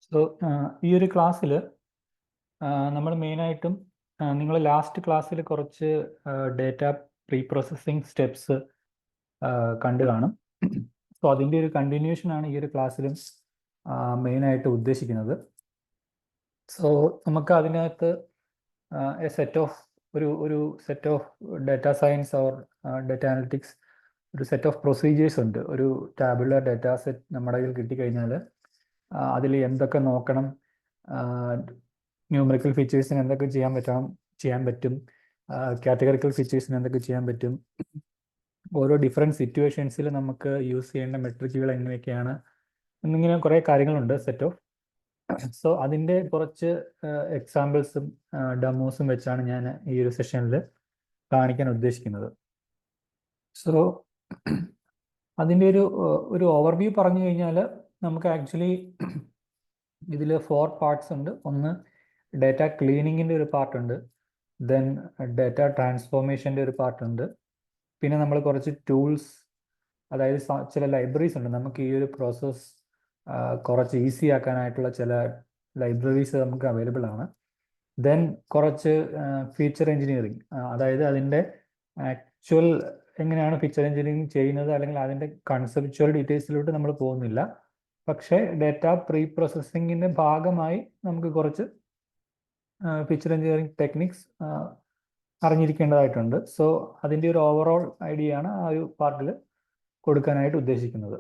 So ഈ ഒരു ക്ലാസ്സിൽ നമ്മൾ മെയിനായിട്ടും നിങ്ങൾ ലാസ്റ്റ് ക്ലാസ്സിൽ കുറച്ച് ഡേറ്റ പ്രീ പ്രോസസ്സിംഗ് സ്റ്റെപ്സ് കണ്ടു കാണും. സോ അതിൻ്റെ ഒരു കണ്ടിന്യൂഷനാണ് ഈ ഒരു ക്ലാസ്സിലും മെയിനായിട്ട് ഉദ്ദേശിക്കുന്നത്. സോ നമുക്ക് അതിനകത്ത് എ സെറ്റ് ഓഫ് ഒരു set of data science or data analytics ഒരു സെറ്റ് ഓഫ് പ്രൊസീജിയേഴ്സ് ഉണ്ട്. ഒരു ടാബുലർ ഡേറ്റ സെറ്റ് നമ്മുടെ കയ്യിൽ കിട്ടിക്കഴിഞ്ഞാൽ അതിൽ എന്തൊക്കെ നോക്കണം, ന്യൂമറിക്കൽ ഫീച്ചേഴ്സിന് എന്തൊക്കെ ചെയ്യാൻ പറ്റും, കാറ്റഗറിക്കൽ ഫീച്ചേഴ്സിന് എന്തൊക്കെ ചെയ്യാൻ പറ്റും, ഓരോ ഡിഫറെൻറ്റ് സിറ്റുവേഷൻസിൽ നമുക്ക് യൂസ് ചെയ്യേണ്ട മെട്രിക്കുകൾ എങ്ങനെയൊക്കെയാണ് എന്നിങ്ങനെ കുറേ കാര്യങ്ങളുണ്ട് സെറ്റ് ഓഫ്. സോ അതിൻ്റെ കുറച്ച് എക്സാമ്പിൾസും ഡെമോസും വെച്ചാണ് ഞാൻ ഈ ഒരു സെഷനിൽ കാണിക്കാൻ ഉദ്ദേശിക്കുന്നത്. സോ അതിൻ്റെ ഒരു ഓവർവ്യൂ പറഞ്ഞു കഴിഞ്ഞാൽ നമുക്ക് ആക്ച്വലി ഇതിൽ 4 പാർട്സ് ഉണ്ട്. ഒന്ന് ഡേറ്റ ക്ലീനിങ്ങിൻ്റെ ഒരു പാർട്ടുണ്ട്, ദെൻ ഡേറ്റ ട്രാൻസ്ഫോർമേഷൻ്റെ ഒരു പാർട്ടുണ്ട്, പിന്നെ നമ്മൾ കുറച്ച് ടൂൾസ്, അതായത് ചില ലൈബ്രറീസ് ഉണ്ട്. നമുക്ക് ഈ ഒരു പ്രോസസ്സ് കുറച്ച് ഈസി ആക്കാനായിട്ടുള്ള ചില ലൈബ്രറീസ് നമുക്ക് അവൈലബിൾ ആണ്. ദെൻ കുറച്ച് ഫീച്ചർ എഞ്ചിനീയറിങ്, അതായത് അതിൻ്റെ ആക്ച്വൽ എങ്ങനെയാണ് ഫീച്ചർ എഞ്ചിനീയറിങ് ചെയ്യുന്നത്, അല്ലെങ്കിൽ അതിൻ്റെ കൺസെപ്ച്വൽ ഡീറ്റെയിൽസിലോട്ട് നമ്മൾ പോകുന്നില്ല. പക്ഷേ ഡേറ്റ പ്രീ പ്രോസസ്സിങ്ങിൻ്റെ ഭാഗമായി നമുക്ക് കുറച്ച് ഫീച്ചർ എഞ്ചിനീയറിങ് ടെക്നിക്സ് അറിഞ്ഞിരിക്കേണ്ടതായിട്ടുണ്ട്. സോ അതിൻ്റെ ഒരു ഓവറോൾ ഐഡിയ ആണ് ആ ഒരു പാർട്ടിൽ കൊടുക്കാനായിട്ട് ഉദ്ദേശിക്കുന്നത്.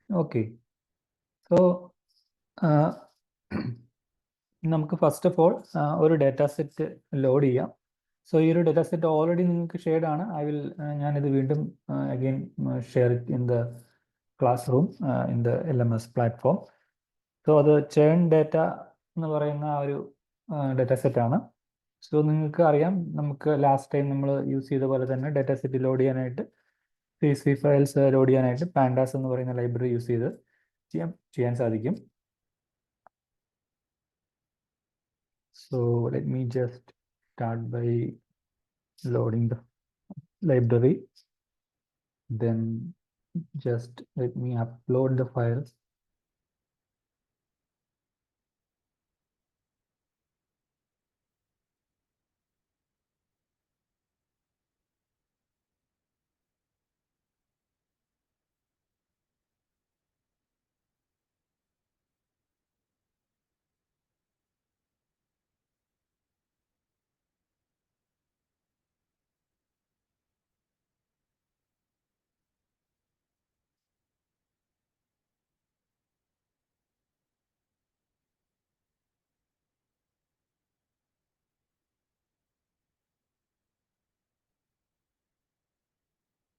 ഓക്കെ, സോ നമുക്ക് ഫസ്റ്റ് ഓഫ് ഓൾ ഒരു ഡേറ്റ സെറ്റ് ലോഡ് ചെയ്യാം. സോ ഈ ഒരു ഡേറ്റ സെറ്റ് ഓൾറെഡി നിങ്ങൾക്ക് ഷെയർഡ് ആണ്. ഞാനിത് വീണ്ടും again share in the class room in the LMS platform. So അത് ചേൺ ഡേറ്റ എന്ന് പറയുന്ന ആ ഒരു ഡേറ്റ സെറ്റാണ്. സോ നിങ്ങൾക്ക് അറിയാം, നമുക്ക് ലാസ്റ്റ് ടൈം നമ്മൾ യൂസ് ചെയ്ത പോലെ തന്നെ ഡേറ്റ സെറ്റ് ലോഡ് ചെയ്യാനായിട്ട്, CSV ഫയൽസ് ലോഡ് ചെയ്യാനായിട്ട് പാൻഡാസ് എന്ന് പറയുന്ന ലൈബ്രറി യൂസ് ചെയ്ത് ചെയ്യാൻ സാധിക്കും. So let me just start by loading the library. Then just let me upload the files.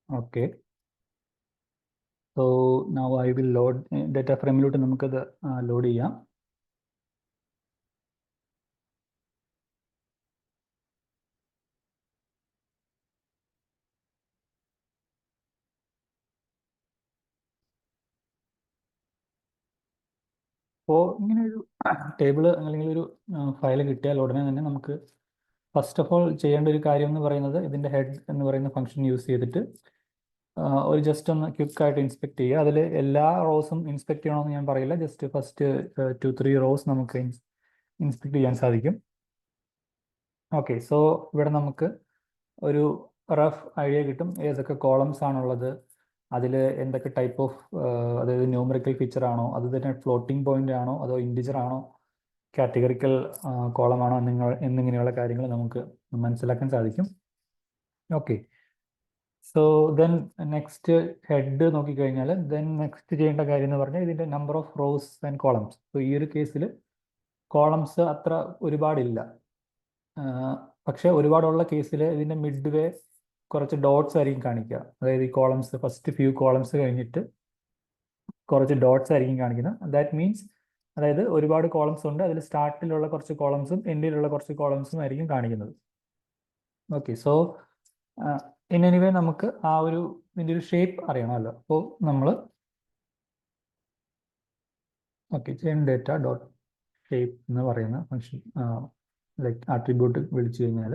Okay. So now I will load data frame ലോട്ട് നമുക്കത് load ചെയ്യാം. അപ്പോൾ ഇങ്ങനെ ഒരു ടേബിള് അല്ലെങ്കിൽ ഒരു ഫയൽ കിട്ടിയാൽ ഉടനെ തന്നെ നമുക്ക് ഫസ്റ്റ് ഓഫ് ഓൾ ചെയ്യേണ്ട ഒരു കാര്യം എന്ന് പറയുന്നത്, ഇതിൻ്റെ ഹെഡ് എന്ന് പറയുന്ന ഫംഗ്ഷൻ യൂസ് ചെയ്തിട്ട് ഒരു ജസ്റ്റ് ഒന്ന് ക്വിക്കായിട്ട് ഇൻസ്പെക്ട് ചെയ്യുക. അതിൽ എല്ലാ റോസും ഇൻസ്പെക്ട് ചെയ്യണമെന്ന് ഞാൻ പറയില്ല, ജസ്റ്റ് ഫസ്റ്റ് 2-3 റോസ് നമുക്ക് ഇൻസ്പെക്ട് ചെയ്യാൻ സാധിക്കും. ഓക്കെ, സോ ഇവിടെ നമുക്ക് ഒരു റഫ് ഐഡിയ കിട്ടും ഏതൊക്കെ കോളംസ് ആണുള്ളത്, അതിൽ എന്തൊക്കെ ടൈപ്പ് ഓഫ്, അതായത് ന്യൂമറിക്കൽ ഫീച്ചർ ആണോ, അത് തന്നെ ഫ്ലോട്ടിംഗ് പോയിന്റ് ആണോ, അതോ ഇൻഡിജർ ആണോ, കാറ്റഗറിക്കൽ കോളമാണോ എന്നിങ്ങനെയുള്ള കാര്യങ്ങൾ നമുക്ക് മനസ്സിലാക്കാൻ സാധിക്കും. Okay, so then next head നോക്കിക്കഴിഞ്ഞാൽ ദെൻ നെക്സ്റ്റ് ചെയ്യേണ്ട കാര്യം എന്ന് പറഞ്ഞാൽ ഇതിൻ്റെ number of rows and columns. So ഈ ഒരു കേസിൽ കോളംസ് അത്ര ഒരുപാടില്ല, പക്ഷേ ഒരുപാടുള്ള കേസിൽ ഇതിൻ്റെ മിഡ് വേ കുറച്ച് ഡോട്ട്സ് ആയിരിക്കും കാണിക്കുക. അതായത് ഈ കോളംസ് ഫസ്റ്റ് ഫ്യൂ കോളംസ് കഴിഞ്ഞിട്ട് കുറച്ച് ഡോട്ട്സ് ആയിരിക്കും കാണിക്കുന്നത്. ദാറ്റ് മീൻസ്, അതായത് ഒരുപാട് കോളംസ് ഉണ്ട്, അതിൽ സ്റ്റാർട്ടിലുള്ള കുറച്ച് കോളംസും എൻഡിലുള്ള കുറച്ച് കോളംസും ആയിരിക്കും കാണിക്കുന്നത്. ഓക്കെ, സോ ഇൻ എനിവേ നമുക്ക് ആ ഒരു ഇതിൻ്റെ ഒരു ഷേപ്പ് അറിയണമല്ലോ. അപ്പോൾ നമ്മൾ ചെയിൻ ഡേറ്റ ഡോട്ട് ഷേപ്പ് എന്ന് പറയുന്ന ഫംഗ്ഷൻ ലൈക്ക് ആട്രിബ്യൂട്ട് വിളിച്ചു കഴിഞ്ഞാൽ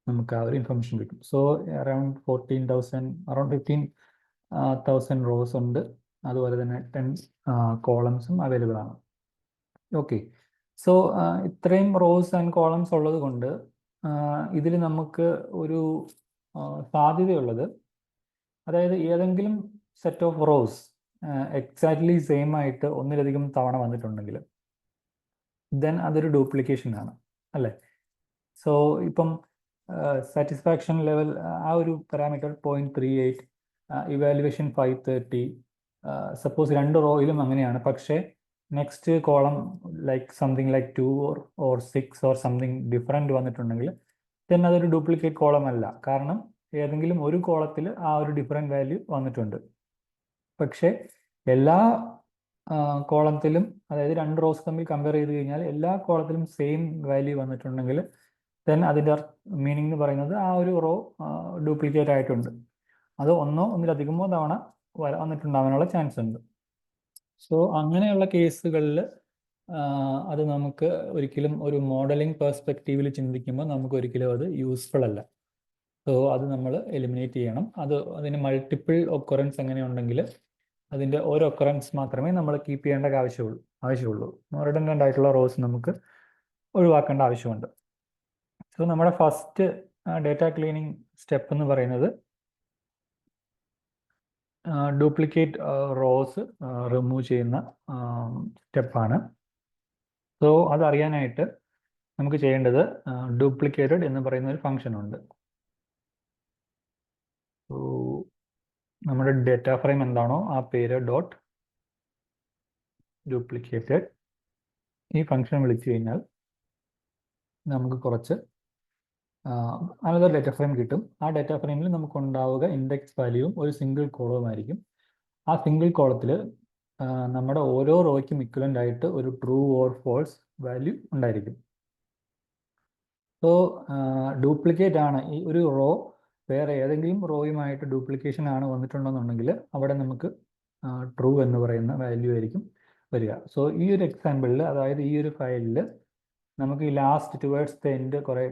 നമുക്ക് ആ ഒരു ഇൻഫർമേഷൻ കിട്ടും. സോ അറൗണ്ട് 15,000 റോസ് ഉണ്ട്. അതുപോലെ തന്നെ 10 കോളംസും അവൈലബിൾ ആണ്. ഓക്കെ, സോ ഇത്രയും റോസ് ആൻഡ് കോളംസ് ഉള്ളത് കൊണ്ട് ഇതിൽ നമുക്ക് ഒരു സാധ്യതയുള്ളത്, അതായത് ഏതെങ്കിലും set of rows exactly same ആയിട്ട് ഒന്നിലധികം തവണ വന്നിട്ടുണ്ടെങ്കിൽ ദെൻ അതൊരു ഡ്യൂപ്ലിക്കേഷൻ ആണ്, അല്ലേ? സോ ഇപ്പം സാറ്റിസ്ഫാക്ഷൻ ലെവൽ ആ ഒരു പാരാമീറ്റർ 0.38, ഇവാലുവേഷൻ 530, സപ്പോസ് 2 റോയിലും അങ്ങനെയാണ്. പക്ഷേ next column like something like 2 or 6 or something different വന്നിട്ടുണ്ടെങ്കിൽ ദെൻ അതൊരു ഡ്യൂപ്ലിക്കേറ്റ് കോളം അല്ല. കാരണം ഏതെങ്കിലും ഒരു കോളത്തിൽ ആ ഒരു ഡിഫറെൻറ്റ് വാല്യൂ വന്നിട്ടുണ്ട്. പക്ഷേ എല്ലാ കോളത്തിലും, അതായത് 2 റോസ് തമ്മിൽ കമ്പയർ ചെയ്ത് കഴിഞ്ഞാൽ എല്ലാ കോളത്തിലും സെയിം വാല്യൂ വന്നിട്ടുണ്ടെങ്കിൽ ദെൻ അതിൻ്റെ മീനിങ് എന്ന് പറയുന്നത് ആ ഒരു റോ ഡ്യൂപ്ലിക്കേറ്റ് ആയിട്ടുണ്ട്. അത് ഒന്നിലധികമോ തവണ വന്നിട്ടുണ്ടാകാനുള്ള ചാൻസ് ഉണ്ട്. സോ അങ്ങനെയുള്ള കേസുകളിൽ അത് നമുക്ക് ഒരിക്കലും ഒരു മോഡലിംഗ് പെർസ്പെക്റ്റീവിൽ ചിന്തിക്കുമ്പോൾ നമുക്ക് ഒരിക്കലും അത് യൂസ്ഫുൾ അല്ല. സോ അത് നമ്മൾ എലിമിനേറ്റ് ചെയ്യണം. അതിന് മൾട്ടിപ്പിൾ ഒക്കറൻസ് എങ്ങനെയുണ്ടെങ്കിൽ അതിൻ്റെ ഓരോ ഒക്കറൻസ് മാത്രമേ നമ്മൾ കീപ്പ് ചെയ്യേണ്ട ആവശ്യമുള്ളൂ. റിഡൻഡൻ്റ് ആയിട്ടുള്ള റോസ് നമുക്ക് ഒഴിവാക്കേണ്ട ആവശ്യമുണ്ട്. സോ നമ്മുടെ ഫസ്റ്റ് ഡേറ്റ ക്ലീനിങ് സ്റ്റെപ്പ് എന്ന് പറയുന്നത് ഡ്യൂപ്ലിക്കേറ്റ് റോസ് റിമൂവ് ചെയ്യുന്ന സ്റ്റെപ്പാണ്. സോ അതറിയാനായിട്ട് നമുക്ക് ചെയ്യേണ്ടത് ഡ്യൂപ്ലിക്കേറ്റഡ് എന്ന് പറയുന്ന ഒരു ഫംഗ്ഷൻ ഉണ്ട്. സോ നമ്മുടെ ഡേറ്റ ഫ്രെയിം എന്താണോ ആ പേര് ഡോട്ട് ഡ്യൂപ്ലിക്കേറ്റഡ്, ഈ ഫംഗ്ഷൻ വിളിച്ചു കഴിഞ്ഞാൽ നമുക്ക് കുറച്ച് അനദർ ഡേറ്റ ഫ്രെയിം കിട്ടും. ആ ഡേറ്റ ഫ്രെയിമിൽ നമുക്ക് ഉണ്ടാവുക ഇൻഡെക്സ് വാല്യൂവും ഒരു സിംഗിൾ കോളവും ആയിരിക്കും. ആ സിംഗിൾ കോളത്തിൽ നമ്മുടെ ഓരോ റോയ്ക്കും ഇക്വലൻ്റ് ആയിട്ട് ഒരു ട്രൂ ഓർ ഫോൾസ് വാല്യൂ ഉണ്ടായിരിക്കും. സോ ഡ്യൂപ്ലിക്കേറ്റ് ആണ് ഈ ഒരു റോ വേറെ ഏതെങ്കിലും റോയുമായിട്ട് ഡ്യൂപ്ലിക്കേഷൻ ആണ് വന്നിട്ടുണ്ടെന്നുണ്ടെങ്കിൽ അവിടെ നമുക്ക് ട്രൂ എന്ന് പറയുന്ന വാല്യൂ ആയിരിക്കും വരിക. സോ ഈ ഒരു എക്സാമ്പിളിൽ, അതായത് ഈ ഒരു ഫയലിൽ നമുക്ക് ഈ ലാസ്റ്റ് ടുവേർഡ്സ് ദ എൻഡ് കുറേ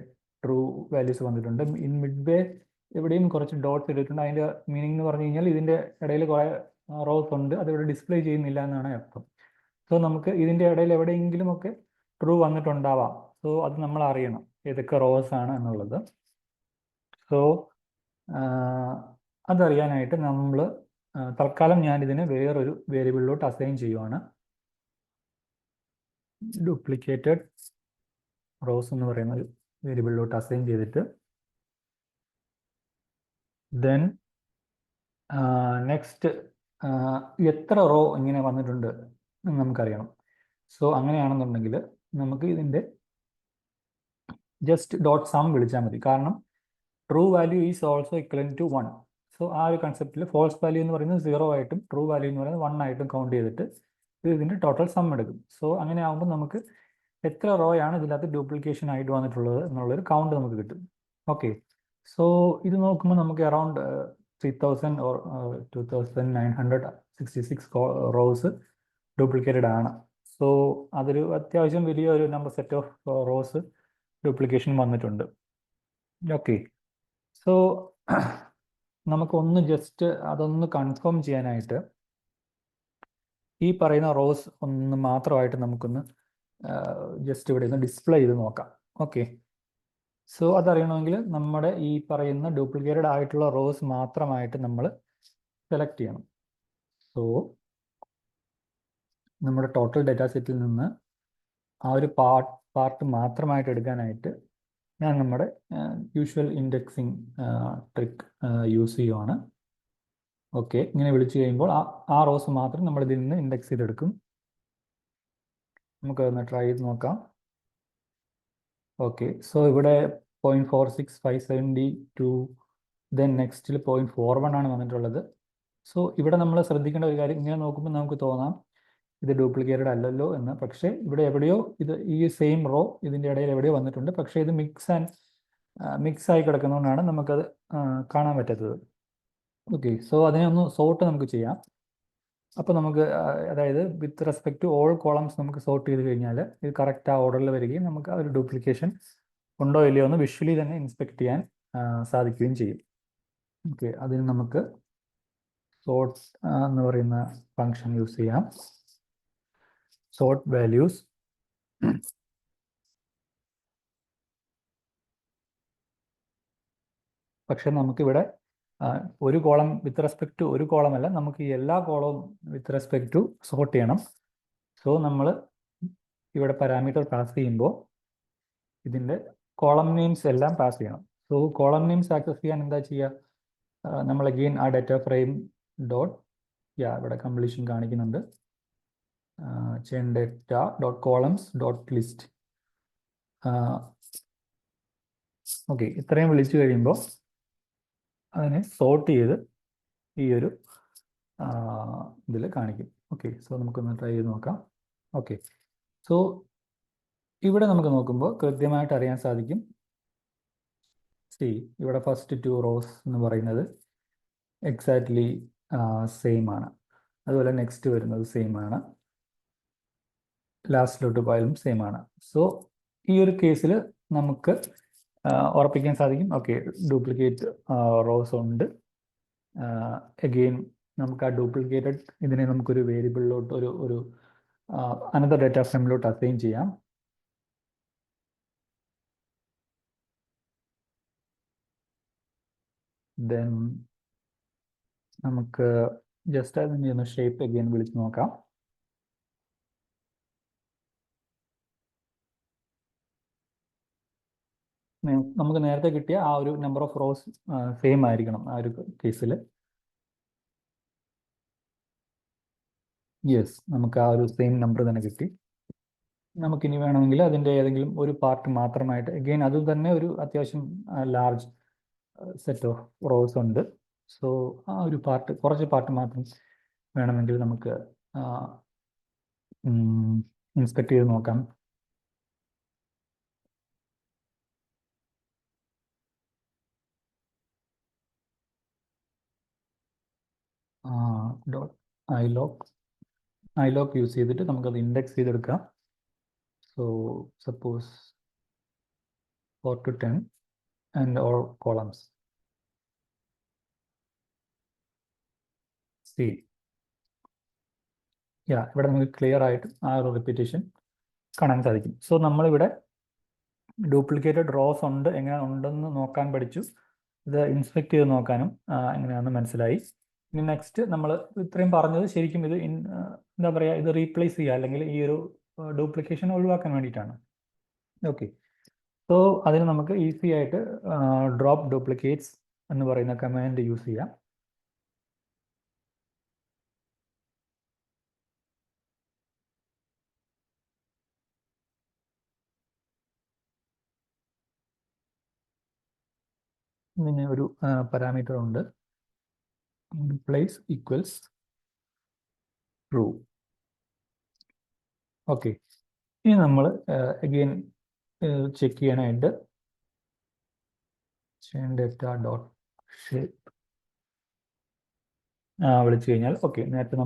ട്രൂ വാല്യൂസ് വന്നിട്ടുണ്ട്. ഇൻ മിഡ് വേ എവിടെയും കുറച്ച് ഡോട്ട്സ് ഇട്ടിട്ടുണ്ട്. അതിൻ്റെ മീനിങ് എന്ന് പറഞ്ഞു കഴിഞ്ഞാൽ ഇതിൻ്റെ ഇടയിൽ കുറേ റോസ് ഉണ്ട്, അതിവിടെ ഡിസ്പ്ലേ ചെയ്യുന്നില്ല എന്നാണ് അർത്ഥം. സോ നമുക്ക് ഇതിൻ്റെ ഇടയിൽ എവിടെയെങ്കിലുമൊക്കെ ട്രൂ വന്നിട്ടുണ്ടാവാം. സോ അത് നമ്മൾ അറിയണം ഏതൊക്കെ റോസ് ആണ് എന്നുള്ളത്. സോ അതറിയാനായിട്ട് നമ്മൾ തൽക്കാലം ഞാനിതിനെ വേറൊരു വേരിയബിളിലോട്ട് അസൈൻ ചെയ്യുവാണ്. ഡ്യൂപ്ലിക്കേറ്റഡ് റോസ് എന്ന് പറയുന്ന ഒരു വേരിയബിളിലോട്ട് അസൈൻ ചെയ്തിട്ട് ദെൻ നെക്സ്റ്റ് എത്ര റോ ഇങ്ങനെ വന്നിട്ടുണ്ട് എന്ന് നമുക്കറിയണം. സോ അങ്ങനെയാണെന്നുണ്ടെങ്കിൽ നമുക്ക് ഇതിൻ്റെ ജസ്റ്റ് ഡോട്ട് സം വിളിച്ചാൽ മതി. കാരണം true value is also equivalent to 1. So ആ ഒരു കൺസെപ്റ്റിൽ ഫോൾസ് വാല്യൂ എന്ന് പറയുന്നത് 0 ആയിട്ടും ട്രൂ വാല്യൂ എന്ന് പറയുന്നത് 1 ആയിട്ടും കൗണ്ട് ചെയ്തിട്ട് ഇതിൻ്റെ ടോട്ടൽ സം എടുക്കും. സോ അങ്ങനെ ആകുമ്പോൾ നമുക്ക് എത്ര റോ ആണ് ഇതിനകത്ത് ഡ്യൂപ്ലിക്കേഷൻ ആയിട്ട് വന്നിട്ടുള്ളത് എന്നുള്ളൊരു കൗണ്ട് നമുക്ക് കിട്ടും. ഓക്കെ, സോ ഇത് നോക്കുമ്പോൾ നമുക്ക് അറൗണ്ട് 3000 or 2966 റോസ് ഡ്യൂപ്ലിക്കേറ്റഡ് ആണ്. സോ അതൊരു അത്യാവശ്യം വലിയ ഒരു number set of rows duplication വന്നിട്ടുണ്ട്. ഓക്കെ, സോ നമുക്കൊന്ന് ജസ്റ്റ് അതൊന്ന് കൺഫേം ചെയ്യാനായിട്ട് ഈ പറയുന്ന റോസ് ഒന്ന് മാത്രമായിട്ട് നമുക്കൊന്ന് ജസ്റ്റ് ഇവിടെ നിന്ന് ഡിസ്പ്ലേ ചെയ്ത് നോക്കാം. ഓക്കെ, സോ അതറിയണമെങ്കിൽ നമ്മുടെ ഈ പറയുന്ന ഡ്യൂപ്ലിക്കേറ്റഡ് ആയിട്ടുള്ള റോസ് മാത്രമായിട്ട് നമ്മൾ സെലക്ട് ചെയ്യണം. സോ നമ്മുടെ ടോട്ടൽ ഡാറ്റാ സെറ്റിൽ നിന്ന് ആ ഒരു പാർട്ട് മാത്രമായിട്ട് എടുക്കാനായിട്ട് ഞാൻ നമ്മുടെ യൂഷ്വൽ ഇൻഡെക്സിങ് ട്രിക്ക് യൂസ് ചെയ്യുവാണ്. ഓക്കെ, ഇങ്ങനെ വിളിച്ചു കഴിയുമ്പോൾ ആ റോസ് മാത്രം നമ്മൾ ഇതിൽ നിന്ന് ഇൻഡെക്സ് ചെയ്തെടുക്കും. നമുക്ക് ഒന്ന് ട്രൈ ചെയ്ത് നോക്കാം. ഓക്കെ, സോ ഇവിടെ 0.46572, ദെൻ നെക്സ്റ്റിൽ 0.41 ആണ് വന്നിട്ടുള്ളത്. സോ ഇവിടെ നമ്മൾ ശ്രദ്ധിക്കേണ്ട ഒരു കാര്യം, ഇങ്ങനെ നോക്കുമ്പോൾ നമുക്ക് തോന്നാം ഇത് ഡ്യൂപ്ലിക്കേറ്റഡ് അല്ലല്ലോ എന്ന്. പക്ഷേ ഇവിടെ എവിടെയോ ഈ സെയിം റോ ഇതിൻ്റെ ഇടയിൽ എവിടെയോ വന്നിട്ടുണ്ട്. പക്ഷേ ഇത് മിക്സ് ആയി കിടക്കുന്നതുകൊണ്ടാണ് നമുക്കത് കാണാൻ പറ്റാത്തത്. ഓക്കെ, സോ അതിനെ ഒന്ന് സോർട്ട് നമുക്ക് ചെയ്യാം. അപ്പോൾ നമുക്ക് അതായത് with respect to all columns നമുക്ക് സോർട്ട് ചെയ്ത് കഴിഞ്ഞാൽ ഇത് കറക്റ്റ് ആ ഓർഡറിൽ വരികയും നമുക്ക് ആ ഒരു ഡ്യൂപ്ലിക്കേഷൻ ഉണ്ടോ ഇല്ലയോ എന്ന് വിഷ്വലി തന്നെ ഇൻസ്പെക്ട് ചെയ്യാൻ സാധിക്കുകയും ചെയ്യും. ഓക്കെ, അതിന് നമുക്ക് സോർട്ട് എന്ന് പറയുന്ന ഫംഗ്ഷൻ യൂസ് ചെയ്യാം. സോർട്ട് വാല്യൂസ് പക്ഷെ നമുക്കിവിടെ ഒരു കോളം വിത്ത് റെസ്പെക്ട് ടു ഒരു കോളം അല്ല, നമുക്ക് ഈ എല്ലാ കോളവും വിത്ത് റെസ്പെക്ട് ടു സോർട്ട് ചെയ്യണം. സോ നമ്മൾ ഇവിടെ പാരാമീറ്റർ പാസ് ചെയ്യുമ്പോൾ ഇതിൻ്റെ കോളം നെയിംസ് എല്ലാം പാസ് ചെയ്യണം. സോ കോളം നെയിംസ് ആക്സസ് ചെയ്യാൻ എന്താ ചെയ്യുക? നമ്മൾ അഗെയിൻ ആ ഡാറ്റ ഫ്രെയിം ഡോട്ട് ഇവിടെ കംപ്ലീഷൻ കാണിക്കുന്നുണ്ട്. Chain data dot columns dot list. Okay, ഇത്രയും വിളിച്ചു കഴിയുമ്പോൾ അതിനെ സോർട്ട് ചെയ്ത് ഈ ഒരു ഇതിൽ കാണിക്കും. ഓക്കെ, സോ നമുക്കൊന്ന് ട്രൈ ചെയ്ത് നോക്കാം. ഓക്കെ, സോ ഇവിടെ നമുക്ക് നോക്കുമ്പോൾ കൃത്യമായിട്ട് അറിയാൻ സാധിക്കും. ഇവിടെ ഫസ്റ്റ് 2 റോസ് എന്ന് പറയുന്നത് എക്സാക്ട്ലി സെയിം ആണ്. അതുപോലെ നെക്സ്റ്റ് വരുന്നത് സെയിം ആണ്, ലാസ്റ്റിലോട്ട് പോയാലും സെയിം ആണ്. സോ ഈ ഒരു കേസിൽ നമുക്ക് ഉറപ്പിക്കാൻ സാധിക്കും, ഓക്കെ, ഡ്യൂപ്ലിക്കേറ്റ് റോസ് ഉണ്ട്. അഗെയിൻ നമുക്ക് ആ ഡ്യൂപ്ലിക്കേറ്റഡ് ഇതിനെ നമുക്കൊരു വേരിയബിളിലോട്ട് ഒരു അനദർ ഡാറ്റ ഫ്രെയിമിലോട്ട് അസൈൻ ചെയ്യാം. ദെൻ നമുക്ക് ജസ്റ്റ് അതിൻ്റെ ഒന്ന് ഷേപ്പ് അഗെയിൻ വിളിച്ച് നോക്കാം. നമുക്ക് നേരത്തെ കിട്ടിയ ആ ഒരു നമ്പർ ഓഫ് റോസ് സെയിം ആയിരിക്കണം ആ ഒരു കേസിൽ. യെസ്, നമുക്ക് ആ ഒരു സെയിം നമ്പർ തന്നെ കിട്ടി. നമുക്കിനി വേണമെങ്കിൽ അതിൻ്റെ ഏതെങ്കിലും ഒരു പാർട്ട് മാത്രമായിട്ട് അഗെയിൻ അത് തന്നെ ഒരു അത്യാവശ്യം ലാർജ് സെറ്റ് ഓഫ് റോസ് ഉണ്ട്. സോ ആ ഒരു പാർട്ട്, കുറച്ച് പാർട്ട് മാത്രം വേണമെങ്കിൽ നമുക്ക് ഇൻസ്പെക്ട് ചെയ്ത് നോക്കാം. ഡോട്ട് iloc യൂസ് ചെയ്തിട്ട് നമുക്കത് ഇൻഡെക്സ് ചെയ്തെടുക്കാം. So suppose 4 to 10 and all columns. ഇവിടെ നമുക്ക് ക്ലിയർ ആയിട്ട് ആ ഒരു റിപ്പീറ്റേഷൻ കാണാൻ സാധിക്കും. സോ നമ്മളിവിടെ ഡ്യൂപ്ലിക്കേറ്റഡ് റോസ് എങ്ങനെ ഉണ്ടെന്ന് നോക്കാൻ പഠിച്ചു. ഇത് ഇൻസ്പെക്ട് ചെയ്ത് നോക്കാനും എങ്ങനെയാണെന്ന് മനസ്സിലായി. ഇനി നെക്സ്റ്റ് നമ്മൾ ഇത്രയും പറഞ്ഞത് ശരിക്കും ഇത് എന്താ പറയുക, ഇത് റീപ്ലേസ് ചെയ്യുക അല്ലെങ്കിൽ ഈ ഒരു ഡ്യൂപ്ലിക്കേഷൻ ഒഴിവാക്കാൻ വേണ്ടിയിട്ടാണ്. ഓക്കെ, സോ അതിന് നമുക്ക് ഈസി ആയിട്ട് ഡ്രോപ്പ് ഡ്യൂപ്ലിക്കേറ്റ്സ് എന്ന് പറയുന്ന കമാൻഡ് യൂസ് ചെയ്യാം. ഇതിന് ഒരു പാരാമീറ്റർ ഉണ്ട്, replace equals true. ഓക്കെ, ഇനി നമ്മൾ അഗെയിൻ ചെക്ക് ചെയ്യാനായിട്ട് ചെയിൻ ഡാറ്റ ഡോട്ട് ഷേപ്പ് വിളിച്ചു കഴിഞ്ഞാൽ ഓക്കെ, നേരത്തെ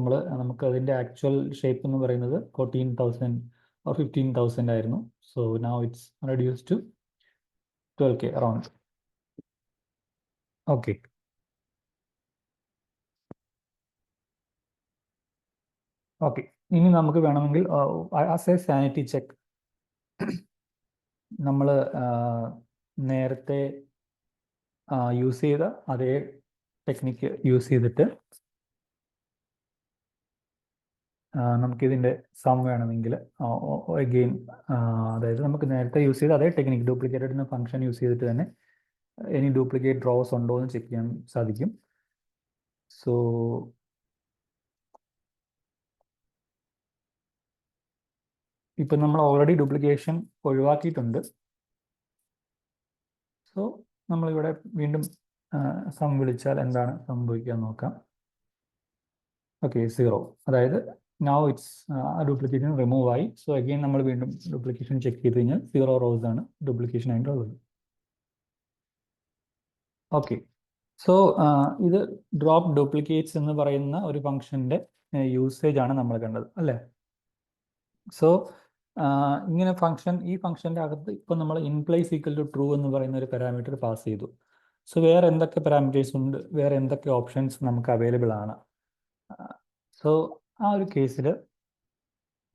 നമുക്ക് അതിൻ്റെ ആക്ച്വൽ ഷേപ്പ് എന്ന് പറയുന്നത് 14,000 or 15,000 ആയിരുന്നു. So now it's reduce to 12K around. Okay, okay, ഇനി നമുക്ക് വേണമെങ്കിൽ ആസ് എ സാനിറ്റി ചെക്ക് നമ്മൾ നേരത്തെ യൂസ് ചെയ്ത അതേ ടെക്നിക്ക് യൂസ് ചെയ്തിട്ട് നമുക്കിതിൻ്റെ സം വേണമെങ്കിൽ അഗെയിൻ അതായത് നമുക്ക് നേരത്തെ യൂസ് ചെയ്ത അതേ ടെക്നിക്ക് ഡ്യൂപ്ലിക്കേറ്റഡ് എന്ന ഫംഗ്ഷൻ യൂസ് ചെയ്തിട്ട് തന്നെ ഇനി ഡ്യൂപ്ലിക്കേറ്റ് റോസ് ഉണ്ടോ എന്ന് ചെക്ക് ചെയ്യാൻ സാധിക്കും. സോ ഇപ്പം നമ്മൾ ഓൾറെഡി ഡ്യൂപ്ലിക്കേഷൻ ഒഴിവാക്കിയിട്ടുണ്ട്. സോ നമ്മളിവിടെ വീണ്ടും സം വിളിച്ചാൽ എന്താണ് സംഭവിക്കുക നോക്കാം. ഓക്കെ, 0, അതായത് നൗ ഇറ്റ്സ് ഡ്യൂപ്ലിക്കേഷൻ റിമൂവ് ആയി. സോ അഗെയിൻ നമ്മൾ വീണ്ടും ഡ്യൂപ്ലിക്കേഷൻ ചെക്ക് ചെയ്ത് കഴിഞ്ഞാൽ 0 റോസ് ആണ് ഡ്യൂപ്ലിക്കേഷൻ ആയിട്ടുള്ളത്. ഓക്കെ, സോ ഇത് ഡ്രോപ്പ് ഡ്യൂപ്ലിക്കേറ്റ്സ് എന്ന് പറയുന്ന ഒരു ഫംഗ്ഷൻ്റെ യൂസേജ് ആണ് നമ്മൾ കണ്ടത് അല്ലേ. സോ ഇങ്ങനെ ഈ ഫംഗ്ഷൻ്റെ അകത്ത് ഇപ്പം നമ്മൾ ഇൻപ്ലേസ് ഈക്വൽ ടു ട്രൂ എന്ന് പറയുന്ന ഒരു പാരാമീറ്റർ പാസ് ചെയ്തു. സോ വേറെ എന്തൊക്കെ പാരാമീറ്റേഴ്സ് ഉണ്ട്, വേറെ എന്തൊക്കെ ഓപ്ഷൻസ് നമുക്ക് അവൈലബിൾ ആണ്. സോ ആ ഒരു കേസിൽ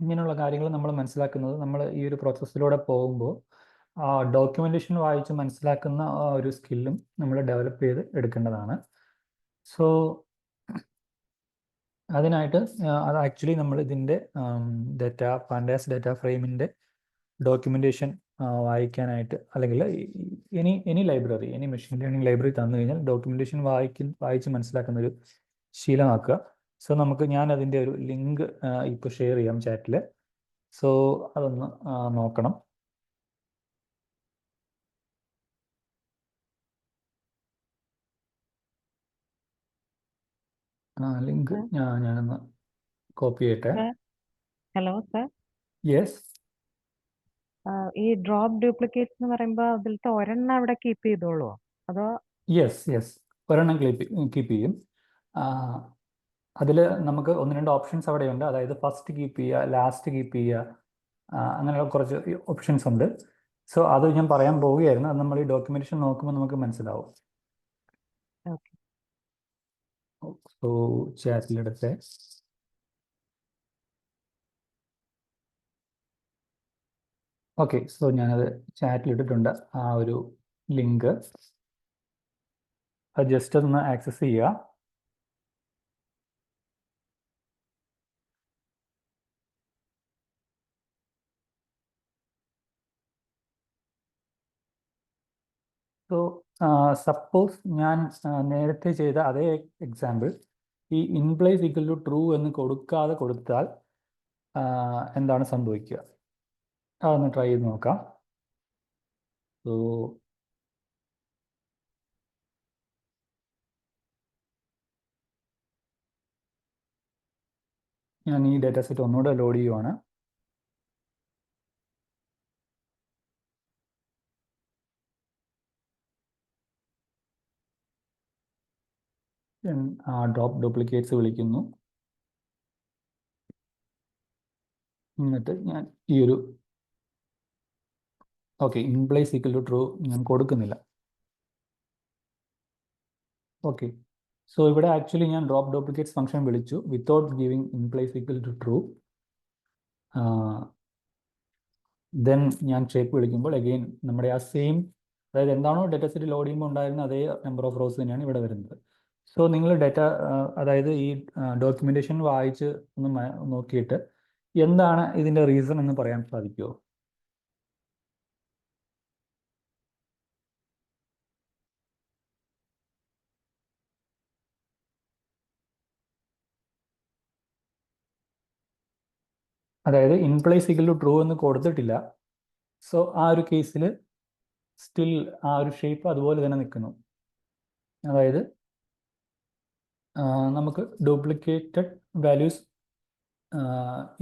ഇങ്ങനെയുള്ള കാര്യങ്ങൾ നമ്മൾ മനസ്സിലാക്കുന്നത് നമ്മൾ ഈ ഒരു പ്രോസസ്സിലൂടെ പോകുമ്പോൾ ഡോക്യുമെൻറ്റേഷൻ വായിച്ച് മനസ്സിലാക്കുന്ന ആ ഒരു സ്കില്ലും നമ്മൾ ഡെവലപ്പ് ചെയ്ത് എടുക്കേണ്ടതാണ്. സോ അതിനായിട്ട് അത് ആക്ച്വലി നമ്മൾ ഇതിൻ്റെ പാൻഡാസ് ഡാറ്റ ഫ്രെയിമിൻ്റെ ഡോക്യുമെൻറ്റേഷൻ വായിക്കാനായിട്ട്, അല്ലെങ്കിൽ any library, any machine learning library തന്നു കഴിഞ്ഞാൽ ഡോക്യുമെൻറ്റേഷൻ വായിച്ച് മനസ്സിലാക്കുന്ന ഒരു ശീലമാക്കുക. സോ ഞാൻ അതിൻ്റെ ഒരു ലിങ്ക് ഇപ്പോൾ ഷെയർ ചെയ്യാം ചാറ്റിൽ. സോ അതൊന്ന് നോക്കണം. ലിങ്ക് ഞാനൊന്ന് കോപ്പി ചെയ്യട്ടെ. Hello sir, yes. ഈ ഡ്രോപ്പ് ഡ്യൂപ്ലിക്കേറ്റ്സ് എന്ന് പറയുമ്പോൾ അതിലത്തെ ഒരെണ്ണം അവിടെ കീപ്പ് ചെയ്തോളൂ അതോ? യെസ്, ഒരെണ്ണം കീപ്പ് ചെയ്യും. അതിൽ നമുക്ക് 1-2 ഓപ്ഷൻസ് അവിടെയുണ്ട്. അതായത് ഫസ്റ്റ് കീപ്പ് ചെയ്യുക, ലാസ്റ്റ് കീപ്പ് ചെയ്യുക, അങ്ങനെയുള്ള കുറച്ച് ഓപ്ഷൻസ് ഉണ്ട്. സോ അത് ഞാൻ പറയാൻ പോവുകയായിരുന്നു. അത് നമ്മൾ ഈ ഡോക്യുമെന്റേഷൻ നോക്കുമ്പോൾ നമുക്ക് മനസ്സിലാവും. So ചാറ്റിലെടുത്ത് okay. സോ ഞാനത് ചാറ്റിലിട്ടിട്ടുണ്ട് ആ ഒരു ലിങ്ക്. അത് ജസ്റ്റ് ഒന്ന് ആക്സസ് ചെയ്യുക. സോ സപ്പോസ് ഞാൻ നേരത്തെ ചെയ്ത അതേ എക്സാമ്പിൾ ഈ ഇൻപ്ലേസ് ഈക്വൽ ടു ട്രൂ എന്ന് കൊടുക്കാതെ കൊടുത്താൽ എന്താണ് സംഭവിക്കുക? അതൊന്ന് ട്രൈ ചെയ്ത് നോക്കാം. സോ ഞാൻ ഈ ഡാറ്റ സെറ്റ് ഒന്നുകൂടെ ലോഡ് ചെയ്യുവാണ്. ഡ്രോപ്പ് ഡ്യൂപ്ലിക്കേറ്റ്സ് വിളിക്കുന്നു. എന്നിട്ട് ഞാൻ ഈ ഒരു ഇൻപ്ലേസ് ഈക്വൽ ടു ട്രൂ ഞാൻ കൊടുക്കുന്നില്ല. ഓക്കെ. സോ ഇവിടെ ആക്ച്വലി ഞാൻ ഡ്രോപ്പ് ഡ്യൂപ്ലിക്കേറ്റ്സ് ഫംഗ്ഷൻ വിളിച്ചു without giving inplace equal to true. Then ഞാൻ ഷേപ്പ് വിളിക്കുമ്പോൾ അഗെയിൻ നമ്മുടെ ആ സെയിം, അതായത് എന്താണോ ഡാറ്റ സെറ്റ് ലോഡ് ചെയ്യുമ്പോൾ ഉണ്ടായിരുന്ന അതേ നമ്പർ ഓഫ് റോസ് തന്നെയാണ് ഇവിടെ വരുന്നത്. സോ നിങ്ങൾ അതായത് ഈ ഡോക്യുമെന്റേഷൻ വായിച്ച് ഒന്ന് നോക്കിയിട്ട് എന്താണ് ഇതിൻ്റെ റീസൺ എന്ന് പറയാൻ സാധിക്കുമോ? അതായത് ഇൻപ്ലേസ് ഈക്വൽ ടു ട്രൂ എന്ന് കൊടുത്തിട്ടില്ല. സോ ആ ഒരു കേസിൽ സ്റ്റിൽ ആ ഒരു ഷേപ്പ് അതുപോലെ തന്നെ നിൽക്കുന്നു. അതായത് നമുക്ക് ഡ്യൂപ്ലിക്കേറ്റഡ് വാല്യൂസ്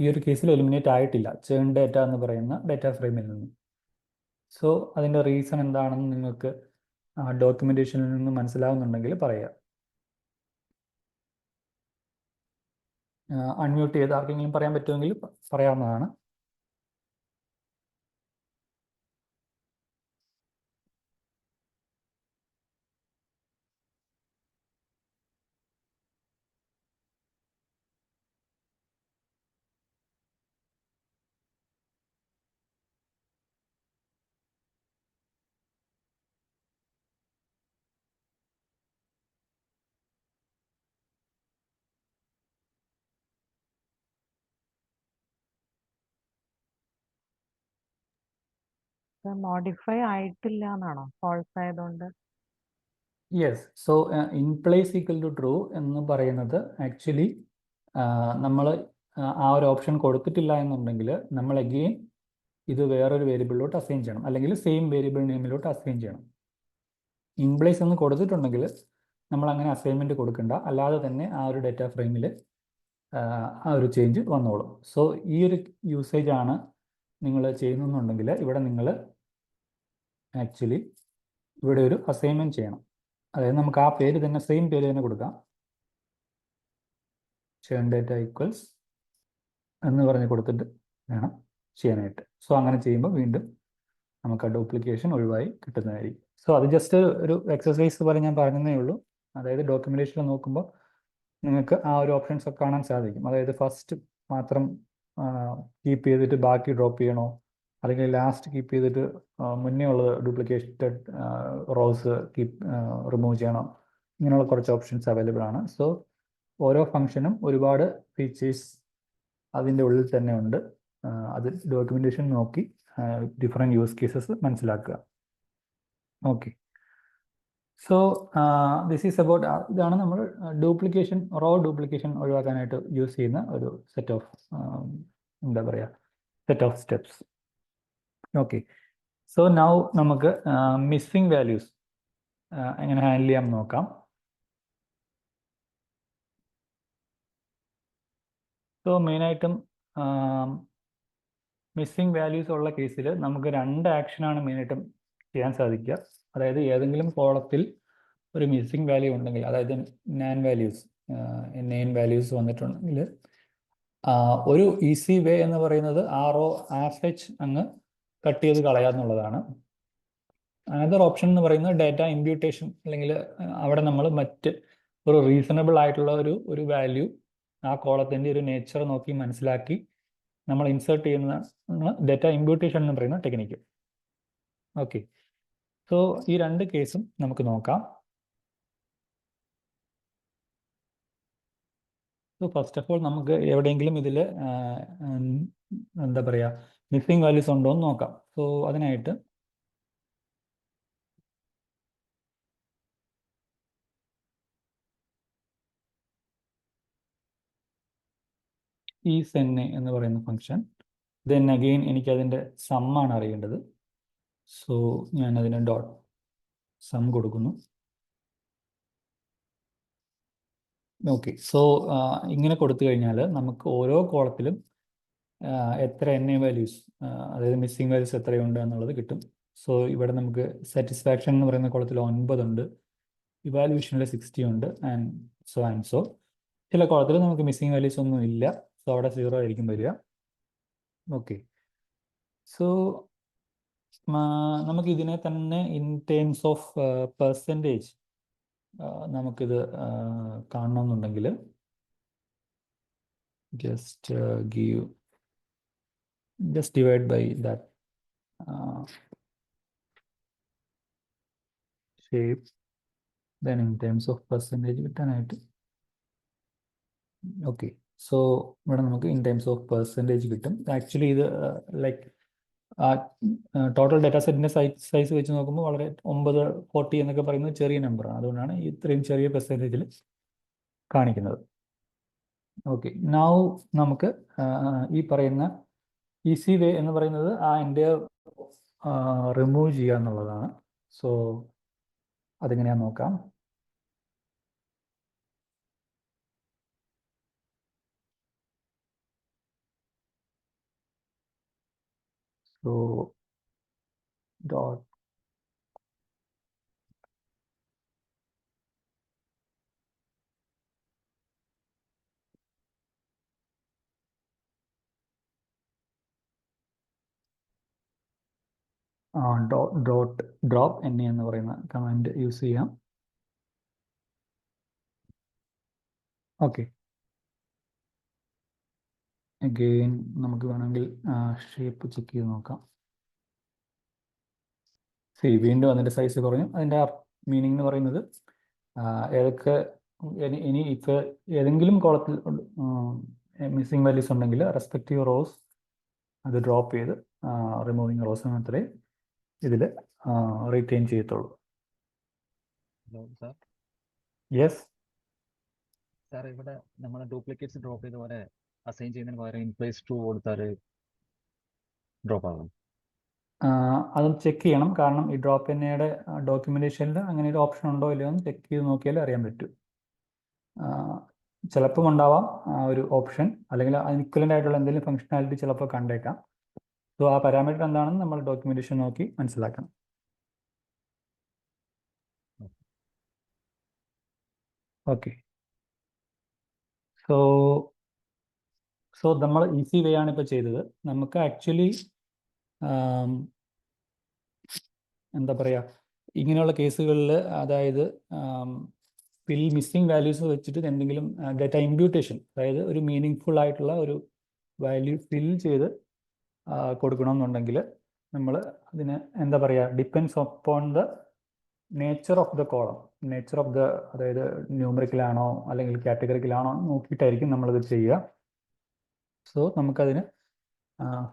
ഈ ഒരു കേസിൽ എലിമിനേറ്റ് ആയിട്ടില്ല ചേൺ ഡാറ്റ എന്ന് പറയുന്ന ഡാറ്റ ഫ്രെയിമിൽ നിന്ന്. സോ അതിൻ്റെ റീസൺ എന്താണെന്ന് നിങ്ങൾക്ക് ഡോക്യുമെന്റേഷനിൽ നിന്ന് മനസ്സിലാവുന്നുണ്ടെങ്കിൽ പറയുക. അൺമ്യൂട്ട് ചെയ്ത് ആർക്കെങ്കിലും പറയാൻ പറ്റുമെങ്കിൽ പറയാവുന്നതാണ്. മോഡിഫൈ ആയിട്ടില്ല എന്നാണോ, ഫോൾസ് ആയതുകൊണ്ട്? Yes. So inplace equal to true എന്ന് പറയുന്നത് ആക്ച്വലി നമ്മൾ ആ ഒരു ഓപ്ഷൻ കൊടുത്തിട്ടില്ല എന്നുണ്ടെങ്കിൽ നമ്മൾ അഗെയിൻ ഇത് വേറൊരു വേരിയബിളിലോട്ട് അസൈൻ ചെയ്യണം, അല്ലെങ്കിൽ സെയിം വേരിയബിൾ നെയിമിലോട്ട് അസൈൻ ചെയ്യണം. ഇൻപ്ലേസ് എന്ന് കൊടുത്തിട്ടുണ്ടെങ്കിൽ നമ്മൾ അങ്ങനെ അസൈൻമെൻറ്റ് കൊടുക്കണ്ട, അല്ലാതെ തന്നെ ആ ഒരു ഡാറ്റ ഫ്രെയിമിൽ ആ ഒരു ചേഞ്ച് വന്നോളും. സോ ഈ ഒരു യൂസേജ് ആണ് നിങ്ങൾ ചെയ്യുന്നുണ്ടെങ്കിൽ ഇവിടെ നിങ്ങൾ ആക്ച്വലി ഇവിടെ ഒരു അസൈൻമെൻറ്റ് ചെയ്യണം. അതായത് നമുക്ക് ആ പേര് തന്നെ, സെയിം പേര് തന്നെ കൊടുക്കാം, ചേൺ ഡാറ്റ ഈക്വൽസ് എന്ന് പറഞ്ഞ് കൊടുത്തിട്ട് വേണം ചെയ്യാനായിട്ട്. സോ അങ്ങനെ ചെയ്യുമ്പോൾ വീണ്ടും നമുക്ക് ആ ഡ്യൂപ്ലിക്കേഷൻ ഒഴിവായി കിട്ടുന്നതായിരിക്കും. സോ അത് ജസ്റ്റ് ഒരു എക്സസൈസ് പോലെ ഞാൻ പറഞ്ഞതേ ഉള്ളൂ. അതായത് ഡോക്യുമെന്റേഷനിൽ നോക്കുമ്പോൾ നിങ്ങൾക്ക് ആ ഒരു ഓപ്ഷൻസ് ഒക്കെ കാണാൻ സാധിക്കും. അതായത് ഫസ്റ്റ് മാത്രം കീപ്പ് ചെയ്തിട്ട് ബാക്കി ഡ്രോപ്പ് ചെയ്യണോ, അല്ലെങ്കിൽ ലാസ്റ്റ് കീപ്പ് ചെയ്തിട്ട് മുന്നേ ഉള്ളത് ഡ്യൂപ്ലിക്കേറ്റഡ് റോസ് റിമൂവ് ചെയ്യണോ, ഇങ്ങനെയുള്ള കുറച്ച് ഓപ്ഷൻസ് അവൈലബിൾ ആണ്. സോ ഓരോ ഫംഗ്ഷനും ഒരുപാട് ഫീച്ചേഴ്സ് അതിൻ്റെ ഉള്ളിൽ തന്നെ ഉണ്ട്. അത് ഡോക്യുമെന്റേഷൻ നോക്കി ഡിഫറെൻറ്റ് യൂസ് കേസസ് മനസ്സിലാക്കുക. Okay, so this is about, ഇതാണ് നമ്മൾ ഡ്യൂപ്ലിക്കേഷൻ, റോ ഡ്യൂപ്ലിക്കേഷൻ ഒഴിവാക്കാനായിട്ട് യൂസ് ചെയ്യുന്ന ഒരു സെറ്റ് ഓഫ് എന്താ പറയുക, set of steps. Okay, so now നമുക്ക് മിസ്സിംഗ് വാല്യൂസ് എങ്ങനെ ഹാൻഡിൽ ചെയ്യാൻ നോക്കാം. സോ മെയിനായിട്ടും മിസ്സിംഗ് വാല്യൂസ് ഉള്ള കേസിൽ നമുക്ക് രണ്ട് ആക്ഷനാണ് മെയിനായിട്ടും ചെയ്യാൻ സാധിക്കുക. അതായത് ഏതെങ്കിലും കോളത്തിൽ ഒരു മിസ്സിംഗ് വാല്യൂ ഉണ്ടെങ്കിൽ, അതായത് നാൻ വാല്യൂസ് നെയിൻ വാല്യൂസ് വന്നിട്ടുണ്ടെങ്കിൽ ഒരു ഈസി വേ എന്ന് പറയുന്നത് ആ റോ ആസ് സച്ച് അങ്ങ് കട്ട് ചെയ്ത് കളയാന്നുള്ളതാണ്. അനദർ ഓപ്ഷൻ എന്ന് പറയുന്നത് ഡാറ്റ ഇമ്പ്യൂട്ടേഷൻ, അല്ലെങ്കിൽ അവിടെ നമ്മൾ മറ്റ് ഒരു റീസണബിൾ ആയിട്ടുള്ള ഒരു വാല്യൂ ആ കോളത്തിൻ്റെ ഒരു നേച്ചർ നോക്കി മനസ്സിലാക്കി നമ്മൾ ഇൻസേർട്ട് ചെയ്യുന്ന ഡാറ്റ ഇമ്പ്യൂട്ടേഷൻ എന്ന് പറയുന്ന ടെക്നിക്ക്. ഓക്കെ, സോ ഈ രണ്ട് കേസും നമുക്ക് നോക്കാം. സോ ഫസ്റ്റ് ഓഫ് ഓൾ നമുക്ക് എവിടെയെങ്കിലും ഇതിൽ എന്താ പറയുക മിസ്സിംഗ് വാല്യൂസ് ഉണ്ടോ എന്ന് നോക്കാം. സോ അതിനായിട്ട് ഈസ് എൻ എ എന്ന് പറയുന്ന ഫംഗ്ഷൻ, ദെൻ അഗെയിൻ എനിക്ക് അതിൻ്റെ സമ്മാണ് അറിയേണ്ടത്. സോ ഞാൻ അതിന് ഡോട്ട് സം കൊടുക്കുന്നു. ഓക്കെ, സോ ഇങ്ങനെ കൊടുത്തു കഴിഞ്ഞാൽ നമുക്ക് ഓരോ കോളത്തിലും എത്ര എൻ എ വാല്യൂസ്, അതായത് മിസ്സിംഗ് വാല്യൂസ് എത്രയുണ്ട് എന്നുള്ളത് കിട്ടും. സോ ഇവിടെ നമുക്ക് സാറ്റിസ്ഫാക്ഷൻ എന്ന് പറയുന്ന കോളത്തിൽ 9 ഉണ്ട്, ഇവാലുവേഷനിൽ 60 ഉണ്ട്, ആൻഡ് സോ ചില കോളത്തിൽ നമുക്ക് മിസ്സിംഗ് വാല്യൂസ് ഒന്നും ഇല്ല. സോ അവിടെ 0 ആയിരിക്കും വരിക. ഓക്കെ, സോ നമുക്ക് ഇതിനെ തന്നെ ഇൻ ടേംസ് ഓഫ് പെർസെൻറ്റേജ് നമുക്കിത് കാണണമെന്നുണ്ടെങ്കിൽ just divide by that shape, then in terms of percentage കിട്ടാനായിട്ട്. ഓക്കെ, സോ ഇവിടെ നമുക്ക് ഇൻ ടേംസ് ഓഫ് പെർസെൻറ്റേജ് കിട്ടും. ആക്ച്വലി ഇത് ലൈക്ക് ടോട്ടൽ ഡാറ്റാ സെറ്റിൻ്റെ സൈസ് വെച്ച് നോക്കുമ്പോൾ വളരെ 940 എന്നൊക്കെ പറയുന്നത് ചെറിയ നമ്പറാണ്. അതുകൊണ്ടാണ് ഇത്രയും ചെറിയ പെർസെൻറ്റേജിൽ കാണിക്കുന്നത്. ഓക്കെ, നൗ നമുക്ക് ഈ പറയുന്ന ഈസി വേ എന്ന് പറയുന്നത് ആ എൻ്റെ റിമൂവ് ചെയ്യുക എന്നുള്ളതാണ്. സോ അതെങ്ങനെയാണെന്ന് നോക്കാം. സോ ഡോട്ട് ഡ്രോപ്പ് എൻ എന്ന് പറയുന്ന കമാൻഡ് യൂസ് ചെയ്യാം. ഓക്കെ, അഗെയിൻ നമുക്ക് വേണമെങ്കിൽ ഷേപ്പ് ചെക്ക് ചെയ്ത് നോക്കാം. വീണ്ടും അതിൻ്റെ സൈസ് കുറഞ്ഞു. അതിൻ്റെ മീനിങ് എന്ന് പറയുന്നത് ഏതൊക്കെ ഇനി ഇഫ് ഏതെങ്കിലും കോളത്തിൽ മിസ്സിംഗ് വാല്യൂസ് ഉണ്ടെങ്കിൽ റെസ്പെക്റ്റീവ് റോസ് അത് ഡ്രോപ്പ് ചെയ്ത് റിമൂവിങ് റോസ് മാത്രമേ ഇതിൽ റീറ്റെയിൻ ചെയ്യത്തുള്ളൂ. സാർ യെസ് സാർ, ഇവിടെ നമ്മൾ ഡ്യൂപ്ലിക്കേറ്റ്സ് ഡ്രോപ്പ് ചെയ്ത പോലെ അസൈൻ ചെയ്യുന്നതിന് പകരം ഇൻപ്ലേസ് ടു കൊടുത്താൽ ഡ്രോപ്പ് ആകും. അത് ചെക്ക് ചെയ്യണം. കാരണം ഈ ഡ്രോപ്പ് എന്നയുടെ ഡോക്യുമെന്റേഷനിൽ അങ്ങനെ ഒരു ഓപ്ഷൻ ഉണ്ടോ ഇല്ലയോ എന്ന് ചെക്ക് ചെയ്ത് നോക്കിയാലേ അറിയാൻ പറ്റും. ചിലപ്പം ഉണ്ടാവാം ആ ഒരു ഓപ്ഷൻ, അല്ലെങ്കിൽ അതിന് ഇക്വലൻ്റ് ആയിട്ടുള്ള എന്തെങ്കിലും ഫംഗ്ഷനാലിറ്റി ചിലപ്പോൾ കണ്ടേക്കാം. സോ ആ പാരാമീറ്റർ എന്താണെന്ന് നമ്മൾ ഡോക്യുമെന്റേഷൻ നോക്കി മനസ്സിലാക്കണം. ഓക്കെ, സോ നമ്മൾ ഈസി വേ ആണ് ഇപ്പോൾ ചെയ്തത്. നമുക്ക് ആക്ച്വലി എന്താ പറയുക, ഇങ്ങനെയുള്ള കേസുകളിൽ അതായത് ഫിൽ മിസ്സിംഗ് വാല്യൂസ് വെച്ചിട്ട് എന്തെങ്കിലും ഡേറ്റ ഇമ്പ്യൂട്ടേഷൻ, അതായത് ഒരു മീനിങ് ഫുൾ ആയിട്ടുള്ള ഒരു വാല്യൂ ഫിൽ ചെയ്ത് കൊടുക്കണമെന്നുണ്ടെങ്കിൽ നമ്മൾ അതിന് എന്താ പറയുക, depends upon the nature of the column, nature of the, അതായത് ന്യൂമറിക്കലാണോ അല്ലെങ്കിൽ കാറ്റഗറിക്കലാണോ നോക്കിയിട്ടായിരിക്കും നമ്മളത് ചെയ്യുക. സോ നമുക്കതിന്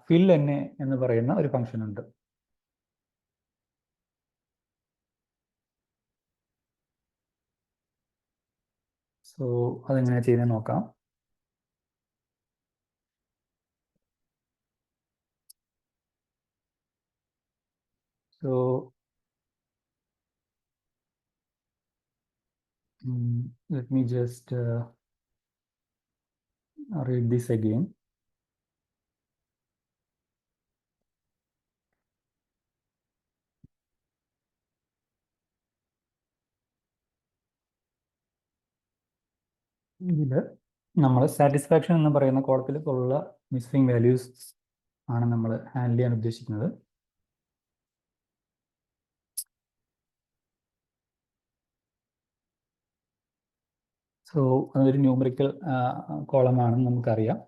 ഫിൽ എന്നെ എന്ന് പറയുന്ന ഒരു ഫംഗ്ഷൻ ഉണ്ട്. സോ അതെങ്ങനെയാണ് ചെയ്യുന്നത് നോക്കാം. So let me just read this again. ഇതിൽ നമ്മൾ സാറ്റിസ്ഫാക്ഷൻ എന്ന് പറയുന്ന കോളത്തിൽ ഉള്ള മിസ്സിംഗ് വാല്യൂസ് ആണ് നമ്മൾ ഹാൻഡിൽ ചെയ്യാൻ ഉദ്ദേശിക്കുന്നത്. സോ അതൊരു ന്യൂമറിക്കൽ കോളമാണെന്ന് നമുക്കറിയാം.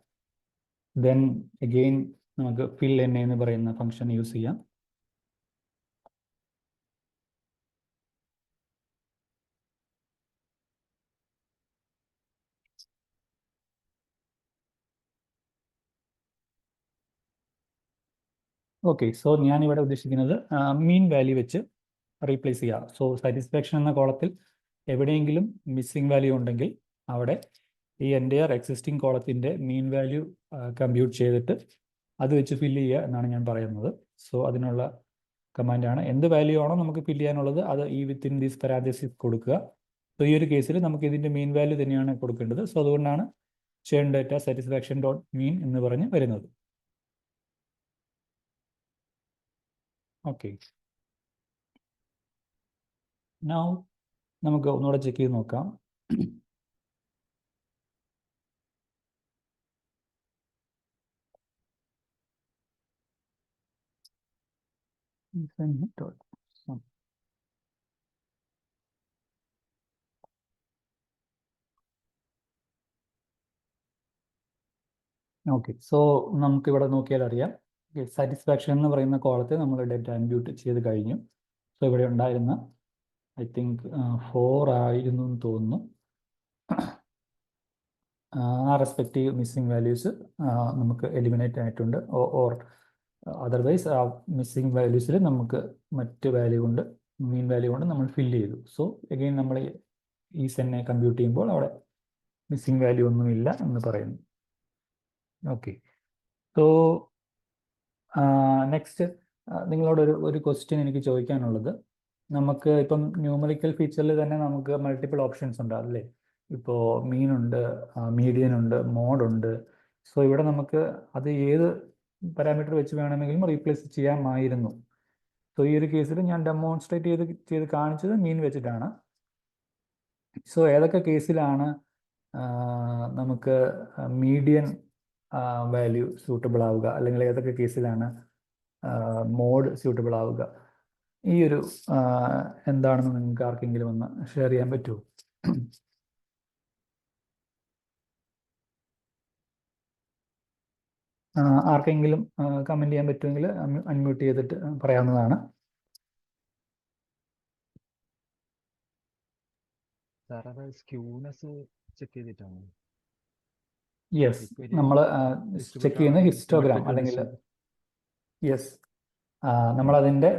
ദെൻ അഗെയിൻ നമുക്ക് ഫിൽ എന്നെ എന്ന് പറയുന്ന ഫംഗ്ഷൻ യൂസ് ചെയ്യാം. ഓക്കെ, സോ ഞാനിവിടെ ഉദ്ദേശിക്കുന്നത് മീൻ വാല്യൂ വെച്ച് റീപ്ലേസ് ചെയ്യുക. സോ സാറ്റിസ്ഫാക്ഷൻ എന്ന കോളത്തിൽ എവിടെയെങ്കിലും മിസ്സിംഗ് വാല്യൂ ഉണ്ടെങ്കിൽ അവിടെ ഈ എൻ്റയർ എക്സിസ്റ്റിംഗ് കോളത്തിൻ്റെ മീൻ വാല്യൂ കമ്പ്യൂട്ട് ചെയ്തിട്ട് അത് വെച്ച് ഫില്ല് ചെയ്യുക എന്നാണ് ഞാൻ പറയുന്നത്. സോ അതിനുള്ള കമാൻഡാണ്. എന്ത് വാല്യൂ ആണോ നമുക്ക് ഫില്ല് ചെയ്യാനുള്ളത് അത് ഈ വിത്തിൻ ദീസ് പാരാന്തസിസ് കൊടുക്കുക. സോ ഈ ഒരു കേസിൽ നമുക്ക് ഇതിൻ്റെ മീൻ വാല്യൂ തന്നെയാണ് കൊടുക്കേണ്ടത്. സോ അതുകൊണ്ടാണ് ചേൺ ഡാറ്റ സാറ്റിസ്ഫാക്ഷൻ ഡോട്ട് മീൻ എന്ന് പറഞ്ഞ് വരുന്നത്. ഓക്കെ, നൗ നമുക്ക് ഒന്നുകൂടെ ചെക്ക് ചെയ്ത് നോക്കാം. ഓക്കെ, സോ നമുക്കിവിടെ നോക്കിയാൽ അറിയാം സാറ്റിസ്ഫാക്ഷൻ എന്ന് പറയുന്ന കോളത്തെ നമ്മൾ ഡേറ്റ ഇമ്പ്യൂട്ട് ചെയ്ത് കഴിഞ്ഞു. സോ ഇവിടെ ഉണ്ടായിരുന്ന ഐ തിങ്ക് 4 ആയിരുന്നു എന്ന് തോന്നുന്നു. ആ റെസ്പെക്റ്റീവ് മിസ്സിംഗ് വാല്യൂസ് നമുക്ക് എലിമിനേറ്റ് ആയിട്ടുണ്ട്. ഓർ അതർവൈസ് ആ മിസ്സിംഗ് വാല്യൂസിൽ നമുക്ക് മറ്റ് വാല്യൂ കൊണ്ട്, മീൻ വാല്യൂ കൊണ്ട് നമ്മൾ ഫില്ല് ചെയ്തു. സോ അഗെയിൻ നമ്മൾ ഈ സെന്നെ കമ്പ്യൂട്ട് ചെയ്യുമ്പോൾ അവിടെ മിസ്സിംഗ് വാല്യൂ ഒന്നുമില്ല എന്ന് പറയുന്നു. ഓക്കെ, സോ നെക്സ്റ്റ് നിങ്ങളോട് ഒരു ക്വസ്റ്റ്യൻ എനിക്ക് ചോദിക്കാനുള്ളത്, നമുക്ക് ഇപ്പം ന്യൂമറിക്കൽ ഫീച്ചറിൽ തന്നെ നമുക്ക് മൾട്ടിപ്പിൾ ഓപ്ഷൻസ് ഉണ്ട് അല്ലേ? ഇപ്പോൾ മീനുണ്ട്, മീഡിയൻ ഉണ്ട്, മോഡുണ്ട്. സോ ഇവിടെ നമുക്ക് അത് ഏത് പാരാമീറ്റർ വെച്ച് വേണമെങ്കിലും റീപ്ലേസ് ചെയ്യാമായിരുന്നു. സോ ഈ ഒരു കേസിൽ ഞാൻ ഡെമോൺസ്ട്രേറ്റ് ചെയ്ത് കാണിച്ചത് മീൻ വെച്ചിട്ടാണ്. സോ ഏതൊക്കെ കേസിലാണ് നമുക്ക് മീഡിയൻ വാല്യൂ സൂട്ടബിൾ ആവുക, അല്ലെങ്കിൽ ഏതൊക്കെ കേസിലാണ് മോഡ് സ്യൂട്ടബിൾ ആവുക, ഈ ഒരു എന്താണെന്ന് നിങ്ങൾക്ക് ആർക്കെങ്കിലും ഒന്ന് ഷെയർ ചെയ്യാൻ പറ്റുമോ? ആർക്കെങ്കിലും കമൻറ്റ് ചെയ്യാൻ പറ്റുമെങ്കിൽ അൺമ്യൂട്ട് ചെയ്തിട്ട് പറയാവുന്നതാണ്. സാർ അത് സ്ക്യൂനെസ് ചെക്ക് ചെയ്തിട്ടാണ്. യെസ്, നമ്മൾ ചെക്ക് ചെയ്യുന്ന ഹിസ്റ്റോഗ്രാം അല്ലെങ്കിൽ യെസ്, നമ്മളതിൻ്റെ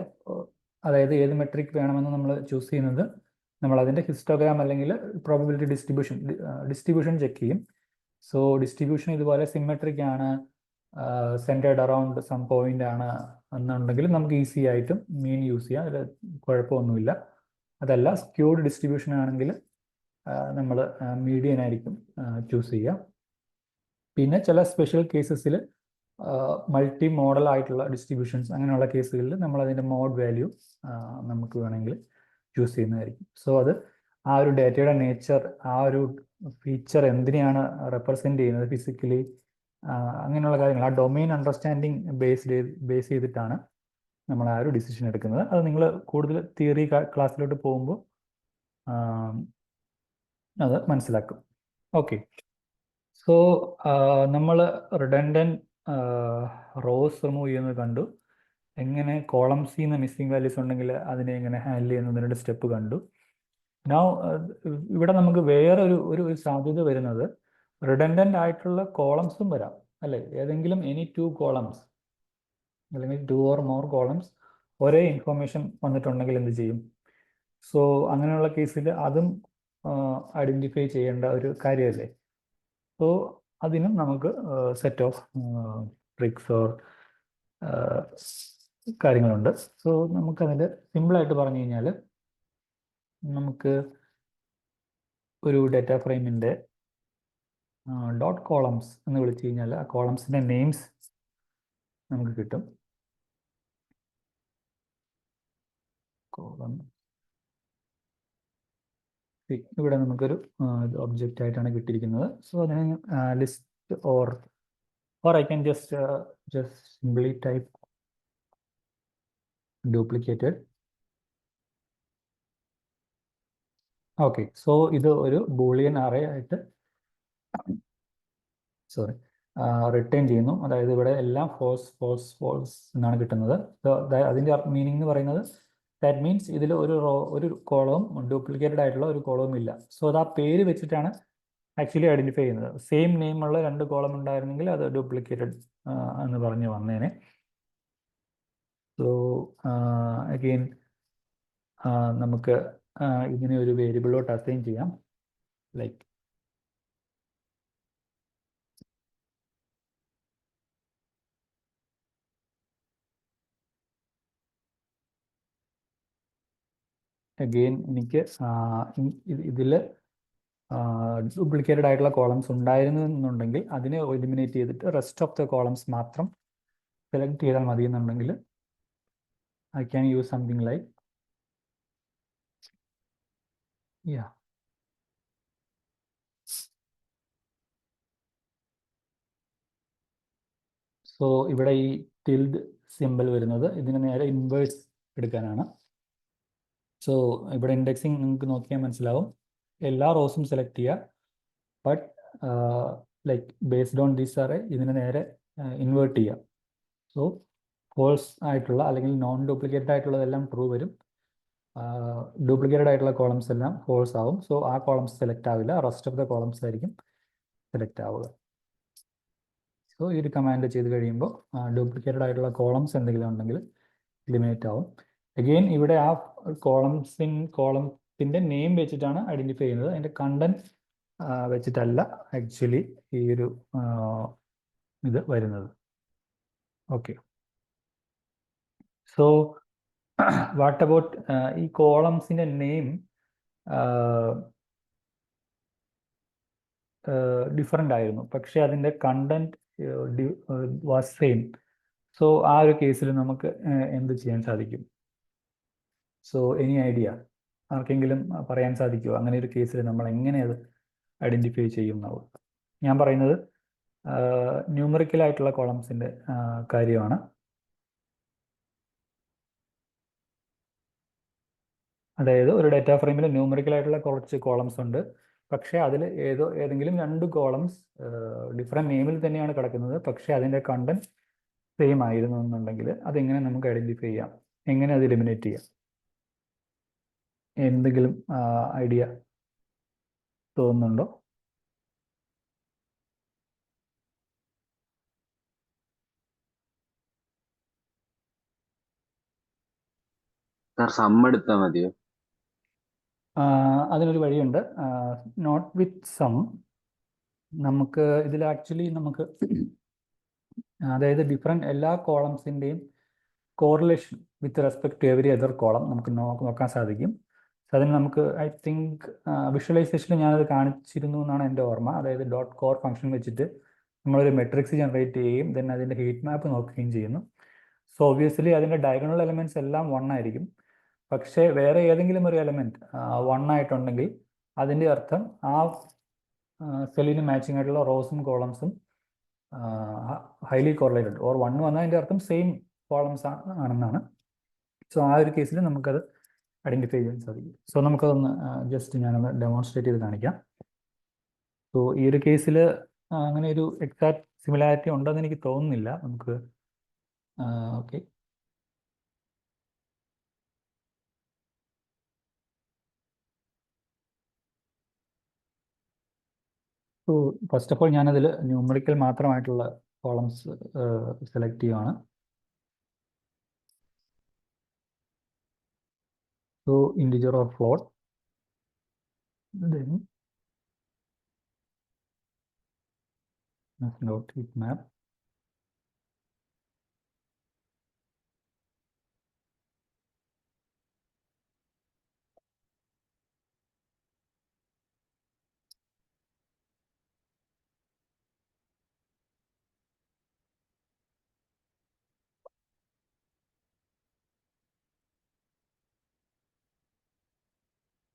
അതായത് ഏത് മെട്രിക് വേണമെന്ന് നമ്മൾ ചൂസ് ചെയ്യുന്നത് നമ്മളതിൻ്റെ ഹിസ്റ്റോഗ്രാം അല്ലെങ്കിൽ പ്രോബബിലിറ്റി ഡിസ്ട്രിബ്യൂഷൻ ചെക്ക് ചെയ്യും. സോ ഡിസ്ട്രിബ്യൂഷൻ ഇതുപോലെ സിമെട്രിക് ആണ്, സെൻറ്റേർഡ് അറൗണ്ട് സം പോയിന്റ് ആണ് എന്നുണ്ടെങ്കിൽ നമുക്ക് ഈസി ആയിട്ടും മീൻ യൂസ് ചെയ്യാം, അതിൽ കുഴപ്പമൊന്നുമില്ല. അതല്ല സ്ക്യൂഡ് ഡിസ്ട്രിബ്യൂഷൻ ആണെങ്കിൽ നമ്മൾ മീഡിയൻ ആയിരിക്കും ചൂസ് ചെയ്യുക. പിന്നെ ചില സ്പെഷ്യൽ കേസസിൽ മൾട്ടി മോഡൽ ആയിട്ടുള്ള ഡിസ്ട്രിബ്യൂഷൻസ്, അങ്ങനെയുള്ള കേസുകളിൽ നമ്മൾ അതിൻ്റെ മോഡ് വാല്യൂ നമുക്ക് വേണമെങ്കിൽ ചൂസ് ചെയ്യുന്നതായിരിക്കും. സോ അത് ആ ഒരു ഡേറ്റയുടെ നേച്ചർ, ആ ഒരു ഫീച്ചർ എന്തിനെയാണ് റെപ്രസെൻറ്റ് ചെയ്യുന്നത് ഫിസിക്കലി, അങ്ങനെയുള്ള കാര്യങ്ങൾ ആ ഡൊമെയിൻ അണ്ടർസ്റ്റാൻഡിങ് ബേസ് ചെയ്തിട്ടാണ് നമ്മൾ ആ ഒരു ഡിസിഷൻ എടുക്കുന്നത്. അത് നിങ്ങൾ കൂടുതൽ തിയറി ക്ലാസ്സിലോട്ട് പോകുമ്പോൾ അത് മനസ്സിലാക്കും. ഓക്കെ, സോ നമ്മൾ റിഡൻഡൻറ്റ് റോസ് റിമൂവ് ചെയ്യുന്നത് കണ്ടു. എങ്ങനെ കോളംസിൽ നിന്ന് മിസ്സിംഗ് വാല്യൂസ് ഉണ്ടെങ്കിൽ അതിനെ എങ്ങനെ ഹാൻഡിൽ ചെയ്യുന്നതിൻ്റെ സ്റ്റെപ്പ് കണ്ടു. നൗ ഇവിടെ നമുക്ക് വേറെ ഒരു സാധ്യത വരുന്നത് റിഡൻഡൻ്റ് ആയിട്ടുള്ള കോളംസും വരാം, അല്ലേ? ഏതെങ്കിലും എനി 2 കോളംസ് അല്ലെങ്കിൽ 2 or more കോളംസ് ഒരേ ഇൻഫർമേഷൻ വന്നിട്ടുണ്ടെങ്കിൽ എന്ത് ചെയ്യും? സോ അങ്ങനെയുള്ള കേസിൽ അതും ഐഡൻറ്റിഫൈ ചെയ്യേണ്ട ഒരു കാര്യമല്ലേ? സോ അതിനും നമുക്ക് സെറ്റ് ഓഫ് ട്രിക്സ് ഓർ കാര്യങ്ങളുണ്ട്. സോ നമുക്കതിൽ സിമ്പിളായിട്ട് പറഞ്ഞു കഴിഞ്ഞാൽ നമുക്ക് ഒരു ഡാറ്റ ഫ്രെയിമിൻ്റെ ഡോട്ട് കോളംസ് എന്ന് വിളിച്ചു കഴിഞ്ഞാൽ ആ കോളംസിൻ്റെ നെയിംസ് നമുക്ക് കിട്ടും. കോളം ഇവിടെ നമുക്കൊരു ഒബ്ജക്റ്റ് ആയിട്ടാണ് കിട്ടിയിരിക്കുന്നത്. സോ അതിന് list or I can just simply type duplicated. Okay, so ഇത് ഒരു ബൂളിയൻ അറേ ആയിട്ട് റിട്ടേൺ ചെയ്യുന്നു. അതായത് ഇവിടെ എല്ലാം ഫോൾസ് എന്നാണ് കിട്ടുന്നത്. അതിൻ്റെ മീനിങ് എന്ന് പറയുന്നത് ദാറ്റ് മീൻസ് ഇതിൽ ഒരു കോളവും ഡ്യൂപ്ലിക്കേറ്റഡ് ആയിട്ടുള്ള ഒരു കോളവും ഇല്ല. സോ അത് ആ പേര് വെച്ചിട്ടാണ് ആക്ച്വലി ഐഡൻറ്റിഫൈ ചെയ്യുന്നത്. സെയിം നെയിമുള്ള 2 കോളം ഉണ്ടായിരുന്നെങ്കിൽ അത് ഡ്യൂപ്ലിക്കേറ്റഡ് എന്ന് പറഞ്ഞ് വന്നേനെ. സോ അഗെയിൻ നമുക്ക് ഇതിനെ ഒരു വേരിയബിളോട്ട് അസൈൻ ചെയ്യാം. ലൈക്ക് അഗെയിൻ എനിക്ക് ഇതിൽ ഡ്യൂപ്ലിക്കേറ്റഡ് ആയിട്ടുള്ള കോളംസ് ഉണ്ടായിരുന്നു എന്നുണ്ടെങ്കിൽ അതിനെ എലിമിനേറ്റ് ചെയ്തിട്ട് റെസ്റ്റ് ഓഫ് ദ കോളംസ് മാത്രം സെലക്ട് ചെയ്താൽ മതി എന്നുണ്ടെങ്കിൽ I can use something like so ഇവിടെ ഈ ടിൽഡ് സിമ്പിൾ വരുന്നത് ഇതിന് നേരെ ഇൻവേഴ്സ് എടുക്കാനാണ്. സോ ഇവിടെ ഇൻഡെക്സിങ് നിങ്ങൾക്ക് നോക്കിയാൽ മനസ്സിലാവും. എല്ലാ റോസും സെലക്ട് ചെയ്യുക, but like based on this array ഇതിന് നേരെ ഇൻവേർട്ട് ചെയ്യുക. സോ ഫോൾസ് ആയിട്ടുള്ള അല്ലെങ്കിൽ നോൺ ഡ്യൂപ്ലിക്കേറ്റഡ് ആയിട്ടുള്ളതെല്ലാം ട്രൂ വരും, ഡ്യൂപ്ലിക്കേറ്റഡ് ആയിട്ടുള്ള കോളംസ് എല്ലാം ഫോൾസ് ആവും. സോ ആ കോളംസ് സെലക്ട് ആവില്ല, റെസ്റ്റ് ഓഫ് ദ കോളംസ് ആയിരിക്കും സെലക്ട് ആവുക. സോ ഈ ഒരു കമാൻഡ് ചെയ്ത് കഴിയുമ്പോൾ ഡ്യൂപ്ലിക്കേറ്റഡ് ആയിട്ടുള്ള കോളംസ് എന്തെങ്കിലും ഉണ്ടെങ്കിൽ എലിമിനേറ്റ് ആവും. അഗെയിൻ ഇവിടെ ആ കോളത്തിൻ്റെ നെയിം വെച്ചിട്ടാണ് ഐഡൻറ്റിഫൈ ചെയ്യുന്നത്, അതിൻ്റെ കണ്ടന്റ് വെച്ചിട്ടല്ല ആക്ച്വലി ഈ ഒരു ഇത് വരുന്നത്. ഓക്കെ, സോ വാട്ട് അബൌട്ട് ഈ കോളംസിൻ്റെ നെയിം ഡിഫറെൻ്റ് ആയിരുന്നു, പക്ഷേ അതിൻ്റെ കണ്ടന്റ് വാസ് സെയിം. സോ ആ ഒരു കേസിൽ നമുക്ക് എന്ത് ചെയ്യാൻ സാധിക്കും? സോ എനി ഐഡിയ, ആർക്കെങ്കിലും പറയാൻ സാധിക്കുമോ അങ്ങനെ ഒരു കേസിൽ നമ്മൾ എങ്ങനെ അത് ഐഡൻറ്റിഫൈ ചെയ്യുന്നാവും? ഞാൻ പറയുന്നത് ന്യൂമറിക്കലായിട്ടുള്ള കോളംസിൻ്റെ കാര്യമാണ്. അതായത് ഒരു ഡാറ്റ ഫ്രെയിമിൽ ന്യൂമറിക്കലായിട്ടുള്ള കുറച്ച് കോളംസ് ഉണ്ട്, പക്ഷേ അതിൽ ഏതെങ്കിലും 2 കോളംസ് ഡിഫറെൻറ്റ് നെയിമിൽ തന്നെയാണ് കിടക്കുന്നത്, പക്ഷേ അതിൻ്റെ കണ്ടന്റ് സെയിം ആയിരുന്നു എന്നുണ്ടെങ്കിൽ അതെങ്ങനെ നമുക്ക് ഐഡൻറ്റിഫൈ ചെയ്യാം, എങ്ങനെ അത് എലിമിനേറ്റ് ചെയ്യാം? എന്തെങ്കിലും ഐഡിയ തോന്നുന്നുണ്ടോ? സം എടുത്താൽ മതിയോ? അതിനൊരു വഴിയുണ്ട്. Not with sum. നമുക്ക് ഇതിൽ ആക്ച്വലി നമുക്ക് അതായത് എല്ലാ കോളംസിൻ്റെയും correlation with respect to every other column നമുക്ക് നോക്കാൻ സാധിക്കും. സോ അതിന് നമുക്ക് ഐ തിങ്ക് വിഷ്വലൈസേഷനിൽ ഞാനത് കാണിച്ചിരുന്നു എന്നാണ് എൻ്റെ ഓർമ്മ. അതായത് ഡോട്ട് കോർ ഫംഗ്ഷൻ വെച്ചിട്ട് നമ്മളൊരു മെട്രിക്സ് ജനറേറ്റ് ചെയ്യുകയും ദെൻ അതിൻ്റെ ഹീറ്റ് മാപ്പ് നോക്കുകയും ചെയ്യുന്നു. സോ ഒബ്വിയസ്ലി അതിൻ്റെ ഡയഗണൽ എലമെൻറ്റ്സ് എല്ലാം 1 ആയിരിക്കും, പക്ഷേ വേറെ ഏതെങ്കിലും ഒരു എലമെൻറ്റ് 1 ആയിട്ടുണ്ടെങ്കിൽ അതിൻ്റെ അർത്ഥം ആ സെല്ലിന് മാച്ചിങ് ആയിട്ടുള്ള റോസും കോളംസും ഹൈലി കോറിലേറ്റഡ്, ഓർ 1 വന്നാൽ അതിൻ്റെ അർത്ഥം സെയിം കോളംസ് ആണെന്നാണ്. സോ ആ ഒരു കേസിൽ നമുക്കത് ഐഡൻറ്റിഫൈ ചെയ്യാൻ സാധിക്കും. സോ നമുക്കതൊന്ന് ജസ്റ്റ് ഞാനൊന്ന് ഡെമോൺസ്ട്രേറ്റ് ചെയ്ത് കാണിക്കാം. സോ ഈ ഒരു കേസിൽ അങ്ങനെ ഒരു എക്സാക്ട് സിമിലാരിറ്റി ഉണ്ടെന്ന് എനിക്ക് തോന്നുന്നില്ല. നമുക്ക് okay, so first of all ഞാനതിൽ ന്യൂമറിക്കൽ മാത്രമായിട്ടുള്ള കോളംസ് സെലക്ട് ചെയ്യുകയാണ്. So integer or float, then dot heat map.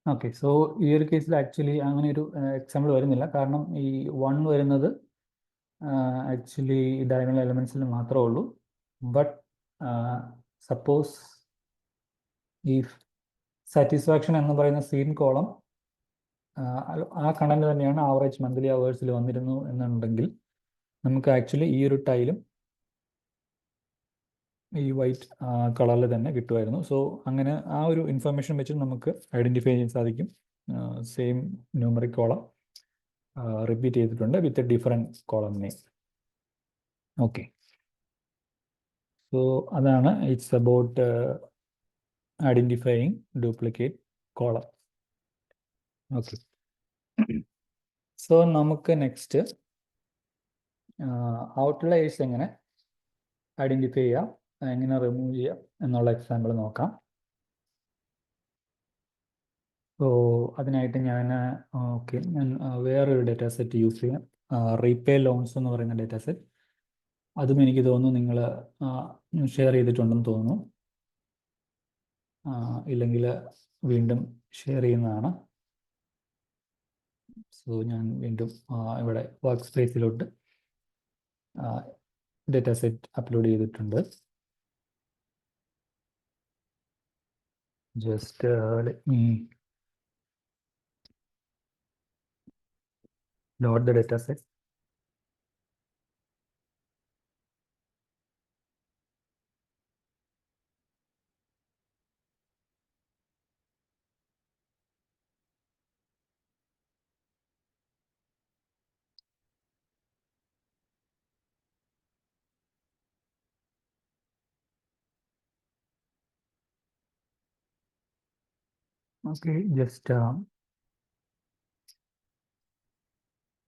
Okay, so ഈ ഒരു കേസിൽ ആക്ച്വലി അങ്ങനെ ഒരു എക്സാമ്പിൾ വരുന്നില്ല. കാരണം ഈ 1 വരുന്നത് ആക്ച്വലി ഡയഗണൽ എലമെൻസിൽ മാത്രമേ ഉള്ളൂ. ബട്ട് സപ്പോസ് ഈ സാറ്റിസ്ഫാക്ഷൻ എന്ന് പറയുന്ന സീൻ കോളം ആ കണ്ടന്റ് തന്നെയാണ് ആവറേജ് മന്ത്ലി അവേഴ്സിൽ വന്നിരുന്നു എന്നുണ്ടെങ്കിൽ നമുക്ക് ആക്ച്വലി ഈ ഒരു ടൈലും ഈ വൈറ്റ് കളറിൽ തന്നെ കിട്ടുമായിരുന്നു. സോ അങ്ങനെ ആ ഒരു ഇൻഫർമേഷൻ വെച്ച് നമുക്ക് ഐഡൻറ്റിഫൈ ചെയ്യാൻ സാധിക്കും സെയിം ന്യൂമറിക് കോളം റിപ്പീറ്റ് ചെയ്തിട്ടുണ്ട് with different column name. Okay, so അതാണ് it's about identifying duplicate column. Okay, so നമുക്ക് നെക്സ്റ്റ് ഔട്ട്ലയേഴ്സ് എങ്ങനെ ഐഡൻറ്റിഫൈ ചെയ്യാം, എങ്ങനെ റിമൂവ് ചെയ്യാം എന്നുള്ള എക്സാമ്പിൾ നോക്കാം. സോ അതിനായിട്ട് ഞാൻ ഞാൻ വേറൊരു ഡേറ്റാ സെറ്റ് യൂസ് ചെയ്യാം, റീപേ ലോൺസ് എന്ന് പറയുന്ന ഡേറ്റാ സെറ്റ്. അതും എനിക്ക് തോന്നുന്നു നിങ്ങൾ ഷെയർ ചെയ്തിട്ടുണ്ടെന്ന് തോന്നുന്നു. ഇല്ലെങ്കിൽ വീണ്ടും ഷെയർ ചെയ്യുന്നതാണ്. സോ ഞാൻ വീണ്ടും ഇവിടെ വർക്ക് സ്പേസിലോട്ട് ഡേറ്റാ സെറ്റ് അപ്ലോഡ് ചെയ്തിട്ടുണ്ട്. Just let me load the data set. Okay, just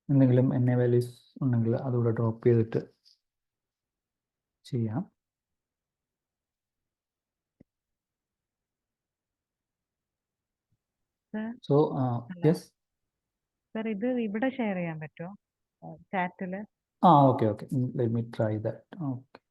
എന്തെങ്കിലും NA വാല്യൂസ് ഉണ്ടെങ്കിൽ അതുകൂടെ ഡ്രോപ്പ് ചെയ്തിട്ട് ചെയ്യാം. സോ യെസ് സർ, ഇത് ഇവിടെ ഷെയർ ചെയ്യാൻ പറ്റുമോ ചാറ്റില്? Okay okay, let me try that.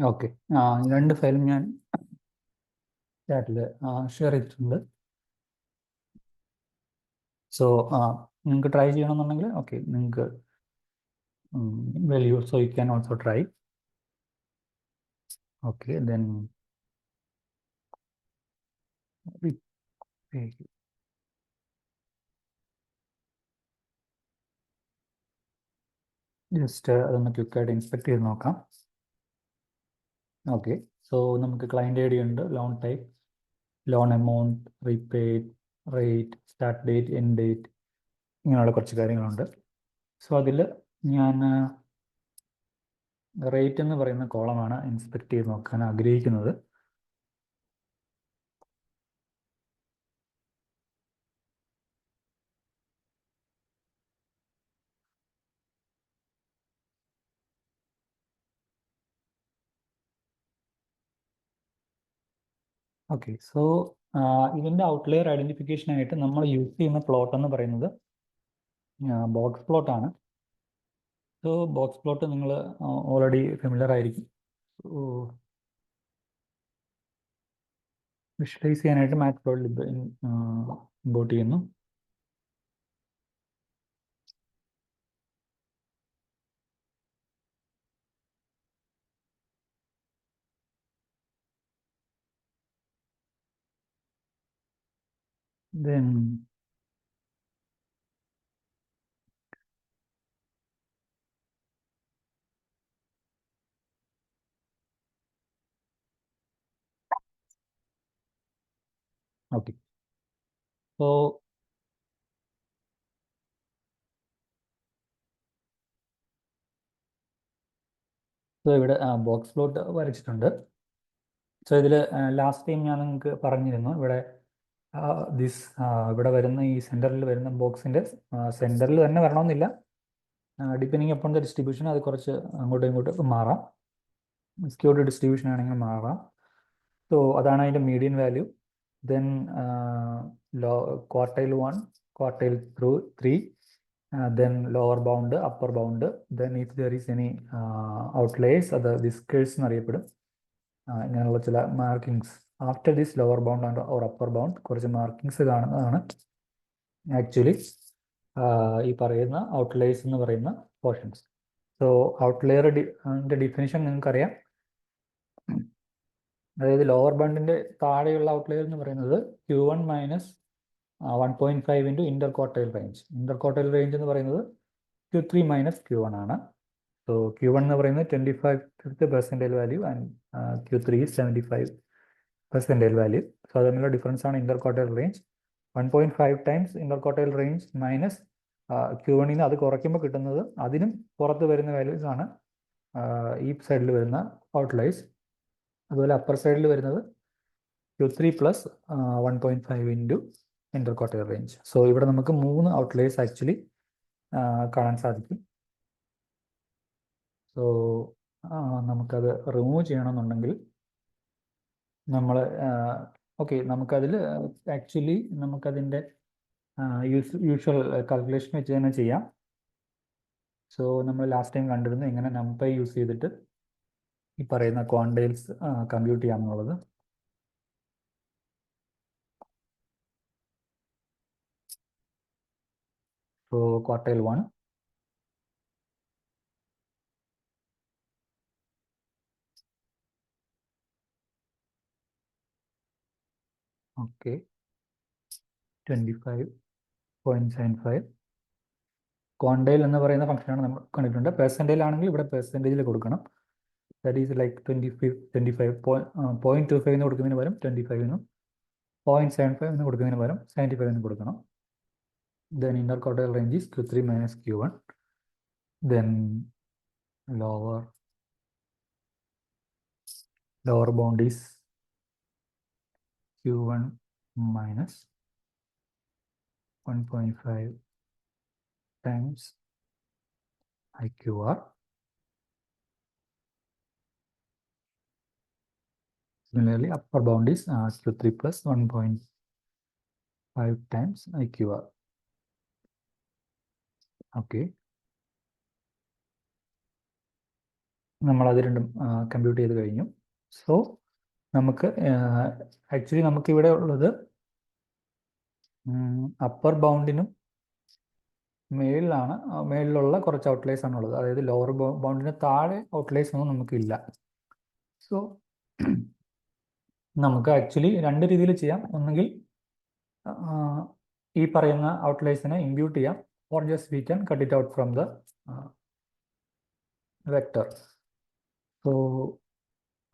Okay, okay, രണ്ട് ഫയലും ഞാൻ ചാറ്റിൽ ഷെയർ ചെയ്തിട്ടുണ്ട്. സോ നിങ്ങൾക്ക് ട്രൈ ചെയ്യണമെന്നുണ്ടെങ്കിൽ ഓക്കെ, നിങ്ങൾക്ക് value, so you can also try. Okay, then just അതൊന്ന് ക്വിക്കായിട്ട് ഇൻസ്പെക്ട് ചെയ്ത് നോക്കാം. ഓക്കെ, സോ നമുക്ക് ക്ലയൻറ്റ് ഐ ഡി ഉണ്ട്, loan type, loan amount, repaid, rate, start date, end date, ഇങ്ങനെയുള്ള കുറച്ച് കാര്യങ്ങളുണ്ട്. സോ അതിൽ ഞാൻ റേറ്റ് എന്ന് പറയുന്ന കോളമാണ് ഇൻസ്പെക്ട് ചെയ്ത് നോക്കാൻ ആഗ്രഹിക്കുന്നത്. ഓക്കെ, സോ ഇതിൻ്റെ ഔട്ട്ലെയർ ഐഡൻറ്റിഫിക്കേഷനായിട്ട് നമ്മൾ യൂസ് ചെയ്യുന്ന പ്ലോട്ട് എന്ന് പറയുന്നത് ബോക്സ് പ്ലോട്ടാണ്. സോ ബോക്സ് പ്ലോട്ട് നിങ്ങൾ ഓൾറെഡി ഫെമിലിയർ ആയിരിക്കും. വിഷ്വലൈസ് ചെയ്യാനായിട്ട് മാറ്റ് പ്ലോട്ടിൽ ഇമ്പോർട്ട് ചെയ്യുന്നു. Then okay, so ഇവിടെ ബോക്സ് പ്ലോട്ട് വരച്ചിട്ടുണ്ട്. സോ ഇതിൽ ലാസ്റ്റ് ടൈം ഞാൻ നിങ്ങൾക്ക് പറഞ്ഞിരുന്നു ഇവിടെ ഇവിടെ വരുന്ന ഈ സെൻറ്ററിൽ വരുന്ന ബോക്സിൻ്റെ സെൻറ്ററിൽ തന്നെ വരണമെന്നില്ല, ഡിപ്പെൻഡിങ് അപ്പോൺ ദ ഡിസ്ട്രിബ്യൂഷൻ അത് കുറച്ച് അങ്ങോട്ടും ഇങ്ങോട്ടും മാറാം. സ്ക്യൂഡ് ഡിസ്ട്രിബ്യൂഷൻ ആണെങ്കിൽ മാറാം. സോ അതാണ് അതിൻ്റെ median value. Then quartile 1, quartile 3, then lower bound, upper bound, then if there is any outliers അത് വിസ്കേഴ്സ് എന്നറിയപ്പെടും. ഇങ്ങനെയുള്ള ചില markings after this lower bound and or upper bound കുറച്ച് മാർക്കിങ്സ് കാണുന്നതാണ് ആക്ച്വലി ഈ പറയുന്ന ഔട്ട്ലയേഴ്സ് എന്ന് പറയുന്ന പോർഷൻസ്. സോ ഔട്ട്ലെയർ ഡിഫിനിഷൻ നിങ്ങൾക്കറിയാം. അതായത് ലോവർ ബൗണ്ടിൻ്റെ താഴെയുള്ള ഔട്ട്ലെയർ എന്ന് പറയുന്നത് Q1 മൈനസ് 1.5 ഇൻറ്റു ഇൻ്റർ ക്വാർട്ടൈൽ റേഞ്ച്. ഇൻ്റർ ക്വാർട്ടൈൽ റേഞ്ച് എന്ന് പറയുന്നത് Q3 മൈനസ് Q1 ആണ്. സോ Q1 എന്ന് പറയുന്നത് 25th percentile value and Q3 is 75 percentile value. So അത് തമ്മിലുള്ള ഡിഫറൻസ് ആണ് inter quartile range. 1.5 times inter quartile range minus Q1 ന് അത് കുറയ്ക്കുമ്പോൾ കിട്ടുന്നത് അതിനും പുറത്ത് വരുന്ന വാല്യൂസ് ആണ് ഈ സൈഡിൽ വരുന്ന ഔട്ട്ലൈസ്. അതുപോലെ അപ്പർ സൈഡിൽ വരുന്നത് Q3 പ്ലസ് 1.5 ഇൻറ്റു ഇൻ്റർ ക്വാർട്ടൈൽ റേഞ്ച്. സോ ഇവിടെ നമുക്ക് 3 ഔട്ട്ലൈസ് ആക്ച്വലി കാണാൻ സാധിക്കും. സോ നമുക്കത് റിമൂവ് ചെയ്യണമെന്നുണ്ടെങ്കിൽ നമ്മൾ ഓക്കെ നമുക്കതിൽ ആക്ച്വലി നമുക്കതിൻ്റെ യൂഷ്വൽ കാൽക്കുലേഷൻ വെച്ച് തന്നെ ചെയ്യാം. സോ നമ്മൾ ലാസ്റ്റ് ടൈം കണ്ടിരുന്നു എങ്ങനെ നംപൈ യൂസ് ചെയ്തിട്ട് ഈ പറയുന്ന ക്വാണ്ടൈൽസ് കമ്പ്യൂട്ട് ചെയ്യാമെന്നുള്ളത്. So quartile 1, okay 25.75. ക്വാണ്ടൈൽ എന്ന് പറയുന്ന ഫംഗ്ഷനാണ് നമ്മൾ കണ്ടിട്ടുണ്ട്. പെർസെൻറ്റേജ് ആണെങ്കിൽ ഇവിടെ പെർസെൻറ്റേജിൽ കൊടുക്കണം. ദാറ്റ് ഈസ് ലൈക്ക് 0.25 എന്ന് കൊടുക്കുന്നതിന് പകരം 25 എന്നും 0.75 എന്ന് കൊടുക്കുന്നതിന് പകരം 75 എന്ന് കൊടുക്കണം. Then inner quartile range is Q3 minus Q1. Then lower bound is Q1 minus 1.5 times IQR. Similarly, upper bound is Q3 plus 1.5 times IQR. Okay, നമ്മളത് രണ്ടും കമ്പ്യൂട്ട് ചെയ്ത് കഴിഞ്ഞു. സോ നമുക്ക് ആക്ച്വലി നമുക്കിവിടെ ഉള്ളത് അപ്പർ ബൗണ്ടിനും മേളിലുള്ള കുറച്ച് ഔട്ട്ലൈസ് ആണുള്ളത്. അതായത് ലോവർ ബൗണ്ടിന് താഴെ ഔട്ട്ലൈസ് ഒന്നും നമുക്കില്ല. സോ നമുക്ക് ആക്ച്വലി രണ്ട് രീതിയിൽ ചെയ്യാം. ഒന്നുകിൽ ഈ പറയുന്ന ഔട്ട്ലൈസിനെ ഇമ്പ്യൂട്ട് ചെയ്യാം, or just we can cut it out from the vector. So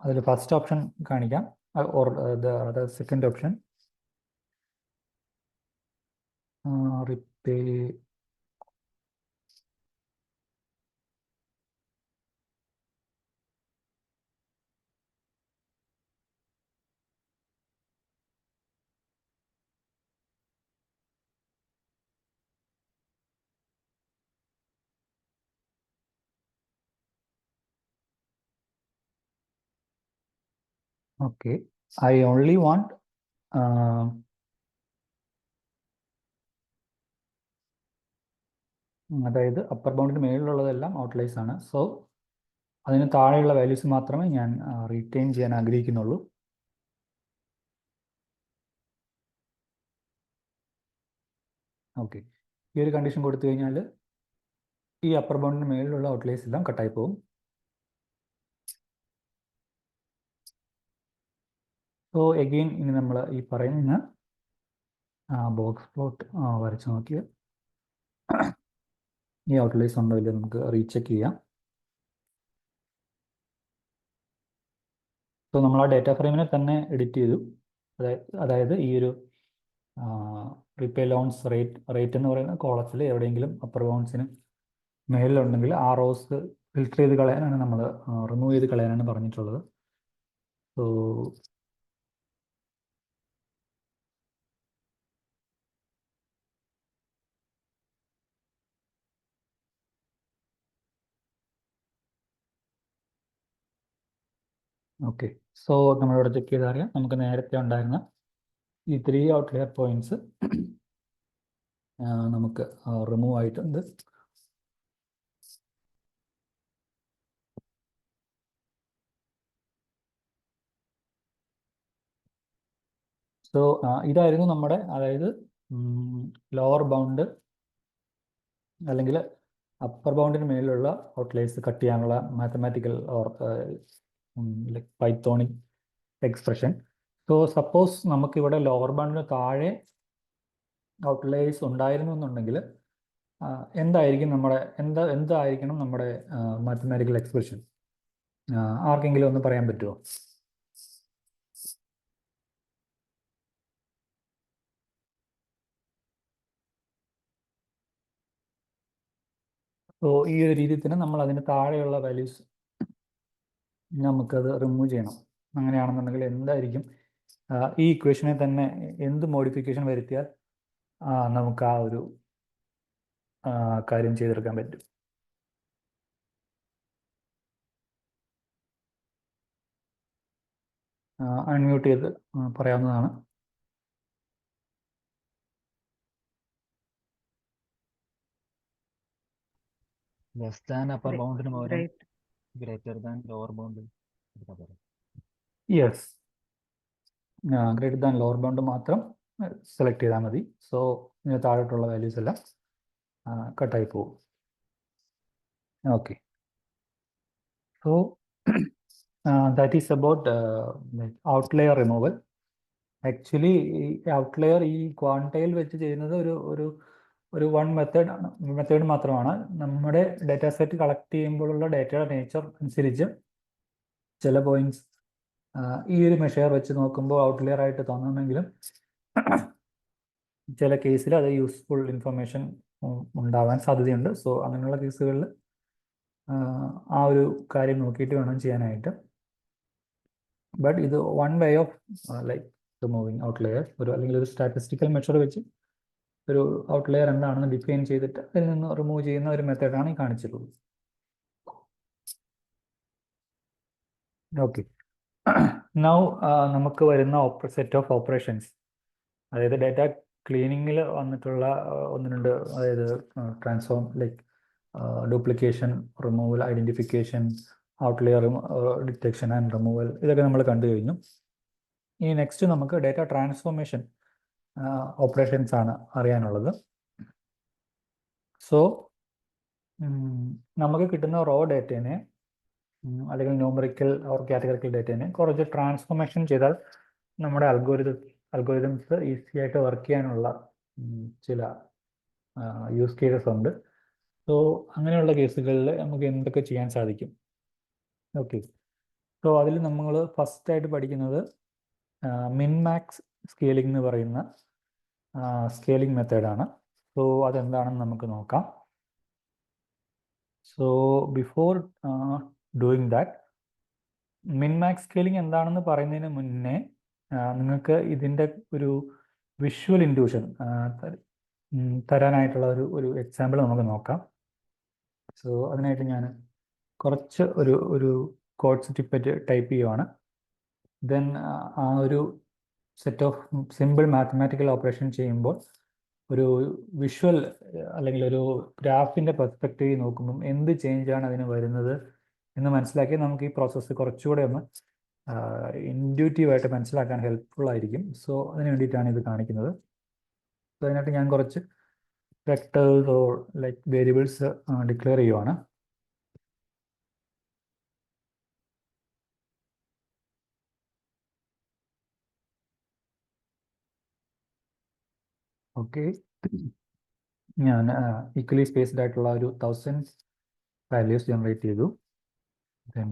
അതിൽ ഫസ്റ്റ് ഓപ്ഷൻ കാണിക്കാം, or the second option, okay, I only want അതായത് അപ്പർ ബൗണ്ടിന് മേളിലുള്ളതെല്ലാം ഔട്ട്ലൈസ് ആണ്. സോ അതിന് താഴെയുള്ള വാല്യൂസ് മാത്രമേ ഞാൻ റീറ്റെയിൻ ചെയ്യാൻ ആഗ്രഹിക്കുന്നുള്ളൂ. ഓക്കെ, ഈ ഒരു കണ്ടീഷൻ കൊടുത്തു കഴിഞ്ഞാൽ ഈ അപ്പർ ബൗണ്ടിന് മേളിലുള്ള ഔട്ട്ലൈസ് എല്ലാം കട്ടായി പോകും. സോ എഗെയിൻ ഇനി നമ്മൾ ഈ പറയുന്ന ബോക്സ് പ്ലോട്ട് വരച്ച് നോക്കി ഈ ഔട്ട്ലൈസ് ഉണ്ടോ ഇല്ലയോ നമുക്ക് റീചെക്ക് ചെയ്യാം. സോ നമ്മൾ ആ ഡേറ്റ ഫ്രെയിമിനെ തന്നെ എഡിറ്റ് ചെയ്തു. അതായത് ഈ ഒരു പ്രീപേ ലോൺസ് റേറ്റ് എന്ന് പറയുന്ന കോളത്തിൽ എവിടെയെങ്കിലും അപ്പർ ബൗണ്ട്സിന് മേലിലുണ്ടെങ്കിൽ ആ റോസ് ഫിൽറ്റർ ചെയ്ത് കളയാനാണ് നമ്മൾ റിമൂവ് ചെയ്ത് കളയാനാണ് പറഞ്ഞിട്ടുള്ളത്. സോ ഓക്കെ, സോ നമ്മളിവിടെ ചെക്ക് ചെയ്താൽ അറിയാം നമുക്ക് നേരത്തെ ഉണ്ടായിരുന്ന ഈ 3 ഔട്ട്ലെയർ പോയിന്റ്സ് നമുക്ക് റിമൂവ് ആയിട്ടുണ്ട്. സോ ഇതായിരുന്നു നമ്മുടെ, അതായത് ലോവർ ബൗണ്ട് അല്ലെങ്കിൽ അപ്പർ ബൗണ്ടിന് മേലുള്ള ഔട്ട്ലൈൻസ് കട്ട് ചെയ്യാനുള്ള mathematical or pythonic expression. So suppose നമുക്കിവിടെ ലോവർ ബൗണ്ടിന് താഴെ ഔട്ട്ലൈൻസ് ഉണ്ടായിരുന്നു എന്നുണ്ടെങ്കിൽ എന്തായിരിക്കണം നമ്മുടെ മാത്തമാറ്റിക്കൽ എക്സ്പ്രഷൻ? ആർക്കെങ്കിലും ഒന്ന് പറയാൻ പറ്റുമോ? സോ ഈ ഒരു രീതിയിൽ തന്നെ നമ്മൾ അതിന് താഴെയുള്ള വാല്യൂസ് നമുക്കത് റിമൂവ് ചെയ്യണം. അങ്ങനെയാണെന്നുണ്ടെങ്കിൽ എന്തായിരിക്കും ഈ ഇക്വേഷനെ തന്നെ എന്ത് മോഡിഫിക്കേഷൻ വരുത്തിയാൽ നമുക്ക് ആ ഒരു കാര്യം ചെയ്തെടുക്കാൻ പറ്റും? അൺമ്യൂട്ട് ചെയ്ത് പറയാവുന്നതാണ്. ലെസ് ദാൻ അപ്പർ ബൗണ്ടിന് പകരം greater than lower bound. Yes, greater than lower bound മാത്രം സെലക്ട് ചെയ്താൽ മതി. സോ ഇതിന് താഴോട്ടുള്ള വാല്യൂസ് എല്ലാം കട്ടായി പോകും. Okay, so that is about outlier removal. Actually ഈ ഔട്ട്ലെയർ ഈ ക്വാണ്ടൈൽ വെച്ച് ചെയ്യുന്നത് ഒരു വൺ മെത്തേഡ് മാത്രമാണ്. നമ്മുടെ ഡാറ്റ സെറ്റ് കളക്ട് ചെയ്യുമ്പോഴുള്ള ഡാറ്റയുടെ നേച്ചർ അനുസരിച്ച് ചില പോയിന്റ്സ് ഈ ഒരു മെഷർ വെച്ച് നോക്കുമ്പോൾ ഔട്ട്ലെയർ ആയിട്ട് തോന്നുമെങ്കിലും ചില കേസിൽ അത് യൂസ്ഫുൾ ഇൻഫർമേഷൻ ഉണ്ടാവാൻ സാധ്യതയുണ്ട്. സോ അങ്ങനെയുള്ള കേസുകളിൽ ആ ഒരു കാര്യം നോക്കിയിട്ട് വേണം ചെയ്യാനായിട്ട്. ബട്ട് ഇത് one way of like removing outlier, അല്ലെങ്കിൽ ഒരു സ്റ്റാറ്റിസ്റ്റിക്കൽ മെഷർ വെച്ച് ഒരു ഔട്ട്ലെയർ എന്താണെന്ന് ഡിഫൈൻ ചെയ്തിട്ട് അതിൽ നിന്ന് റിമൂവ് ചെയ്യുന്ന ഒരു മെത്തേഡാണ് ഈ കാണിച്ചിട്ടുള്ളത്. ഓക്കെ, നൗ നമുക്ക് വരുന്ന സെറ്റ് ഓഫ് ഓപ്പറേഷൻസ്, അതായത് ഡാറ്റ ക്ലീനിങ്ങിൽ വന്നിട്ടുള്ള ഒന്ന് രണ്ട്, അതായത് transform like duplication, removal, identification, outlier detection and removal, ഇതൊക്കെ നമ്മൾ കണ്ടു കഴിഞ്ഞു. ഇനി നെക്സ്റ്റ് നമുക്ക് ഡാറ്റ ട്രാൻസ്ഫോർമേഷൻ ഓപ്പറേഷൻസ് ആണ് അറിയാനുള്ളത്. സോ നമുക്ക് കിട്ടുന്ന റോ ഡാറ്റേനെ അല്ലെങ്കിൽ ന്യൂമറിക്കൽ ഓർ കാറ്റഗറിക്കൽ ഡാറ്റേനെ കുറച്ച് ട്രാൻസ്ഫോർമേഷൻ ചെയ്താൽ നമ്മുടെ അൽഗോരിതംസ് ഈസി ആയിട്ട് വർക്ക് ചെയ്യാനുള്ള ചില യൂസ് കേസസ് ഉണ്ട്. സോ അങ്ങനെയുള്ള കേസുകളിൽ നമുക്ക് എന്തൊക്കെ ചെയ്യാൻ സാധിക്കും? ഓക്കെ, സോ അതിൽ നമ്മൾ ഫസ്റ്റ് ആയിട്ട് പഠിക്കുന്നത് മിൻമാക്സ് സ്കെയിലിംഗ് എന്ന് പറയുന്ന സ്കെയിലിംഗ് മെത്തേഡാണ്. സോ അതെന്താണെന്ന് നമുക്ക് നോക്കാം. So before doing that, minmax scaling എന്താണെന്ന് പറയുന്നതിന് മുന്നേ നിങ്ങൾക്ക് ഇതിൻ്റെ ഒരു വിഷ്വൽ ഇൻഡ്യൂഷൻ തരാനായിട്ടുള്ള ഒരു എക്സാമ്പിൾ നമുക്ക് നോക്കാം. സോ അതിനായിട്ട് ഞാൻ കുറച്ച് ഒരു കോഡ് സ്നിപ്പെറ്റ് ടൈപ്പ് ചെയ്യുവാണ്. ദെൻ ആ ഒരു set of simple mathematical operation ചെയ്യുമ്പോൾ ഒരു വിഷ്വൽ അല്ലെങ്കിൽ ഒരു ഗ്രാഫിൻ്റെ പെർസ്പെക്റ്റീവ് നോക്കുമ്പം എന്ത് ചേഞ്ചാണ് അതിന് വരുന്നത് എന്ന് മനസ്സിലാക്കി നമുക്ക് ഈ പ്രോസസ്സ് കുറച്ചുകൂടെ ഒന്ന് ഇൻഡ്യൂറ്റീവായിട്ട് മനസ്സിലാക്കാൻ ഹെൽപ്ഫുൾ ആയിരിക്കും. സോ അതിന് വേണ്ടിയിട്ടാണ് ഇത് കാണിക്കുന്നത്. സോ അതിനായിട്ട് ഞാൻ കുറച്ച് vectors or like variables declare ചെയ്യുവാണ്. ഓക്കെ, ഞാൻ ഈക്വലി സ്പേസ്ഡ് ആയിട്ടുള്ള ഒരു 1000 വാല്യൂസ് ജനറേറ്റ് ചെയ്തു. ദെൻ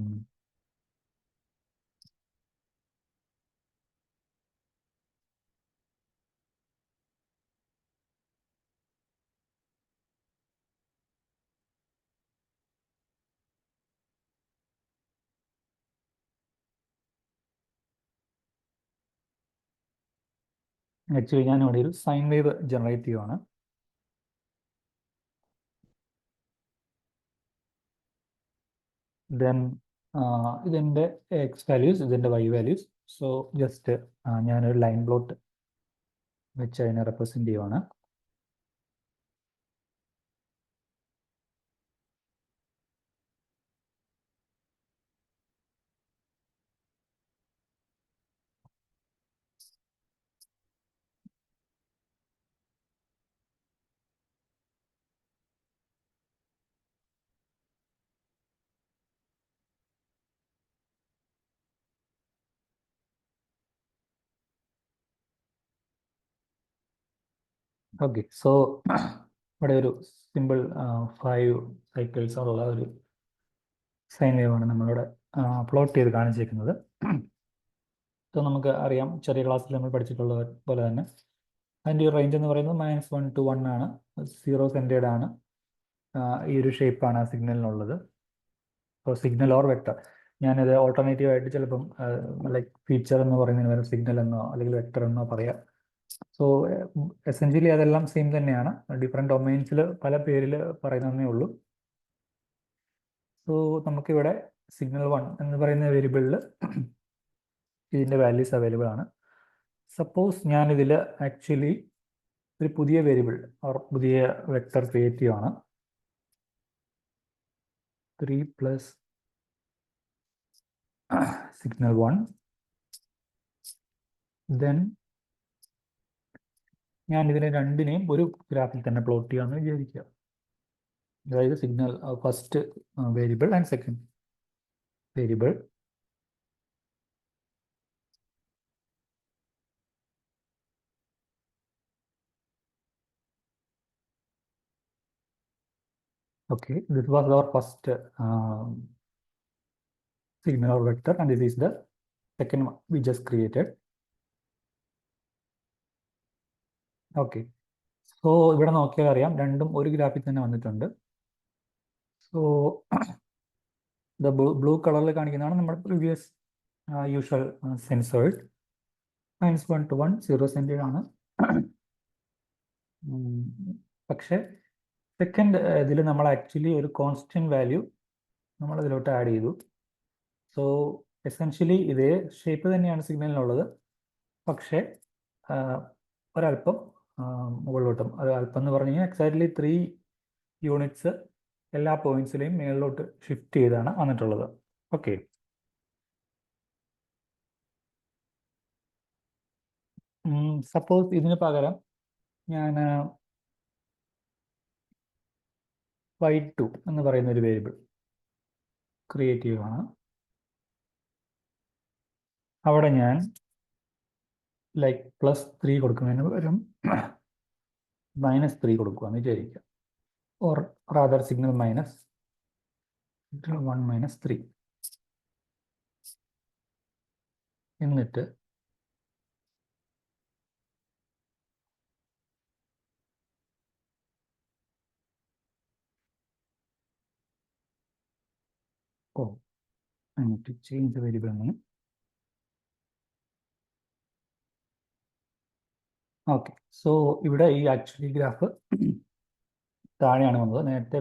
ആക്ച്വലി ഞാൻ ഇവിടെ ഒരു സൈൻ വേവ് ജനറേറ്റ് ചെയ്യുവാണ്. ദെൻ ഇതിൻ്റെ എക്സ് വാല്യൂസ്, ഇതിൻ്റെ വൈ വാല്യൂസ്. സോ ജസ്റ്റ് ഞാനൊരു ലൈൻ പ്ലോട്ട് വെച്ച് അതിനെ റെപ്രസെൻറ്റ് ചെയ്യുവാണ്. ഓക്കെ, സോ ഇവിടെ ഒരു സിമ്പിൾ 5 സൈക്കിൾസ് ഉള്ള ഒരു സൈൻ വേവാണ് നമ്മളിവിടെ പ്ലോട്ട് ചെയ്ത് കാണിച്ചേക്കുന്നത്. സോ നമുക്ക് അറിയാം, ചെറിയ ക്ലാസ്സിൽ നമ്മൾ പഠിച്ചിട്ടുള്ള പോലെ തന്നെ അതിൻ്റെ ഈ റേഞ്ച് എന്ന് പറയുന്നത് -1 to 1 ആണ്. 0 സെൻറ്റേഡ് ആണ്. ഈ ഒരു ഷേപ്പാണ് ആ സിഗ്നലിനുള്ളത്. സോ സിഗ്നൽ ഓർ വെക്ടർ, ഞാനിത് ഓൾട്ടർനേറ്റീവ് ആയിട്ട് ചിലപ്പം ലൈക്ക് ഫീച്ചർ എന്ന് പറയുന്നതിന് പകരം സിഗ്നൽ എന്നോ അല്ലെങ്കിൽ വെക്ടർ എന്നോ പറയാം. സോ എസെൻഷ്യലി അതെല്ലാം സെയിം തന്നെയാണ്. ഡിഫറെൻറ്റ് ഡൊമൈൻസിൽ പല പേരിൽ പറയുന്നതേ ഉള്ളൂ. സോ നമുക്കിവിടെ സിഗ്നൽ 1 എന്ന് പറയുന്ന വേരിയബിളിൽ ഇതിൻ്റെ വാല്യൂസ് അവൈലബിൾ ആണ്. സപ്പോസ് ഞാനിതിൽ ആക്ച്വലി ഒരു പുതിയ വേരിയബിൾ ഓർ പുതിയ വെക്ടർ ക്രിയേറ്റ് ചെയ്യുകയാണ്. 3 + സിഗ്നൽ 1. ദെൻ ഞാൻ ഇതിനെ രണ്ടിനെയും ഒരു ഗ്രാഫിൽ തന്നെ പ്ലോട്ട് ചെയ്യാമെന്ന് വിചാരിക്കുക. അതായത് signal first variable and second variable. Okay, this was our first signal or vector, and this is the second one we just created. Okay, so ഇവിടെ നോക്കിയാൽ അറിയാം രണ്ടും ഒരു ഗ്രാഫിൽ തന്നെ വന്നിട്ടുണ്ട്. സോ ദ ബ്ലൂ കളറിൽ കാണിക്കുന്നതാണ് നമ്മുടെ പ്രീവിയസ് യൂഷ്വൽ സെൻസോയിഡ്. -1 to 1 0 സെൻറ്റേഡ് ആണ്. പക്ഷേ സെക്കൻഡ് ഇതിൽ നമ്മൾ ആക്ച്വലി ഒരു കോൺസ്റ്റൻറ്റ് വാല്യൂ നമ്മൾ ഇതിലോട്ട് ആഡ് ചെയ്തു. സോ എസെൻഷ്യലി ഇതേ ഷേപ്പ് തന്നെയാണ് സിഗ്നലിനുള്ളത്, പക്ഷേ ഒരല്പം മുകളിലോട്ടും. അത് അല്പം എന്ന് പറഞ്ഞു കഴിഞ്ഞാൽ എക്സാക്ട്ലി 3 യൂണിറ്റ്സ് എല്ലാ പോയിന്റ്സിലെയും മുകളിലോട്ട് ഷിഫ്റ്റ് ചെയ്താണ് വന്നിട്ടുള്ളത്. ഓക്കെ, സപ്പോസ് ഇതിന് പകരം ഞാൻ y2 എന്ന് പറയുന്ന ഒരു വേരിയബിൾ ക്രിയേറ്റ് ചെയ്യുകയാണ്. അവിടെ ഞാൻ ലൈക്ക് +3 കൊടുക്കുന്നതിന് പകരം -3 കൊടുക്കുകയെന്ന് വിചാരിക്കുക. Or rather signal -1 -3. എന്നിട്ട് I need to change the variable name. Okay, so ഇവിടെ ഈ ആക്ച്വലി ഗ്രാഫ് താഴെയാണ് വന്നത്. നേരത്തെ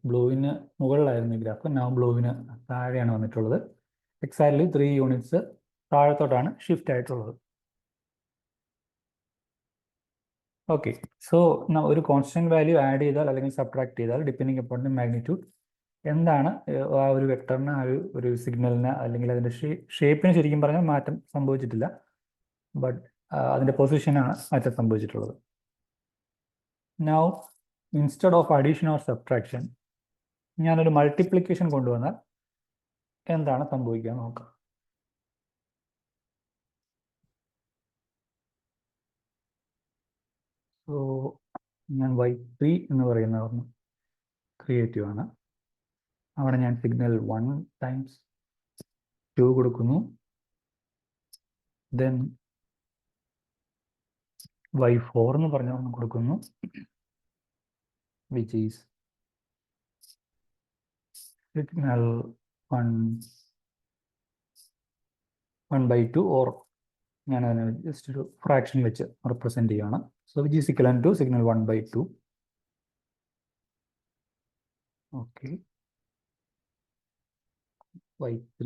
ബ്ലൂവിന് മുകളിലായിരുന്നു ഈ ഗ്രാഫ്, നൗ ബ്ലൂവിന് താഴെയാണ് വന്നിട്ടുള്ളത്. എക്സാക്ട്ലി 3 യൂണിറ്റ്സ് താഴത്തോട്ടാണ് ഷിഫ്റ്റ് ആയിട്ടുള്ളത്. ഓക്കെ, സോ ഒരു കോൺസ്റ്റന്റ് വാല്യൂ ആഡ് ചെയ്താൽ അല്ലെങ്കിൽ സബ്ട്രാക്ട് ചെയ്താൽ ഡിപ്പെൻഡിങ് അപ്പോൺ ദി മാഗ്നിറ്റ്യൂഡ് എന്താണ് ആ ഒരു വെക്ടറിന്, ആ ഒരു സിഗ്നലിന് അല്ലെങ്കിൽ അതിൻ്റെ ഷേപ്പിന് ശരിക്കും പറഞ്ഞാൽ മാറ്റം സംഭവിച്ചിട്ടില്ല, ബട്ട് അതിൻ്റെ പൊസിഷനാണ് മാറ്റം സംഭവിച്ചിട്ടുള്ളത്. Now instead of addition or subtraction ഞാനൊരു മൾട്ടിപ്ലിക്കേഷൻ കൊണ്ടുവന്നാൽ എന്താണ് സംഭവിക്കുക നോക്കാം. സോ ഞാൻ y3 എന്ന് പറയുന്ന ഒന്ന് ക്രിയേറ്റീവ് ആണ്. അവിടെ ഞാൻ സിഗ്നൽ 1 ടൈംസ് 2 കൊടുക്കുന്നു. ദെൻ y4 എന്ന് പറഞ്ഞ ഒന്ന് കൊടുക്കുന്നു, which is signal 1/2 or ഞാൻ അതിനെ ജസ്റ്റ് ഒരു ഫ്രാക്ഷൻ വെച്ച് റെപ്രസെൻറ്റ് ചെയ്യുകയാണ്. So which is equal to signal 1/2. Okay, y3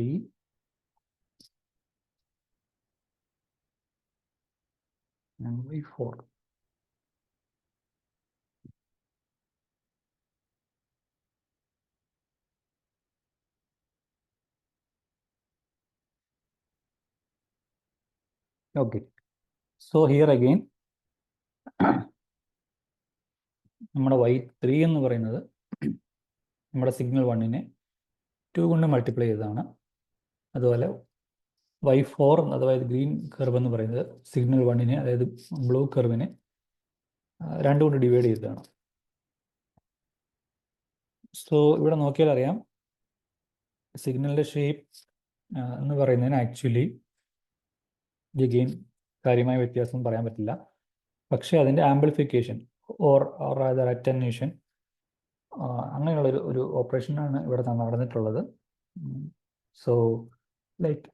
and y4. Okay, so here again നമ്മുടെ y3 എന്ന് പറയുന്നത് നമ്മുടെ സിഗ്നൽ 1നെ 2 കൊണ്ട് മൾട്ടിപ്ലൈ ചെയ്തതാണ്. അതുപോലെ y4 അതായത് ഗ്രീൻ കർവ് എന്ന് പറയുന്നത് സിഗ്നൽ 1നെ, അതായത് ബ്ലൂ കർവിനെ 2 കൊണ്ട് ഡിവൈഡ് ചെയ്തതാണ്. സോ ഇവിടെ നോക്കിയാൽ അറിയാം സിഗ്നലിൻ്റെ ഷേപ്പ് എന്ന് പറയുന്നതിന് ആക്ച്വലി ഗെയിൻ കാര്യമായ വ്യത്യാസം പറയാൻ പറ്റില്ല. പക്ഷേ അതിൻ്റെ ആംപ്ലിഫിക്കേഷൻ ഓർ അതർ അറ്റന്വേഷൻ അങ്ങനെയുള്ളൊരു ഓപ്പറേഷനാണ് ഇവിടെ നടന്നിട്ടുള്ളത്. So like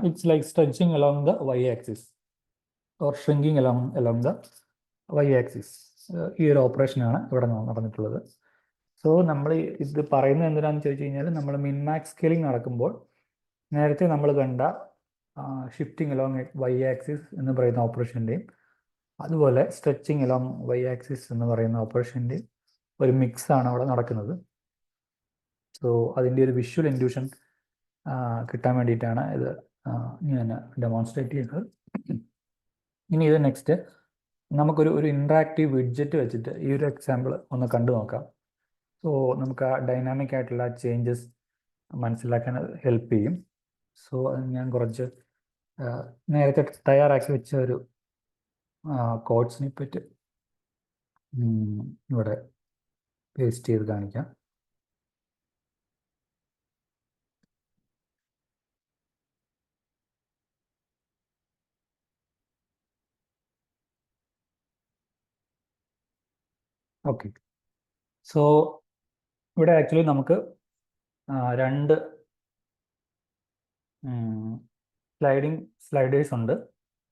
it's like stretching along the Y axis or shrinking along the Y axis. ഈ ഒരു ഓപ്പറേഷനാണ് ഇവിടെ നടന്നിട്ടുള്ളത്. സോ നമ്മൾ ഇത് പറയുന്നത് എന്തിനാണെന്ന് ചോദിച്ചു കഴിഞ്ഞാൽ, നമ്മൾ മിൻമാക്സ് സ്കെയിലിംഗ് നടക്കുമ്പോൾ നേരത്തെ നമ്മൾ കണ്ട ഷിഫ്റ്റിംഗ് അലോങ് വൈ ആക്സിസ് എന്ന് പറയുന്ന ഓപ്പറേഷൻ്റെയും അതുപോലെ സ്ട്രെച്ചിങ് അലോങ് വൈ ആക്സിസ് എന്ന് പറയുന്ന ഓപ്പറേഷൻ്റെയും ഒരു മിക്സാണ് അവിടെ നടക്കുന്നത്. സോ അതിൻ്റെ ഒരു വിഷ്വൽ ഇൻഡ്യൂഷൻ കിട്ടാൻ വേണ്ടിയിട്ടാണ് ഇത് ഞാൻ ഡെമോൺസ്ട്രേറ്റ് ചെയ്യുന്നത്. ഇനി ഇത് നെക്സ്റ്റ് നമുക്കൊരു ഇൻട്രാക്റ്റീവ് വിഡ്ജറ്റ് വെച്ചിട്ട് ഈ ഒരു എക്സാമ്പിൾ ഒന്ന് കണ്ടു നോക്കാം. സോ നമുക്ക് ആ ഡൈനാമിക് ആയിട്ടുള്ള ചേഞ്ചസ് മനസ്സിലാക്കാൻ ഹെൽപ്പ് ചെയ്യും. സോ ഞാൻ കുറച്ച് നേരത്തെ തയ്യാറാക്കി വെച്ച ഒരു കോഡ് സ്നിപ്പെറ്റ് ഇവിടെ പേസ്റ്റ് ചെയ്ത് കാണിക്കാം. ഓക്കെ, സോ ഇവിടെ ആക്ച്വലി നമുക്ക് രണ്ട് സ്ലൈഡേഴ്സ് ഉണ്ട്.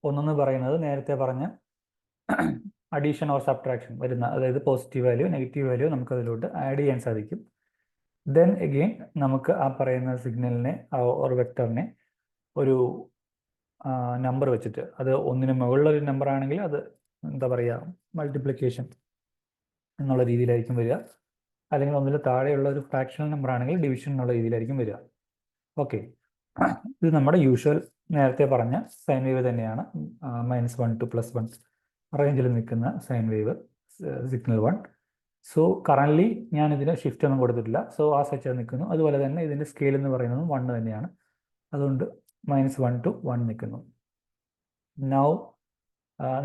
ഒന്നെന്ന് പറയുന്നത് നേരത്തെ പറഞ്ഞ അഡീഷൻ ഓർ സബ്ട്രാക്ഷൻ വരുന്ന, അതായത് പോസിറ്റീവ് വാല്യൂ നെഗറ്റീവ് വാല്യൂ നമുക്ക് അതിലോട്ട് ആഡ് ചെയ്യാൻ സാധിക്കും. ദെൻ എഗെയിൻ നമുക്ക് ആ പറയുന്ന സിഗ്നലിനെ ഓർ വെക്ടറിനെ ഒരു നമ്പർ വെച്ചിട്ട്, അത് ഒന്നിന് മുകളിലൊരു നമ്പർ ആണെങ്കിൽ അത് എന്താ പറയുക മൾട്ടിപ്ലിക്കേഷൻ എന്നുള്ള രീതിയിലായിരിക്കും വരിക, അല്ലെങ്കിൽ ഒന്നിൽ താഴെയുള്ള ഒരു ഫ്രാക്ഷണൽ നമ്പർ ആണെങ്കിൽ ഡിവിഷൻ എന്നുള്ള രീതിയിലായിരിക്കും വരിക. ഓക്കെ, ഇത് നമ്മുടെ യൂഷ്വൽ നേരത്തെ പറഞ്ഞ സൈൻ വേവ് തന്നെയാണ്. -1 to +1 റേഞ്ചിൽ നിൽക്കുന്ന sine wave signal 1. So currently ഞാൻ ഇതിന് ഷിഫ്റ്റ് ഒന്നും കൊടുത്തിട്ടില്ല. സോ ആ സെറ്റ് നിൽക്കുന്നു. അതുപോലെ തന്നെ ഇതിൻ്റെ സ്കെയിൽ എന്ന് പറയുന്നത് 1 തന്നെയാണ്. അതുകൊണ്ട് -1 to 1 നിൽക്കുന്നു. നൗ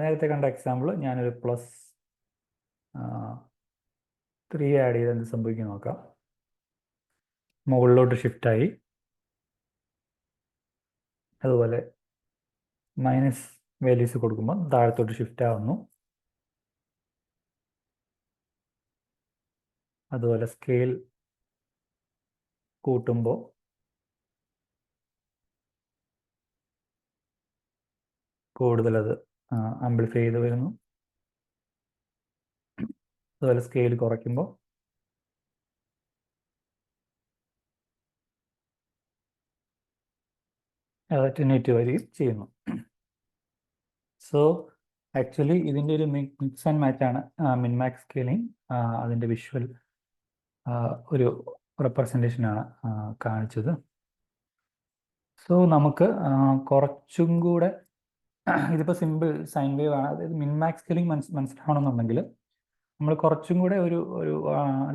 നേരത്തെ കണ്ട എക്സാമ്പിൾ ഞാനൊരു +3 ആഡ് ചെയ്ത് എന്ത് സംഭവിക്കും നോക്കാം. മുകളിലോട്ട് ഷിഫ്റ്റായി, അതുപോലെ മൈനസ് വാല്യൂസ് കൊടുക്കുമ്പോൾ താഴത്തോട്ട് ഷിഫ്റ്റ് ആവുന്നു. അതുപോലെ സ്കെയിൽ കൂട്ടുമ്പോൾ കൂടുതലത് ആംപ്ലിഫൈ ചെയ്ത് വരുന്നു. അതുപോലെ സ്കെയിൽ കുറയ്ക്കുമ്പോൾ 1080 വരികയും ചെയ്യുന്നു. സോ ആക്ച്വലി ഇതിൻ്റെ ഒരു മിക്സ് ആൻഡ് മാച്ച് ആണ് മിൻമാക്സ് സ്കെയിലിംഗ്. അതിൻ്റെ വിഷ്വൽ ഒരു റെപ്രസെൻറ്റേഷനാണ് കാണിച്ചത്. സോ നമുക്ക് കുറച്ചും കൂടെ ഇതിപ്പോൾ സിമ്പിൾ സൈൻ വേവ് ആണ്. അതായത് മിൻമാക്സ് സ്കെയിലിംഗ് മനസ്സിലാവണമെന്നുണ്ടെങ്കിൽ നമ്മൾ കുറച്ചും കൂടെ ഒരു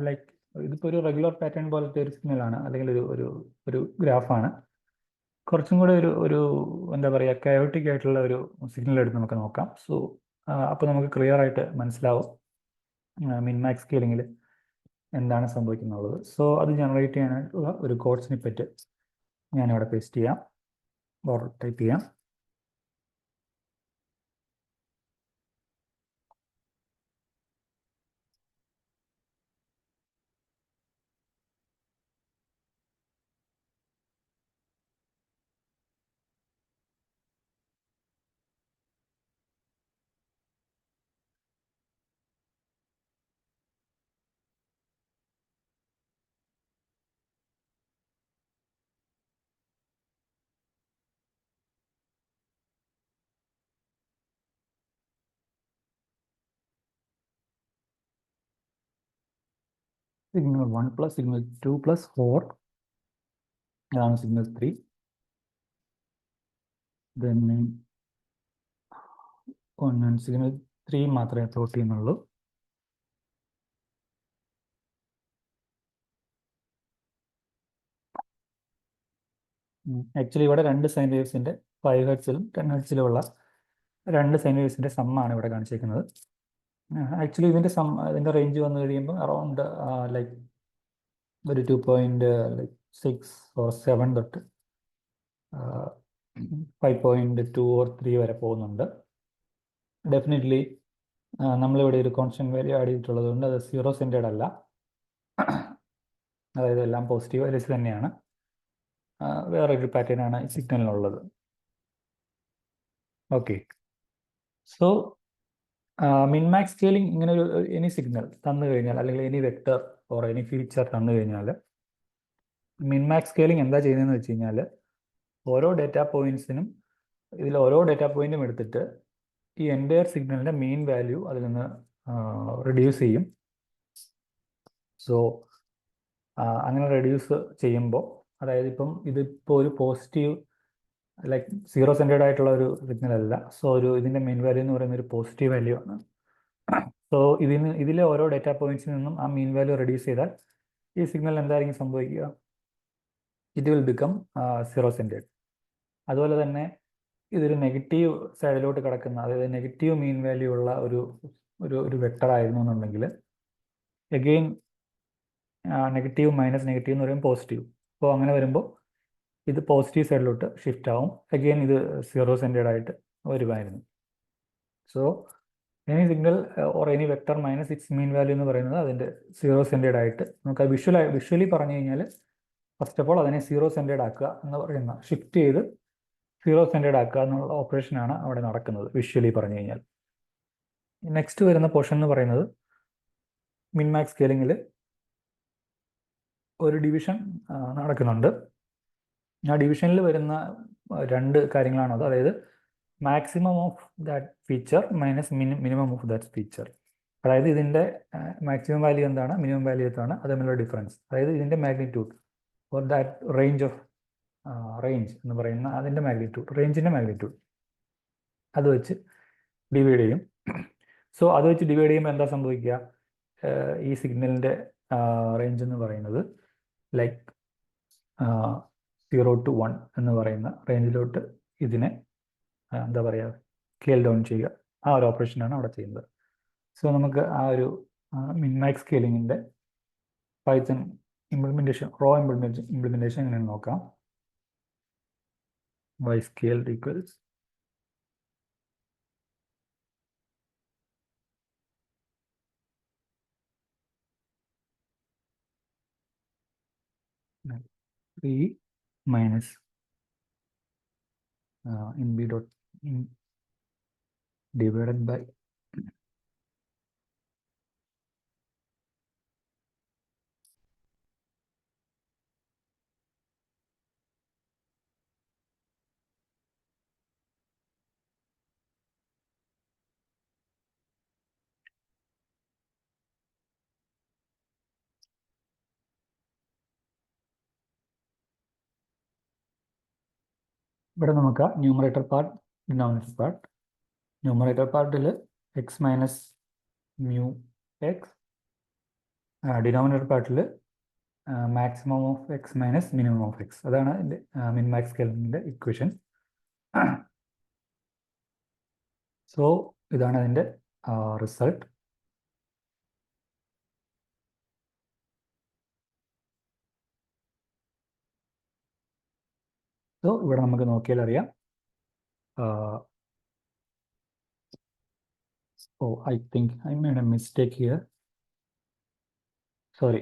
ലൈക്ക് ഇതിപ്പോൾ ഒരു റെഗുലർ പാറ്റേൺ പോലത്തെ ഒരു സിഗ്നലാണ്, അല്ലെങ്കിൽ ഒരു ഗ്രാഫാണ്. കുറച്ചും കൂടെ ഒരു എന്താ പറയുക, കയോട്ടിക് ആയിട്ടുള്ള ഒരു സിഗ്നൽ എടുത്ത് നമുക്ക് നോക്കാം. സോ അപ്പോൾ നമുക്ക് ക്ലിയർ ആയിട്ട് മനസ്സിലാവും മിൻമാക്സ് സ്കെയിലിങ്ങിൽ എന്താണ് സംഭവിക്കുന്നുള്ളത്. സോ അത് ജനറേറ്റ് ചെയ്യാനായിട്ടുള്ള ഒരു കോഡ് സ്നിപ്പെറ്റ് ഞാനിവിടെ പേസ്റ്റ് ചെയ്യാം, ഓർ ടൈപ്പ് ചെയ്യാം. സിഗ്നൽ 1 പ്ലസ് സിഗ്നൽ 2 പ്ലസ് 4, ഇതാണ് സിഗ്നൽ 3. ദെൻ സിഗ്നൽ 3 മാത്രമേ പ്ലോട്ട് ചെയ്യുന്നുള്ളൂ. ആക്ച്വലി ഇവിടെ രണ്ട് സൈൻ വേവ്സിൻ്റെ 5 ഹെർട്സിലും 10 ഹെർട്സിലുമുള്ള രണ്ട് സൈൻ വേവ്സിൻ്റെ സമ്മാണ് ഇവിടെ കാണിച്ചിരിക്കുന്നത്. ആക്ച്വലി ഇതിൻ്റെ റേഞ്ച് വന്നു കഴിയുമ്പോൾ അറൗണ്ട് ലൈക്ക് ഒരു 2.6 or 7 തൊട്ട് 5.2 or 3 വരെ പോകുന്നുണ്ട്. ഡെഫിനറ്റ്ലി നമ്മളിവിടെ ഒരു കോൺസ്റ്റന്റ് വാല്യൂ ആഡ് ചെയ്തിട്ടുള്ളത് കൊണ്ട് അത് 0 സെൻറ്റേഡ് അല്ല, അതായത് എല്ലാം പോസിറ്റീവ് വാല്യൂസ് തന്നെയാണ്. വേറൊരു പാറ്റേൺ ആണ് ഈ സിഗ്നലിനുള്ളത്. ഓക്കെ, സോ മിൻമാക്സ് സ്കെയിലിംഗ് ഇങ്ങനെ ഒരു എനി സിഗ്നൽ തന്നു കഴിഞ്ഞാൽ, അല്ലെങ്കിൽ any vector or any feature തന്നു കഴിഞ്ഞാൽ, മിൻമാക്സ് സ്കെയിലിംഗ് എന്താ ചെയ്യുന്നതെന്ന് വെച്ച് കഴിഞ്ഞാൽ ഓരോ ഡേറ്റാ പോയിന്റ്സിനും ഓരോ ഡേറ്റാ പോയിന്റും എടുത്തിട്ട് ഈ എൻറ്റയർ സിഗ്നലിൻ്റെ മെയിൻ വാല്യൂ അതിൽ നിന്ന് റെഡ്യൂസ് ചെയ്യും. സോ അങ്ങനെ റെഡ്യൂസ് ചെയ്യുമ്പോൾ, അതായത് ഇതിപ്പോൾ ഒരു പോസിറ്റീവ് ലൈക്ക് 0 സെൻറ്റേഡ് ആയിട്ടുള്ള ഒരു സിഗ്നൽ അല്ല. സോ ഇതിൻ്റെ മെയിൻ വാല്യൂ എന്ന് പറയുന്ന ഒരു പോസിറ്റീവ് വാല്യൂ ആണ്. സോ ഇതിലെ ഓരോ ഡേറ്റാ പോയിന്റ്സിൽ നിന്നും ആ മെയിൻ വാല്യൂ റെഡ്യൂസ് ചെയ്താൽ ഈ സിഗ്നൽ എന്തായിരിക്കും സംഭവിക്കുക? It will become 0 centred. അതുപോലെ തന്നെ ഇതൊരു നെഗറ്റീവ് സൈഡിലോട്ട് കിടക്കുന്ന, അതായത് നെഗറ്റീവ് മീൻ വാല്യൂ ഉള്ള ഒരു വെക്ടർ ആയിരുന്നു എന്നുണ്ടെങ്കിൽ, എഗെയിൻ നെഗറ്റീവ് മൈനസ് നെഗറ്റീവ് എന്ന് പറയുമ്പോൾ പോസിറ്റീവ്. അപ്പോൾ അങ്ങനെ വരുമ്പോൾ ഇത് പോസിറ്റീവ് സൈഡിലോട്ട് ഷിഫ്റ്റ് ആവും. അഗെയിൻ ഇത് 0 സെൻറ്റേഡ് ആയിട്ട് വരുമായിരുന്നു. So any signal or any vector minus it's mean value എന്ന് പറയുന്നത് അതിൻ്റെ 0 സെൻറ്റേഡ് ആയിട്ട് നമുക്ക് വിഷ്വലി പറഞ്ഞു കഴിഞ്ഞാൽ, ഫസ്റ്റ് ഓഫ് ഓൾ അതിനെ 0 സെൻറ്റേഡ് ആക്കുക എന്ന് പറയുന്ന, ഷിഫ്റ്റ് ചെയ്ത് 0 സെൻറ്റേഡ് ആക്കുക എന്നുള്ള ഓപ്പറേഷനാണ് അവിടെ നടക്കുന്നത് വിഷ്വലി പറഞ്ഞു കഴിഞ്ഞാൽ. നെക്സ്റ്റ് വരുന്ന പോർഷൻ എന്ന് പറയുന്നത് മിൻമാക്സ് സ്കെയിലിങ്ങിൽ ഒരു ഡിവിഷൻ നടക്കുന്നുണ്ട്. ആ ഡിവിഷനിൽ വരുന്ന രണ്ട് കാര്യങ്ങളാണത്, അതായത് maximum of that feature minus minimum of that feature. അതായത് ഇതിൻ്റെ മാക്സിമം വാല്യൂ എന്താണ്, മിനിമം വാല്യൂ എന്താണ്, അത് തമ്മിലുള്ള ഡിഫറൻസ്. അതായത് ഇതിൻ്റെ മാഗ്നിറ്റ്യൂഡ് ഓർ ദാറ്റ് റേഞ്ച് എന്ന് പറയുന്ന അതിൻ്റെ റേഞ്ചിൻ്റെ മാഗ്നിറ്റ്യൂഡ് അത് വെച്ച് ഡിവൈഡ് ചെയ്യും. സോ അത് വെച്ച് ഡിവൈഡ് ചെയ്യുമ്പോൾ എന്താ സംഭവിക്കുക? ഈ സിഗ്നലിൻ്റെ റേഞ്ച് എന്ന് പറയുന്നത് ലൈക്ക് 0 to 1 എന്ന് പറയുന്ന റേഞ്ചിലോട്ട് ഇതിനെ എന്താ പറയുക, സ്കെയിൽ ഡൗൺ ചെയ്യുക. ആ ഒരു ഓപ്പറേഷനാണ് അവിടെ ചെയ്യുന്നത്. സോ നമുക്ക് ആ ഒരു മിൻമാക്സ് സ്കെയിലിങ്ങിൻ്റെ പൈത്തൺ ഇംപ്ലിമെൻറ്റേഷൻ, ഇംപ്ലിമെൻറ്റേഷൻ എങ്ങനെയാണെന്ന് നോക്കാം. y scale equals three minus in b dot in divided by ഇവിടെ നമുക്ക് numerator part, denominator part. Numerator പാർട്ടിൽ x minus mu x, denominator പാർട്ടിൽ maximum of x minus minimum of x. അതാണ് min max സ്കെയിലിങ്ങിൻ്റെ equation. So ഇതാണ് അതിൻ്റെ result. So ഇവിടെ നമുക്ക് നോക്കിയാൽ അറിയാം. I think I made a mistake here. Sorry,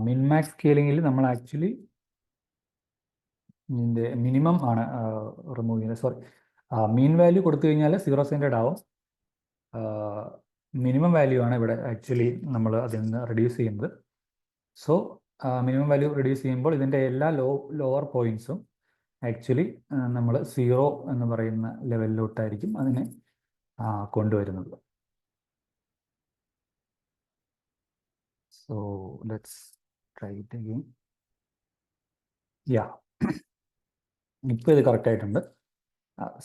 min-max സ്കെയിലിങ്ങിൽ നമ്മൾ ആക്ച്വലി ഇതിൻ്റെ മിനിമം ആണ് റിമൂവ് ചെയ്യുന്നത്. സോറി, മീൻ വാല്യൂ കൊടുത്തു കഴിഞ്ഞാൽ 0 സെൻറ്റഡ് ആവും. മിനിമം വാല്യൂ ആണ് ഇവിടെ ആക്ച്വലി നമ്മൾ അതിൽ നിന്ന് റെഡ്യൂസ് ചെയ്യുന്നത്. സോ മിനിമം വാല്യൂ റെഡ്യൂസ് ചെയ്യുമ്പോൾ ഇതിൻ്റെ എല്ലാ ലോവർ പോയിൻറ്റ്സും ആക്ച്വലി നമ്മൾ 0 എന്ന് പറയുന്ന ലെവലിലോട്ടായിരിക്കും അതിനെ കൊണ്ടുവരുന്നത്. So let's try it again. Yeah. ഇപ്പോൾ ഇത് കറക്റ്റ് ആയിട്ടുണ്ട്.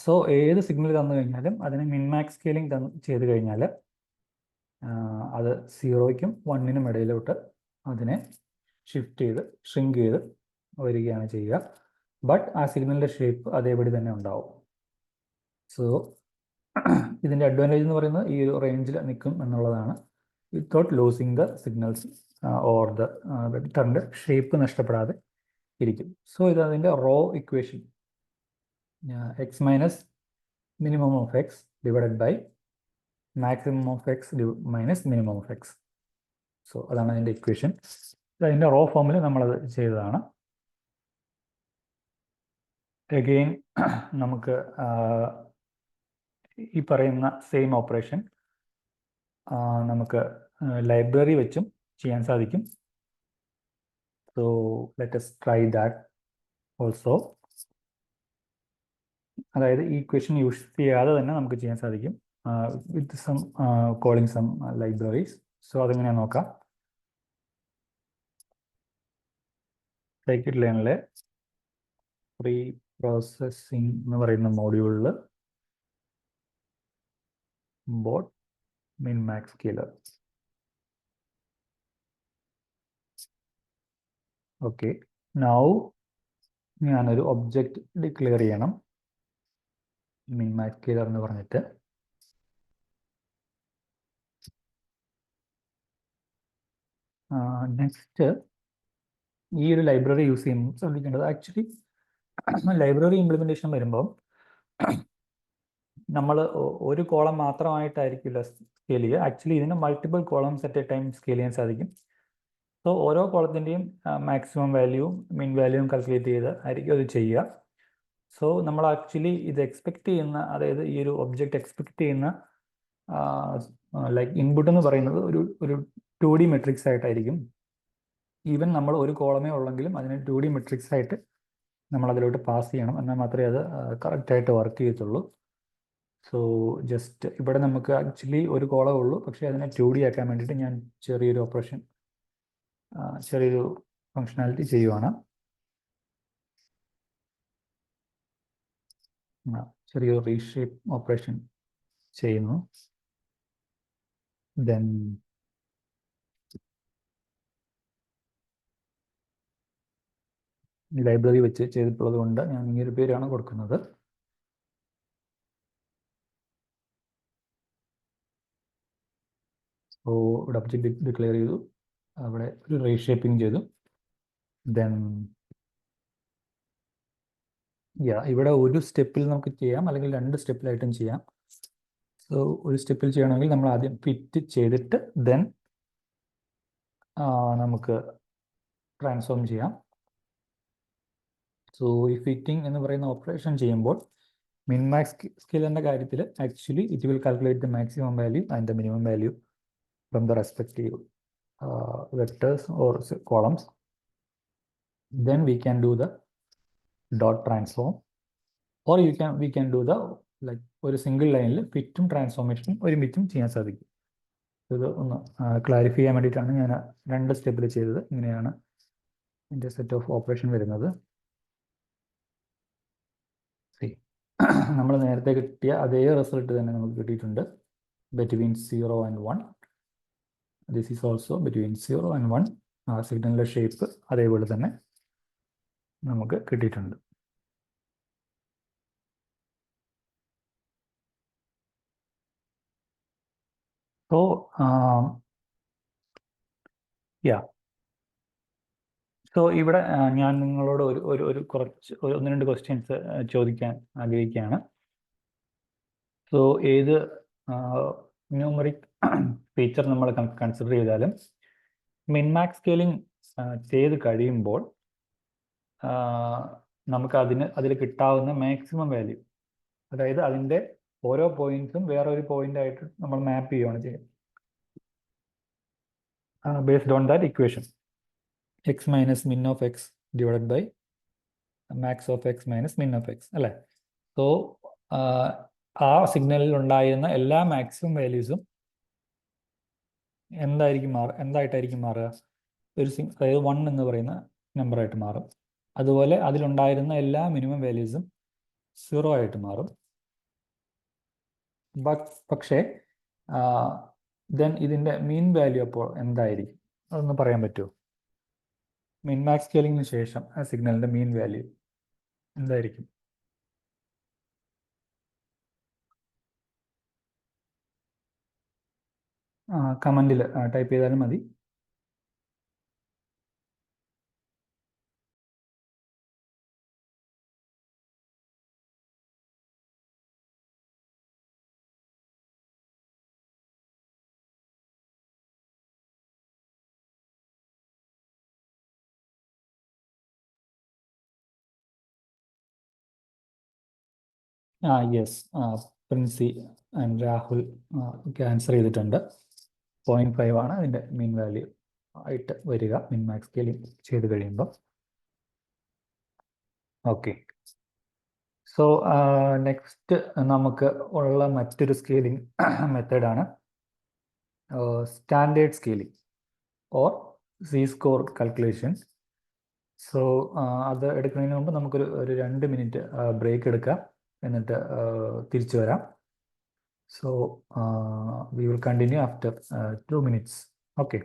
സോ ഏത് സിഗ്നൽ തന്നു കഴിഞ്ഞാലും അതിന് മിൻമാക്സ് സ്കെയിലിംഗ് ചെയ്ത് കഴിഞ്ഞാൽ അത് 0ക്കും 1നും ഇടയിലോട്ട് അതിനെ ഷിഫ്റ്റ് ചെയ്ത് ഷ്രിങ്ക് ചെയ്ത് വരികയാണ് ചെയ്യുക. ബട്ട് ആ സിഗ്നലിൻ്റെ ഷേപ്പ് അതേപടി തന്നെ ഉണ്ടാവും. സോ ഇതിൻ്റെ അഡ്വാൻറ്റേജ് എന്ന് പറയുന്നത് ഈ ഒരു റേഞ്ചിൽ നിൽക്കും എന്നുള്ളതാണ്. Without losing the signals or the വെക്ടറിൻ്റെ ഷേപ്പ് നഷ്ടപ്പെടാതെ ഇരിക്കും. സോ ഇത് അതിൻ്റെ raw equation, x minus minimum of x divided by maximum of x minus minimum of x. So അതാണ് അതിൻ്റെ ഇക്വേഷൻ. അതിൻ്റെ റോ ഫോമിൽ നമ്മളത് ചെയ്തതാണ്. അഗെയിൻ നമുക്ക് ഈ പറയുന്ന സെയിം ഓപ്പറേഷൻ നമുക്ക് ലൈബ്രറി വെച്ചും ചെയ്യാൻ സാധിക്കും. So let us try that also. അതായത് ഈ ഇക്വേഷൻ യൂസ് ചെയ്യാതെ തന്നെ നമുക്ക് ചെയ്യാൻ സാധിക്കും with some calling some libraries. So അതെങ്ങനെയാണ് നോക്കാം. സൈക്കിട്ട് ലേണിലെ പ്രീ പ്രോസസ്സിംഗ് എന്ന് പറയുന്ന മോഡ്യൂളിൽ ബോട്ട് min-max scaler. Okay, now ഞാനൊരു ഒബ്ജക്റ്റ് ഡിക്ലെയർ ചെയ്യണം min-max scaler എന്ന് പറഞ്ഞിട്ട്. നെക്സ്റ്റ് ഈ ഒരു ലൈബ്രറി യൂസ് ചെയ്യുമ്പോൾ ശ്രദ്ധിക്കേണ്ടത്, ആക്ച്വലി ലൈബ്രറി ഇംപ്ലിമെൻറ്റേഷൻ വരുമ്പോൾ നമ്മൾ ഒരു കോളം മാത്രമായിട്ടായിരിക്കില്ല സ്കെയിൽ ചെയ്യുക. ആക്ച്വലി ഇതിന് multiple columns at A time scale ചെയ്യാൻ സാധിക്കും. സോ ഓരോ കോളത്തിൻ്റെയും മാക്സിമം വാല്യൂവും മിൻ വാല്യൂവും കാൽക്കുലേറ്റ് ചെയ്ത് ആയിരിക്കും അത് ചെയ്യുക. സോ നമ്മൾ ആക്ച്വലി ഇത് എക്സ്പെക്ട് ചെയ്യുന്ന, അതായത് ഈ ഒരു ഒബ്ജക്റ്റ് എക്സ്പെക്ട് ചെയ്യുന്ന ലൈക്ക് ഇൻപുട്ട് എന്ന് പറയുന്നത് ഒരു 2D മെട്രിക്സ് ആയിട്ടായിരിക്കും. ഈവൻ നമ്മൾ ഒരു കോളമേ ഉള്ളെങ്കിലും അതിനെ 2D മെട്രിക്സ് ആയിട്ട് നമ്മൾ അതിലോട്ട് പാസ് ചെയ്യണം, എന്നാൽ മാത്രമേ അത് കറക്റ്റായിട്ട് വർക്ക് ചെയ്യത്തുള്ളൂ. സോ ജസ്റ്റ് ഇവിടെ നമുക്ക് ആക്ച്വലി ഒരു കോളമേ ഉള്ളൂ, പക്ഷേ അതിനെ 2D ആക്കാൻ വേണ്ടിയിട്ട് ഞാൻ ചെറിയൊരു ഫങ്ഷനാലിറ്റി ചെയ്യുവാണ്. ചെറിയൊരു റീഷേപ്പ് ഓപ്പറേഷൻ ചെയ്യുന്നു. ദെൻ ലൈബ്രറി വെച്ച് ചെയ്തിട്ടുള്ളത് കൊണ്ട് ഞാൻ ഈ ഒരു പേരാണ് കൊടുക്കുന്നത്. സോ ഇവിടെ ഒബ്ജക്റ്റ് ഡിക്ലെയർ ചെയ്തു, അവിടെ ഒരു റീഷേപ്പിംഗ് ചെയ്തു. ദെൻ ഇവിടെ ഒരു സ്റ്റെപ്പിൽ നമുക്ക് ചെയ്യാം, അല്ലെങ്കിൽ 2 സ്റ്റെപ്പിലായിട്ടും ചെയ്യാം. സോ ഒരു സ്റ്റെപ്പിൽ ചെയ്യണമെങ്കിൽ നമ്മൾ ആദ്യം ഫിറ്റ് ചെയ്തിട്ട് ദെൻ നമുക്ക് ട്രാൻസ്ഫോം ചെയ്യാം. സോ ഈ ഫിറ്റിംഗ് എന്ന് പറയുന്ന ഓപ്പറേഷൻ ചെയ്യുമ്പോൾ min-max സ്കെയിലറിൻ്റെ കാര്യത്തിൽ actually it will calculate the maximum value and the minimum value from the respective vectors or columns. Then we can do the dot transform, or we can do the like ഒരു single ലൈനിൽ ഫിറ്റും ട്രാൻസ്ഫോർമേഷനും ഒരുമിച്ചും ചെയ്യാൻ സാധിക്കും. ഇത് ഒന്ന് clarify ചെയ്യാൻ വേണ്ടിയിട്ടാണ് ഞാൻ 2 സ്റ്റെപ്പിൽ ചെയ്തത്. ഇങ്ങനെയാണ് എൻ്റെ സെറ്റ് ഓഫ് ഓപ്പറേഷൻ വരുന്നത്. നമ്മൾ നേരത്തെ കിട്ടിയ അതേ റിസൾട്ട് തന്നെ നമുക്ക് കിട്ടിയിട്ടുണ്ട്. Between 0 and 1. This is also between 0 and 1. ആ സിഗ്നലിൻ്റെ ഷേപ്പ് അതേപോലെ തന്നെ നമുക്ക് കിട്ടിയിട്ടുണ്ട്. സോ സോ ഇവിടെ ഞാൻ നിങ്ങളോട് ഒരു കുറച്ച് ഒന്ന് രണ്ട് ക്വസ്റ്റ്യൻസ് ചോദിക്കാൻ ആഗ്രഹിക്കുകയാണ്. സോ ഏത് ന്യൂമറിക് ഫീച്ചർ നമ്മൾ കൺസിഡർ ചെയ്താലും മിൻമാക്സ് സ്കെയിലിംഗ് ചെയ്ത് കഴിയുമ്പോൾ നമുക്ക് അതിൽ കിട്ടാവുന്ന മാക്സിമം വാല്യൂ, അതായത് അതിൻ്റെ ഓരോ പോയിന്റ്സും വേറൊരു പോയിന്റായിട്ട് നമ്മൾ മാപ്പ് ചെയ്യുകയാണ് ചെയ്യുന്നത്. Based on that equation, x minus min of x divide by max of x minus min of x അല്ലേ. സോ ആ സിഗ്നലിൽ ഉണ്ടായിരുന്ന എല്ലാ മാക്സിമം വാല്യൂസും എന്തായിട്ടായിരിക്കും മാറുക? അതായത് 1 എന്ന് പറയുന്ന നമ്പറായിട്ട് മാറും. അതുപോലെ അതിലുണ്ടായിരുന്ന എല്ലാ മിനിമം വാല്യൂസും 0 ആയിട്ട് മാറും. പക്ഷേ ദെൻ ഇതിൻ്റെ മീൻ വാല്യൂ അപ്പോൾ എന്തായിരിക്കും? അതൊന്ന് പറയാൻ പറ്റുമോ? മിൻമാക്സ് സ്കെയിലിങ്ങിന് ശേഷം ആ സിഗ്നലിൻ്റെ മീൻ വാല്യൂ എന്തായിരിക്കും? കമൻറ്റിൽ ടൈപ്പ് ചെയ്താലും മതി. യെസ്, പ്രിൻസി ആൻഡ് രാഹുൽ ഒക്കെ ആൻസർ ചെയ്തിട്ടുണ്ട്. 0.5 ആണ് അതിൻ്റെ മീൻ വാല്യൂ ആയിട്ട് വരിക മിൻമാക്സ് സ്കെയിലിംഗ് ചെയ്ത് കഴിയുമ്പോൾ. ഓക്കെ, സോ നെക്സ്റ്റ് നമുക്ക് ഉള്ള മറ്റൊരു സ്കെയിലിംഗ് മെത്തേഡാണ് standard scaling or C score calculation. So അത് എടുക്കുന്നതിന് മുമ്പ് നമുക്കൊരു 2 മിനിറ്റ് ബ്രേക്ക് എടുക്കാം, എന്നിട്ട് തിരിച്ചു വരാം. So we will continue after 2 minutes. Okay.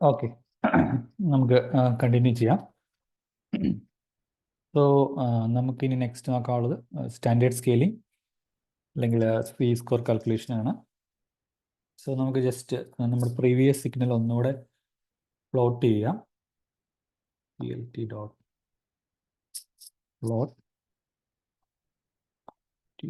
Okay, നമുക്ക് കണ്ടിന്യൂ ചെയ്യാം. സോ നമുക്കിനി നെക്സ്റ്റ് നോക്കാനുള്ളത് സ്റ്റാൻഡേർഡ് സ്കെയിലിംഗ് അല്ലെങ്കിൽ സി സ്കോർ കാൽക്കുലേഷൻ ആണ്. സോ നമുക്ക് ജസ്റ്റ് നമ്മുടെ പ്രീവിയസ് സിഗ്നൽ ഒന്നുകൂടെ പ്ലോട്ട് ചെയ്യാം. plt dot plot t,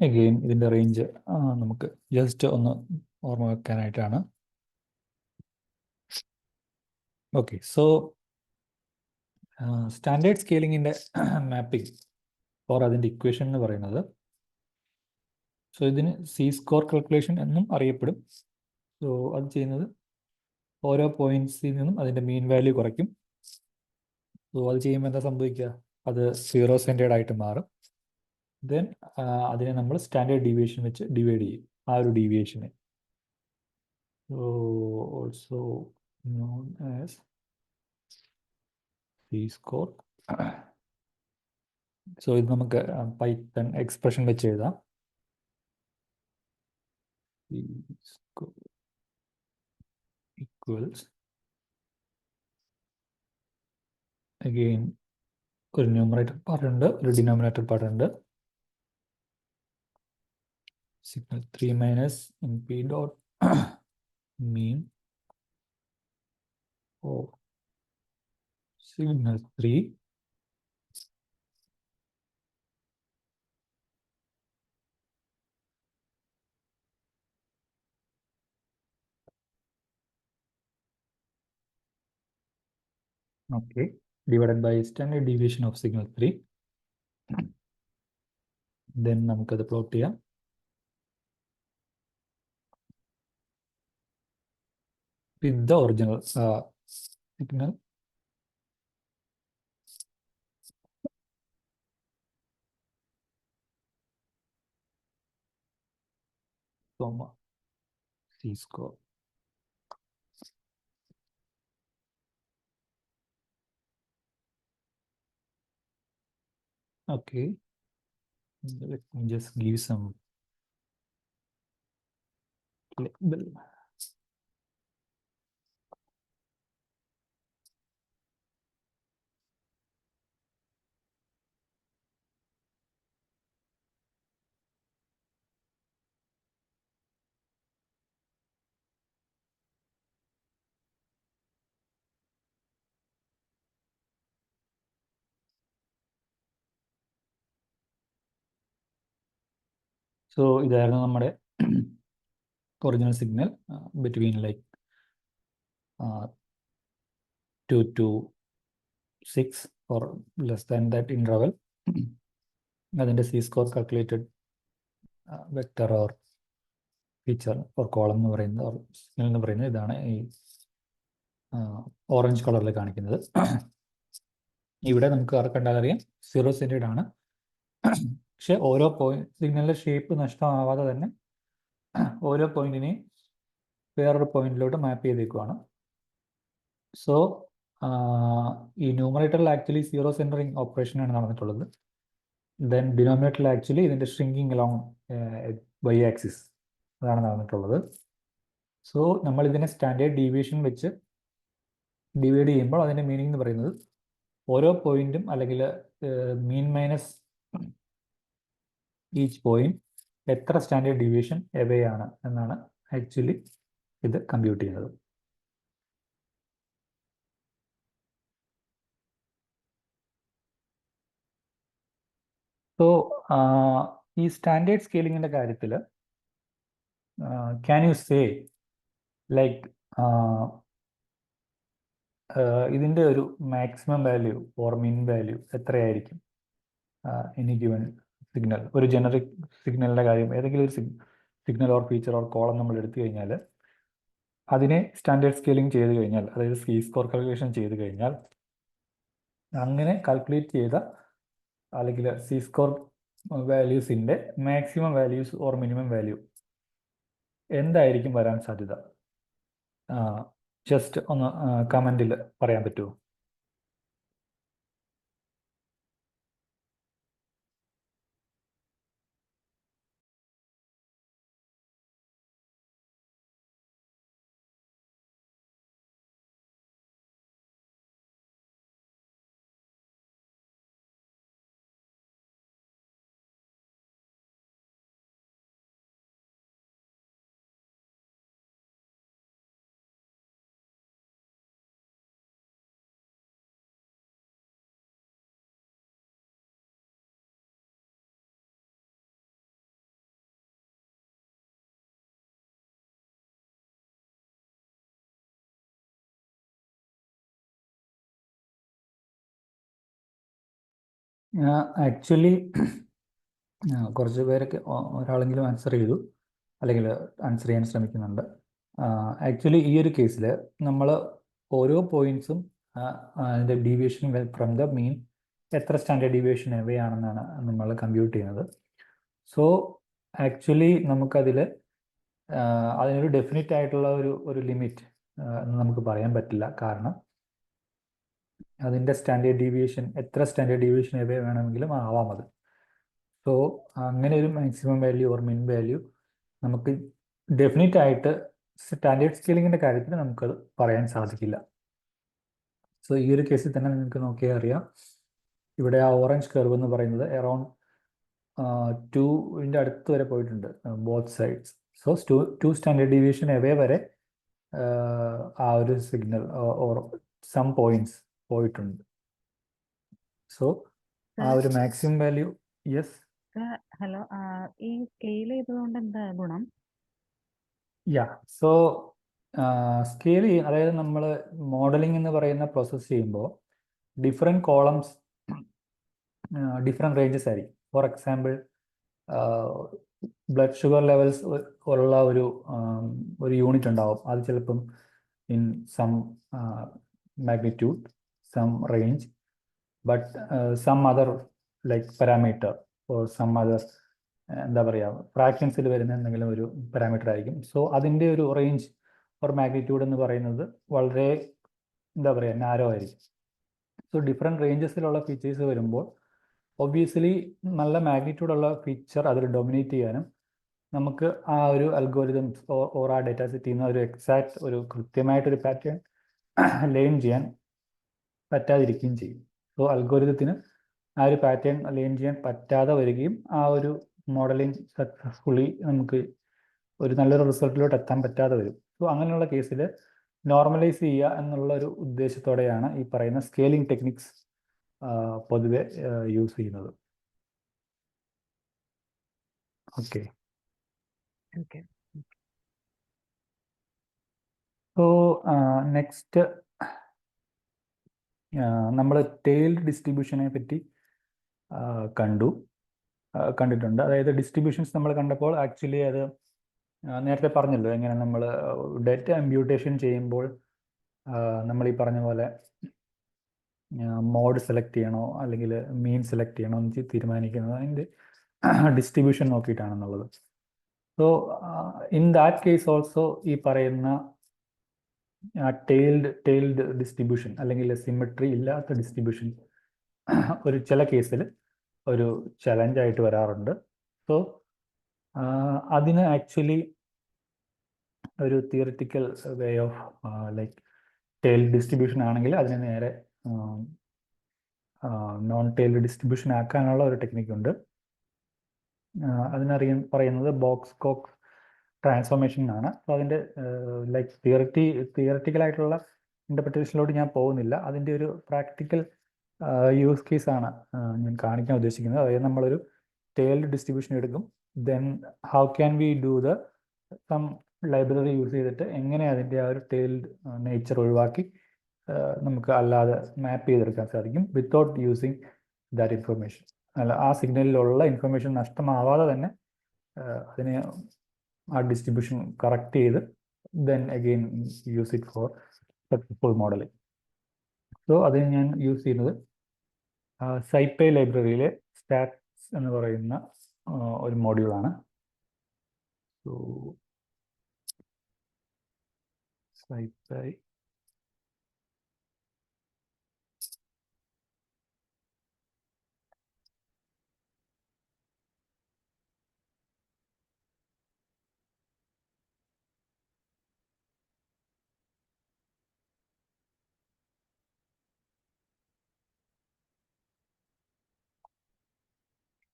again ഇതിൻ്റെ റേഞ്ച് നമുക്ക് ജസ്റ്റ് ഒന്ന് ഓർമ്മ വെക്കാനായിട്ടാണ്. ഓക്കെ, സോ സ്റ്റാൻഡേർഡ് സ്കെയിലിങ്ങിൻ്റെ മാപ്പിംഗ് ഫോർ അതിൻ്റെ ഇക്വേഷൻ എന്ന് പറയുന്നത്, സോ ഇതിന് സി സ്കോർ കാൽക്കുലേഷൻ എന്നും അറിയപ്പെടും. സോ അത് ചെയ്യുന്നത് ഓരോ പോയിന്റ്സിൽ നിന്നും അതിൻ്റെ മീൻ വാല്യൂ കുറയ്ക്കും. സോ അത് ചെയ്യുമ്പോൾ എന്താ സംഭവിക്കുക, അത് 0 സെൻറ്റേർഡ് ആയിട്ട് മാറും. ദെൻ അതിനെ നമ്മൾ സ്റ്റാൻഡേർഡ് ഡീവിയേഷൻ വെച്ച് ഡിവൈഡ് ചെയ്യും, ആ ഒരു ഡീവിയേഷനെ. So also known as z score. So ഇത് നമുക്ക് പൈത്തൺ എക്സ്പ്രഷൻ വെച്ച് എഴുതാം. ഈക്വൽസ് അഗെയിൻ ഒരു ന്യൂമറേറ്റർ പാർട്ട് ഉണ്ട്, ഒരു ഡിനോമിനേറ്റർ പാർട്ട് ഉണ്ട്. Signal 3 minus np dot mean for signal 3 okay divided by standard deviation of signal 3. Then നമുക്കത് പ്ലോട്ട് ചെയ്യാം. with the original signal comma c score. Okay, let me just give some label. So ഇതായിരുന്നു നമ്മുടെ original signal between like 2 to 6 or less than that interval. അതിൻ്റെ C score calculated vector or feature or column എന്ന് പറയുന്നത് or signal എന്ന് പറയുന്നത് ഇതാണ് ഈ orange കളറിൽ കാണിക്കുന്നത്. ഇവിടെ നമുക്ക് കണ്ടാൽ അറിയാം 0 സെൻറ്റേർഡ് ആണ്. പക്ഷെ ഓരോ പോയിന്റ് സിഗ്നലിൻ്റെ ഷേപ്പ് നഷ്ടമാവാതെ തന്നെ ഓരോ പോയിന്റിനെയും വേറൊരു പോയിന്റിലോട്ട് മാപ്പ് ചെയ്തേക്കുവാണ്. സോ ഈ ന്യൂമറേറ്ററിൽ ആക്ച്വലി 0 സെൻറ്ററിങ് ഓപ്പറേഷനാണ് നടന്നിട്ടുള്ളത്. ദെൻ ഡിനോമിനേറ്ററിൽ ആക്ച്വലി ഇതിൻ്റെ ഷ്രിങ്കിങ് അലോങ് വൈ ആക്സിസ് അതാണ് നടന്നിട്ടുള്ളത്. സോ നമ്മൾ ഇതിനെ സ്റ്റാൻഡേർഡ് ഡീവിയേഷൻ വെച്ച് ഡിവൈഡ് ചെയ്യുമ്പോൾ അതിൻ്റെ മീനിങ് എന്ന് പറയുന്നത് ഓരോ പോയിന്റും അല്ലെങ്കിൽ മീൻ മൈനസ് ഈച്ച് പോയിന്റ് എത്ര സ്റ്റാൻഡേർഡ് ഡീവിയേഷൻ എവേ ആണ് എന്നാണ് ആക്ച്വലി ഇത് കമ്പ്യൂട്ട് ചെയ്യുന്നത്. സോ ഈ സ്റ്റാൻഡേർഡ് സ്കെയിലിങ്ങിൻ്റെ കാര്യത്തിൽ ക്യാൻ യു സേ ലൈക്ക് ഇതിൻ്റെ ഒരു മാക്സിമം വാല്യൂ ഓർ മിൻ വാല്യൂ എത്രയായിരിക്കും എനി ഗിവൺ സിഗ്നൽ? ഒരു ജനറിക് സിഗ്നലിൻ്റെ കാര്യം, ഏതെങ്കിലും ഒരു signal or feature or column നമ്മൾ എടുത്തു കഴിഞ്ഞാൽ അതിനെ സ്റ്റാൻഡേർഡ് സ്കെയിലിംഗ് ചെയ്ത് കഴിഞ്ഞാൽ, അതായത് സി സ്കോർ കാൽക്കുലേഷൻ ചെയ്ത് കഴിഞ്ഞാൽ അങ്ങനെ കാൽക്കുലേറ്റ് ചെയ്ത അല്ലെങ്കിൽ സി സ്കോർ വാല്യൂസിൻ്റെ maximum values or minimum value എന്തായിരിക്കും വരാൻ സാധ്യത? ജസ്റ്റ് ഒന്ന് കമൻറ്റിൽ പറയാൻ പറ്റുമോ? ആക്ച്വലി കുറച്ച് പേരൊക്കെ ഒരാളെങ്കിലും ആൻസർ ചെയ്തു, അല്ലെങ്കിൽ ആൻസർ ചെയ്യാൻ ശ്രമിക്കുന്നുണ്ട്. ആക്ച്വലി ഈ ഒരു കേസിൽ നമ്മൾ ഓരോ പോയിന്റ്സും അതിൻ്റെ ഡീവിയേഷൻ ഫ്രം ദ മീൻ എത്ര സ്റ്റാൻഡേർഡ് ഡീവിയേഷൻ എവേ ആണെന്നാണ് നമ്മൾ കമ്പ്യൂട്ട് ചെയ്യുന്നത്. സോ ആക്ച്വലി നമുക്കതിൽ അതിനൊരു ഡെഫിനിറ്റ് ആയിട്ടുള്ള ഒരു ലിമിറ്റ് നമുക്ക് പറയാൻ പറ്റില്ല. കാരണം അതിൻ്റെ സ്റ്റാൻഡേർഡ് ഡീവിയേഷൻ എത്ര സ്റ്റാൻഡേർഡ് ഡീവിയേഷൻ എവേ വേണമെങ്കിലും ആവാം അത്. സോ അങ്ങനെ ഒരു മാക്സിമം വാല്യൂ ഓർ മിൻ വാല്യൂ നമുക്ക് ഡെഫിനിറ്റ് ആയിട്ട് സ്റ്റാൻഡേർഡ് സ്കെയിലിങ്ങിൻ്റെ കാര്യത്തിൽ നമുക്കത് പറയാൻ സാധിക്കില്ല. സോ ഈ ഒരു കേസിൽ തന്നെ നിങ്ങൾക്ക് നോക്കിയാൽ അറിയാം, ഇവിടെ ആ ഓറഞ്ച് കർവ് എന്ന് പറയുന്നത് അറൗണ്ട് 2ൻ്റെ അടുത്ത് വരെ പോയിട്ടുണ്ട്, both sides. So 2 standard deviation away വരെ ആ ഒരു സിഗ്നൽ ഓർ സം പോയിന്റ്സ് പോയിട്ടുണ്ട്. സോ ആ ഒരു മാക്സിമം വാല്യൂ. യെസ്, ഹലോ, ഈ സ്കെയിൽ ചെയ്തതുകൊണ്ട് എന്താ ഗുണം? സോ സ്കെയിൽ അതായത് നമ്മൾ മോഡലിംഗ് എന്ന് പറയുന്ന പ്രോസസ്സ് ചെയ്യുമ്പോൾ ഡിഫറെൻറ്റ് കോളംസ് ഡിഫറെൻറ്റ് റേഞ്ചസ് ആയിരിക്കും. For example blood sugar levels ഉള്ള ഒരു യൂണിറ്റ് ഉണ്ടാവും. അത് ചിലപ്പം in some magnitude, some range, but some other like parameter or some other എന്താ പറയുക ഫ്രാക്ഷൻസിൽ വരുന്ന എന്തെങ്കിലും ഒരു പാരാമീറ്റർ ആയിരിക്കും. സോ അതിൻ്റെ ഒരു റേഞ്ച് ഓർ മാഗ്നിറ്റ്യൂഡ് എന്ന് പറയുന്നത് വളരെ എന്താ പറയുക നാരോ ആയിരിക്കും. സോ ഡിഫറെൻറ്റ് റേഞ്ചസിലുള്ള ഫീച്ചേഴ്സ് വരുമ്പോൾ ഒബ്വിയസ്ലി നല്ല മാഗ്നിറ്റ്യൂഡ് ഉള്ള ഫീച്ചർ അതിൽ ഡൊമിനേറ്റ് ചെയ്യാനും നമുക്ക് ആ ഒരു അൽഗോരിതംസ് ഓർ ആ ഡേറ്റാ സെറ്റിൽ നിന്ന് ഒരു എക്സാക്ട് ഒരു കൃത്യമായിട്ടൊരു പാറ്റേൺ ലെയിൻ ചെയ്യാൻ പറ്റാതിരിക്കുകയും ചെയ്യും. സോ അൽഗോരിതത്തിന് ആ ഒരു പാറ്റേൺ ലെയിൻ ചെയ്യാൻ പറ്റാതെ വരികയും ആ ഒരു മോഡലിംഗ് സക്സസ്ഫുള്ളി നമുക്ക് ഒരു നല്ലൊരു റിസൾട്ടിലോട്ട് എത്താൻ പറ്റാതെ വരും. സോ അങ്ങനെയുള്ള കേസിൽ നോർമലൈസ് ചെയ്യുക എന്നുള്ള ഒരു ഉദ്ദേശത്തോടെയാണ് ഈ പറയുന്ന സ്കെയിലിംഗ് ടെക്നിക്സ് പൊതുവെ യൂസ് ചെയ്യുന്നത്. Okay, okay. സോ നെക്സ്റ്റ് നമ്മൾ ടെയിൽഡ് ഡിസ്ട്രിബ്യൂഷനെ പറ്റി കണ്ടിട്ടുണ്ട്. അതായത് ഡിസ്ട്രിബ്യൂഷൻസ് നമ്മൾ കണ്ടപ്പോൾ ആക്ച്വലി അത് നേരത്തെ പറഞ്ഞല്ലോ എങ്ങനെ നമ്മൾ ഡേറ്റ ഇമ്പ്യൂട്ടേഷൻ ചെയ്യുമ്പോൾ നമ്മൾ ഈ പറഞ്ഞ പോലെ മോഡ് സെലക്ട് ചെയ്യണോ അല്ലെങ്കിൽ മീൻ സെലക്ട് ചെയ്യണോ എന്ന് തീരുമാനിക്കുന്നത് അതിൻ്റെ ഡിസ്ട്രിബ്യൂഷൻ നോക്കിയിട്ടാണെന്നുള്ളത്. So in that case also ഈ പറയുന്ന ടെയിൽഡ് ഡിസ്ട്രിബ്യൂഷൻ അല്ലെങ്കിൽ സിമെട്രി ഇല്ലാത്ത ഡിസ്ട്രിബ്യൂഷൻ ഒരു ചില കേസിൽ ഒരു ചലഞ്ചായിട്ട് വരാറുണ്ട്. സോ അതിന് ആക്ച്വലി ഒരു theoretical way of like tailed distribution ആണെങ്കിൽ അതിനെ നേരെ നോൺ ടെയിൽഡ് ഡിസ്ട്രിബ്യൂഷൻ ആക്കാനുള്ള ഒരു ടെക്നിക്കുണ്ട്. പറയുന്നത് ബോക്സ് കോക്സ് ട്രാൻസ്ഫോർമേഷൻ ആണ്. അപ്പോൾ അതിൻ്റെ ലൈക്ക് തിയററ്റിക്കലായിട്ടുള്ള ഇൻ്റർപ്രിറ്റേഷനിലോട്ട് ഞാൻ പോകുന്നില്ല. അതിൻ്റെ ഒരു പ്രാക്ടിക്കൽ യൂസ് കേസാണ് ഞാൻ കാണിക്കാൻ ഉദ്ദേശിക്കുന്നത്. അതായത് നമ്മളൊരു ടെയിൽഡ് ഡിസ്ട്രിബ്യൂഷൻ എടുക്കും, then how can we do the sum library use ചെയ്തിട്ട് എങ്ങനെ അതിൻ്റെ ആ ഒരു ടെയിൽഡ് നേച്ചർ ഒഴിവാക്കി നമുക്ക് അല്ലാതെ മാപ്പ് ചെയ്തെടുക്കാൻ സാധിക്കും വിത്തൗട്ട് യൂസിങ് ദാറ്റ് ഇൻഫർമേഷൻ. അല്ല, ആ സിഗ്നലിലുള്ള ഇൻഫർമേഷൻ നഷ്ടമാവാതെ തന്നെ അതിനെ ആ ഡിസ്ട്രിബ്യൂഷൻ കറക്റ്റ് ചെയ്ത് then again use it for successful modelling. So അതിന് ഞാൻ യൂസ് ചെയ്യുന്നത് സൈപ്പൈ ലൈബ്രറിയിലെ സ്റ്റാറ്റ്സ് എന്ന് പറയുന്ന ഒരു മോഡ്യൂളാണ്. സോ സൈപ്പൈ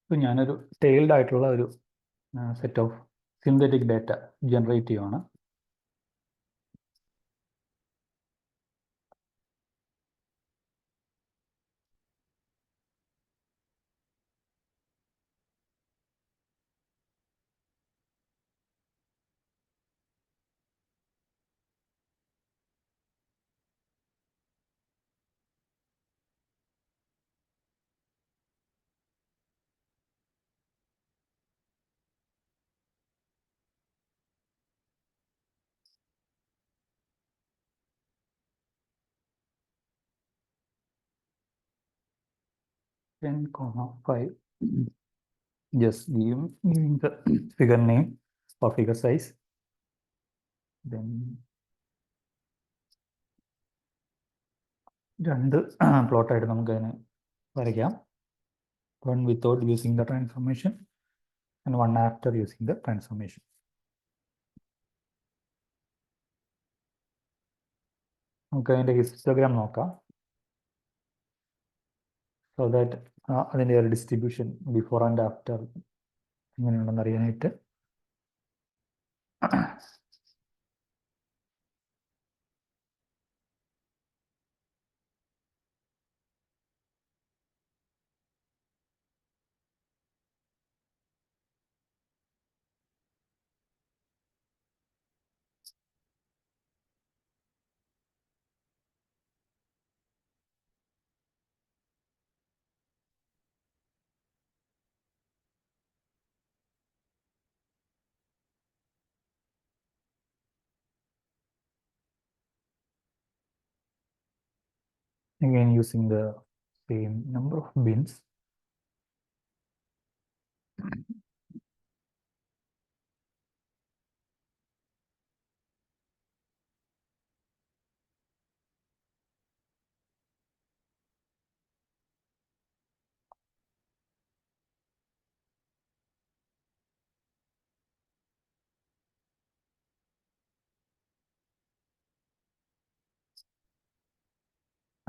ഞാനൊരു ടെയിൽഡ് ആയിട്ടുള്ള ഒരു set of synthetic data generate ചെയ്യുവാണ്. 10,5. Just giving the figure name or figure size. Then രണ്ട് പ്ലോട്ടായിട്ട് നമുക്ക് അതിനെ വരയ്ക്കാം. One without using the transformation and one after using the transformation. നമുക്ക് അതിൻ്റെ ഹിസ്റ്റോഗ്രാം നോക്കാം. സോ ദാറ്റ് അതിൻ്റെ ഒരു ഡിസ്ട്രിബ്യൂഷൻ ബിഫോർ ആൻഡ് ആഫ്റ്റർ എങ്ങനെയുണ്ടെന്ന് അറിയാനായിട്ട്. Again using the same number of bins.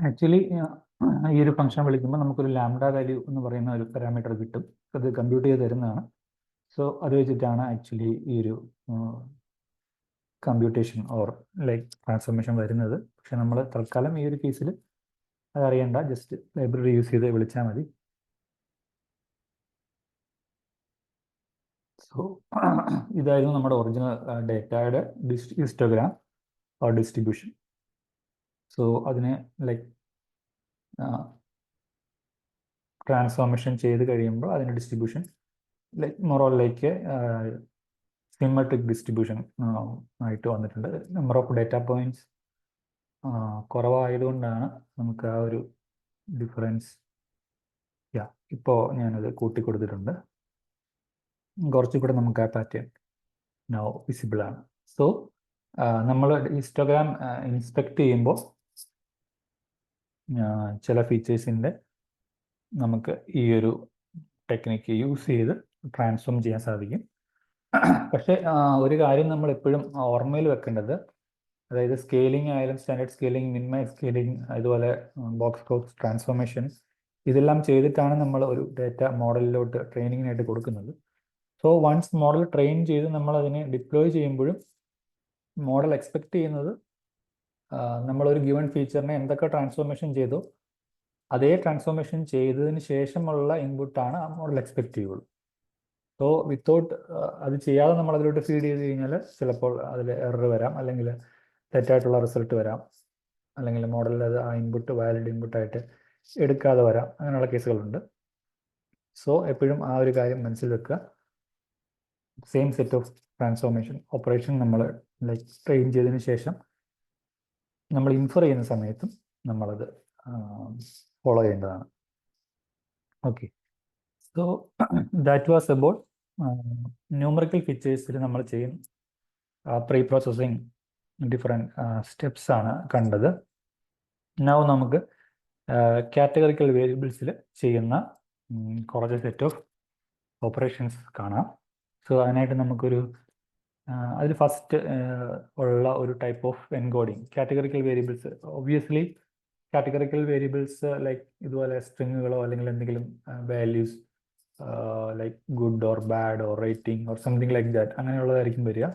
Actually ഈ ഒരു ഫംഗ്ഷൻ വിളിക്കുമ്പോൾ നമുക്കൊരു ലാംഡ വാല്യൂ എന്ന് പറയുന്ന ഒരു പാരാമീറ്റർ കിട്ടും. അത് കമ്പ്യൂട്ട് ചെയ്ത് തരുന്നതാണ്. സോ അത് വെച്ചിട്ടാണ് ആക്ച്വലി ഈ ഒരു കമ്പ്യൂട്ടേഷൻ ഓർ ലൈക്ക് ട്രാൻസ്ഫോർമേഷൻ വരുന്നത്. പക്ഷെ നമ്മൾ തൽക്കാലം ഈ ഒരു കേസിൽ അത് അറിയണ്ട, ജസ്റ്റ് ലൈബ്രറി യൂസ് ചെയ്ത് വിളിച്ചാൽ മതി. സോ ഇതായിരുന്നു നമ്മുടെ ഒറിജിനൽ ഡേറ്റയുടെ ഹിസ്റ്റോഗ്രാം ഓർ ഡിസ്ട്രിബ്യൂഷൻ. സോ അതിനെ ലൈക്ക് ട്രാൻസ്ഫോർമേഷൻ ചെയ്ത് കഴിയുമ്പോൾ അതിൻ്റെ distribution like more or like symmetric distribution ആയിട്ട് വന്നിട്ടുണ്ട്. നമ്പർ ഓഫ് ഡേറ്റ പോയിന്റ്സ് കുറവായതുകൊണ്ടാണ് നമുക്ക് ആ ഒരു ഡിഫറൻസ്. ഇപ്പോൾ ഞാനത് കൂട്ടിക്കൊടുത്തിട്ടുണ്ട്. കുറച്ചുകൂടെ നമുക്ക് ആ പാറ്റേൺ നൗ വിസിബിൾ ആണ്. സോ നമ്മൾ ഹിസ്റ്റോഗ്രാം ഇൻസ്പെക്ട് ചെയ്യുമ്പോൾ ചില ഫീച്ചേഴ്സിൻ്റെ നമുക്ക് ഈ ഒരു ടെക്നിക്ക് യൂസ് ചെയ്ത് ട്രാൻസ്ഫോം ചെയ്യാൻ സാധിക്കും. പക്ഷേ ഒരു കാര്യം നമ്മൾ എപ്പോഴും ഓർമ്മയിൽ വെക്കേണ്ടത്, അതായത് സ്കെയിലിംഗ് ആയാലും സ്റ്റാൻഡേർഡ് സ്കെയിലിംഗ്, മിനിമൈസ് സ്കെയിലിംഗ്, അതുപോലെ ബോക്സ് കോക്സ് ട്രാൻസ്ഫോർമേഷൻ, ഇതെല്ലാം ചെയ്തിട്ടാണ് നമ്മൾ ഒരു ഡേറ്റ മോഡലിലോട്ട് ട്രെയിനിങ്ങിനായിട്ട് കൊടുക്കുന്നത്. സോ വൺസ് മോഡൽ ട്രെയിൻ ചെയ്ത് നമ്മൾ അതിനെ ഡിപ്ലോയ് ചെയ്യുമ്പോഴും മോഡൽ എക്സ്പെക്ട് ചെയ്യുന്നത് നമ്മളൊരു ഗിവൺ ഫീച്ചറിനെ എന്തൊക്കെ ട്രാൻസ്ഫോർമേഷൻ ചെയ്തോ അതേ ട്രാൻസ്ഫോർമേഷൻ ചെയ്തതിന് ശേഷമുള്ള ഇൻപുട്ടാണ് ആ മോഡൽ എക്സ്പെക്ട് ചെയ്യുള്ളൂ. സോ വിത്തൗട്ട് അത് ചെയ്യാതെ നമ്മൾ അതിലോട്ട് ഫീഡ് ചെയ്ത് കഴിഞ്ഞാൽ ചിലപ്പോൾ അതിൽ എറർ വരാം, അല്ലെങ്കിൽ തെറ്റായിട്ടുള്ള റിസൾട്ട് വരാം, അല്ലെങ്കിൽ മോഡലിൽ അത് ആ ഇൻപുട്ട് വാലിഡ് ഇൻപുട്ടായിട്ട് എടുക്കാതെ വരാം. അങ്ങനെയുള്ള കേസുകളുണ്ട്. സോ എപ്പോഴും ആ ഒരു കാര്യം മനസ്സിൽ വെക്കുക. Same set of transformation operation നമ്മൾ ലൈക്ക് ട്രെയിൻ ചെയ്തതിന് ശേഷം നമ്മൾ ഇൻഫർ ചെയ്യുന്ന സമയത്തും നമ്മളത് ഫോളോ ചെയ്യേണ്ടതാണ്. Okay, so that was about numerical ഫീച്ചേഴ്സിൽ നമ്മൾ ചെയ്യും പ്രീ പ്രോസസ്സിങ് ഡിഫറെൻറ്റ് സ്റ്റെപ്സ് ആണ് കണ്ടത്. നൗ നമുക്ക് കാറ്റഗറിക്കൽ വേരിയബിൾസിൽ ചെയ്യുന്ന കുറച്ച് സെറ്റ് ഓഫ് ഓപ്പറേഷൻസ് കാണാം. സോ അതിനായിട്ട് നമുക്കൊരു അതിൽ ഫസ്റ്റ് ഉള്ള ഒരു type of encoding categorical variables. Obviously categorical variables like ഇതുപോലെ സ്ട്രിങ്ങുകളോ അല്ലെങ്കിൽ എന്തെങ്കിലും values like good or bad or rating or something like that അങ്ങനെയുള്ളതായിരിക്കും വരിക.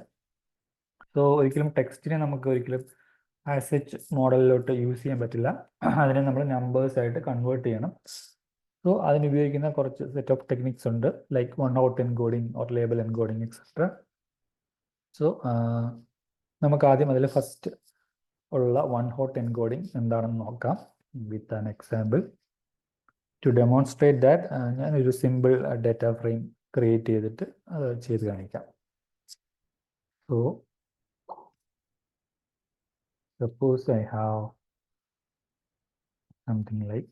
സോ ഒരിക്കലും ടെക്സ്റ്റിനെ നമുക്ക് ഒരിക്കലും ആസ് എച്ച് മോഡലിലോട്ട് യൂസ് ചെയ്യാൻ പറ്റില്ല. അതിനെ നമ്മൾ നമ്പേഴ്സ് ആയിട്ട് കൺവേർട്ട് ചെയ്യണം. സോ അതിന് ഉപയോഗിക്കുന്ന കുറച്ച് സെറ്റ് ഓഫ് ടെക്നിക്സ് ഉണ്ട്, like one hot encoding or label encoding etcetera. So നമുക്ക് ആദ്യം അതിൽ ഫസ്റ്റ് ഉള്ള വൺ ഹോട്ട് എൻകോഡിങ് എന്താണെന്ന് നോക്കാം with an example. To demonstrate that ഞാനൊരു സിമ്പിൾ ഡാറ്റ ഫ്രെയിം ക്രിയേറ്റ് ചെയ്തിട്ട് അത് ചെയ്ത് കാണിക്കാം. So suppose I have something like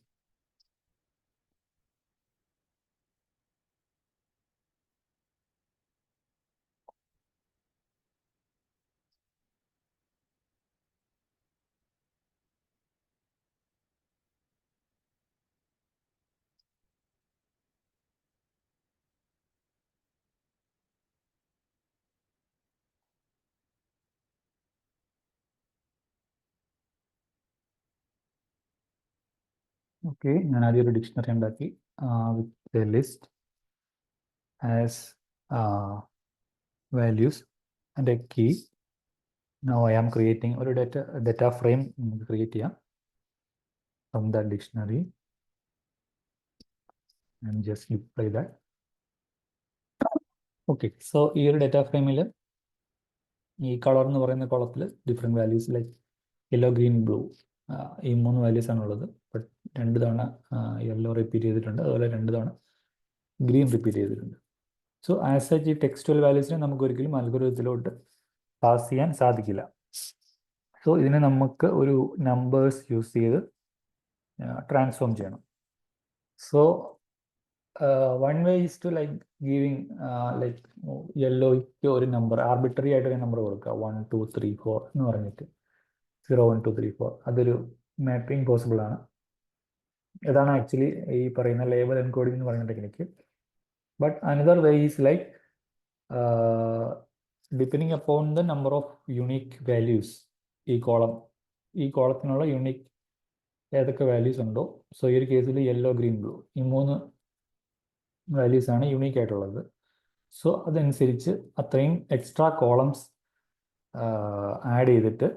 okay, ഞാൻ ആദ്യം ഒരു ഡിക്ഷണറി ഉണ്ടാക്കി with list as values and a key. Now I am creating ഒരു ഡേറ്റ ഫ്രെയിം നമുക്ക് ക്രിയേറ്റ് ചെയ്യാം from the dictionary and just display that. Okay, so ഈ ഒരു data ഫ്രെയിമിൽ ഈ കളർ എന്ന് പറയുന്ന കോളത്തിൽ different values like yellow green blue ഈ 3 വാല്യൂസ് ആണുള്ളത്. ബട്ട് 2 തവണ യെല്ലോ റിപ്പീറ്റ് ചെയ്തിട്ടുണ്ട്, അതുപോലെ 2 തവണ ഗ്രീൻ റിപ്പീറ്റ് ചെയ്തിട്ടുണ്ട്. സോ ആസ് സച്ച് ഈ ടെക്സ്റ്റുവൽ വാല്യൂസിനെ നമുക്ക് ഒരിക്കലും അൽഗോരിതത്തിലോട്ട് പാസ് ചെയ്യാൻ സാധിക്കില്ല. സോ ഇതിനെ നമുക്ക് ഒരു നമ്പേഴ്സ് യൂസ് ചെയ്ത് ട്രാൻസ്ഫോം ചെയ്യണം. So one way is to like giving like യെല്ലോയ്ക്ക് ഒരു നമ്പർ ആർബിട്രറി ആയിട്ടൊരു നമ്പർ കൊടുക്കുക 1 2 3 4 എന്ന് പറഞ്ഞിട്ട് 0 1 2 3 4 അതൊരു മാപ്പിംഗ് പോസിബിൾ ആണ്. ഇതാണ് ആക്ച്വലി ഈ പറയുന്ന ലേബൽ എൻകോഡിംഗ് എന്ന് പറയുന്ന technique. But another way is like depending upon the number of unique values ഈ കോളത്തിനുള്ള യുണീക്ക് ഏതൊക്കെ വാല്യൂസ് ഉണ്ടോ. സോ ഈ ഒരു കേസിൽ യെല്ലോ ഗ്രീൻ ബ്ലൂ ഈ 3 വാല്യൂസ് ആണ് യുണീക്ക് ആയിട്ടുള്ളത്. സോ അതനുസരിച്ച് അത്രയും എക്സ്ട്രാ കോളംസ് ആഡ് ചെയ്തിട്ട്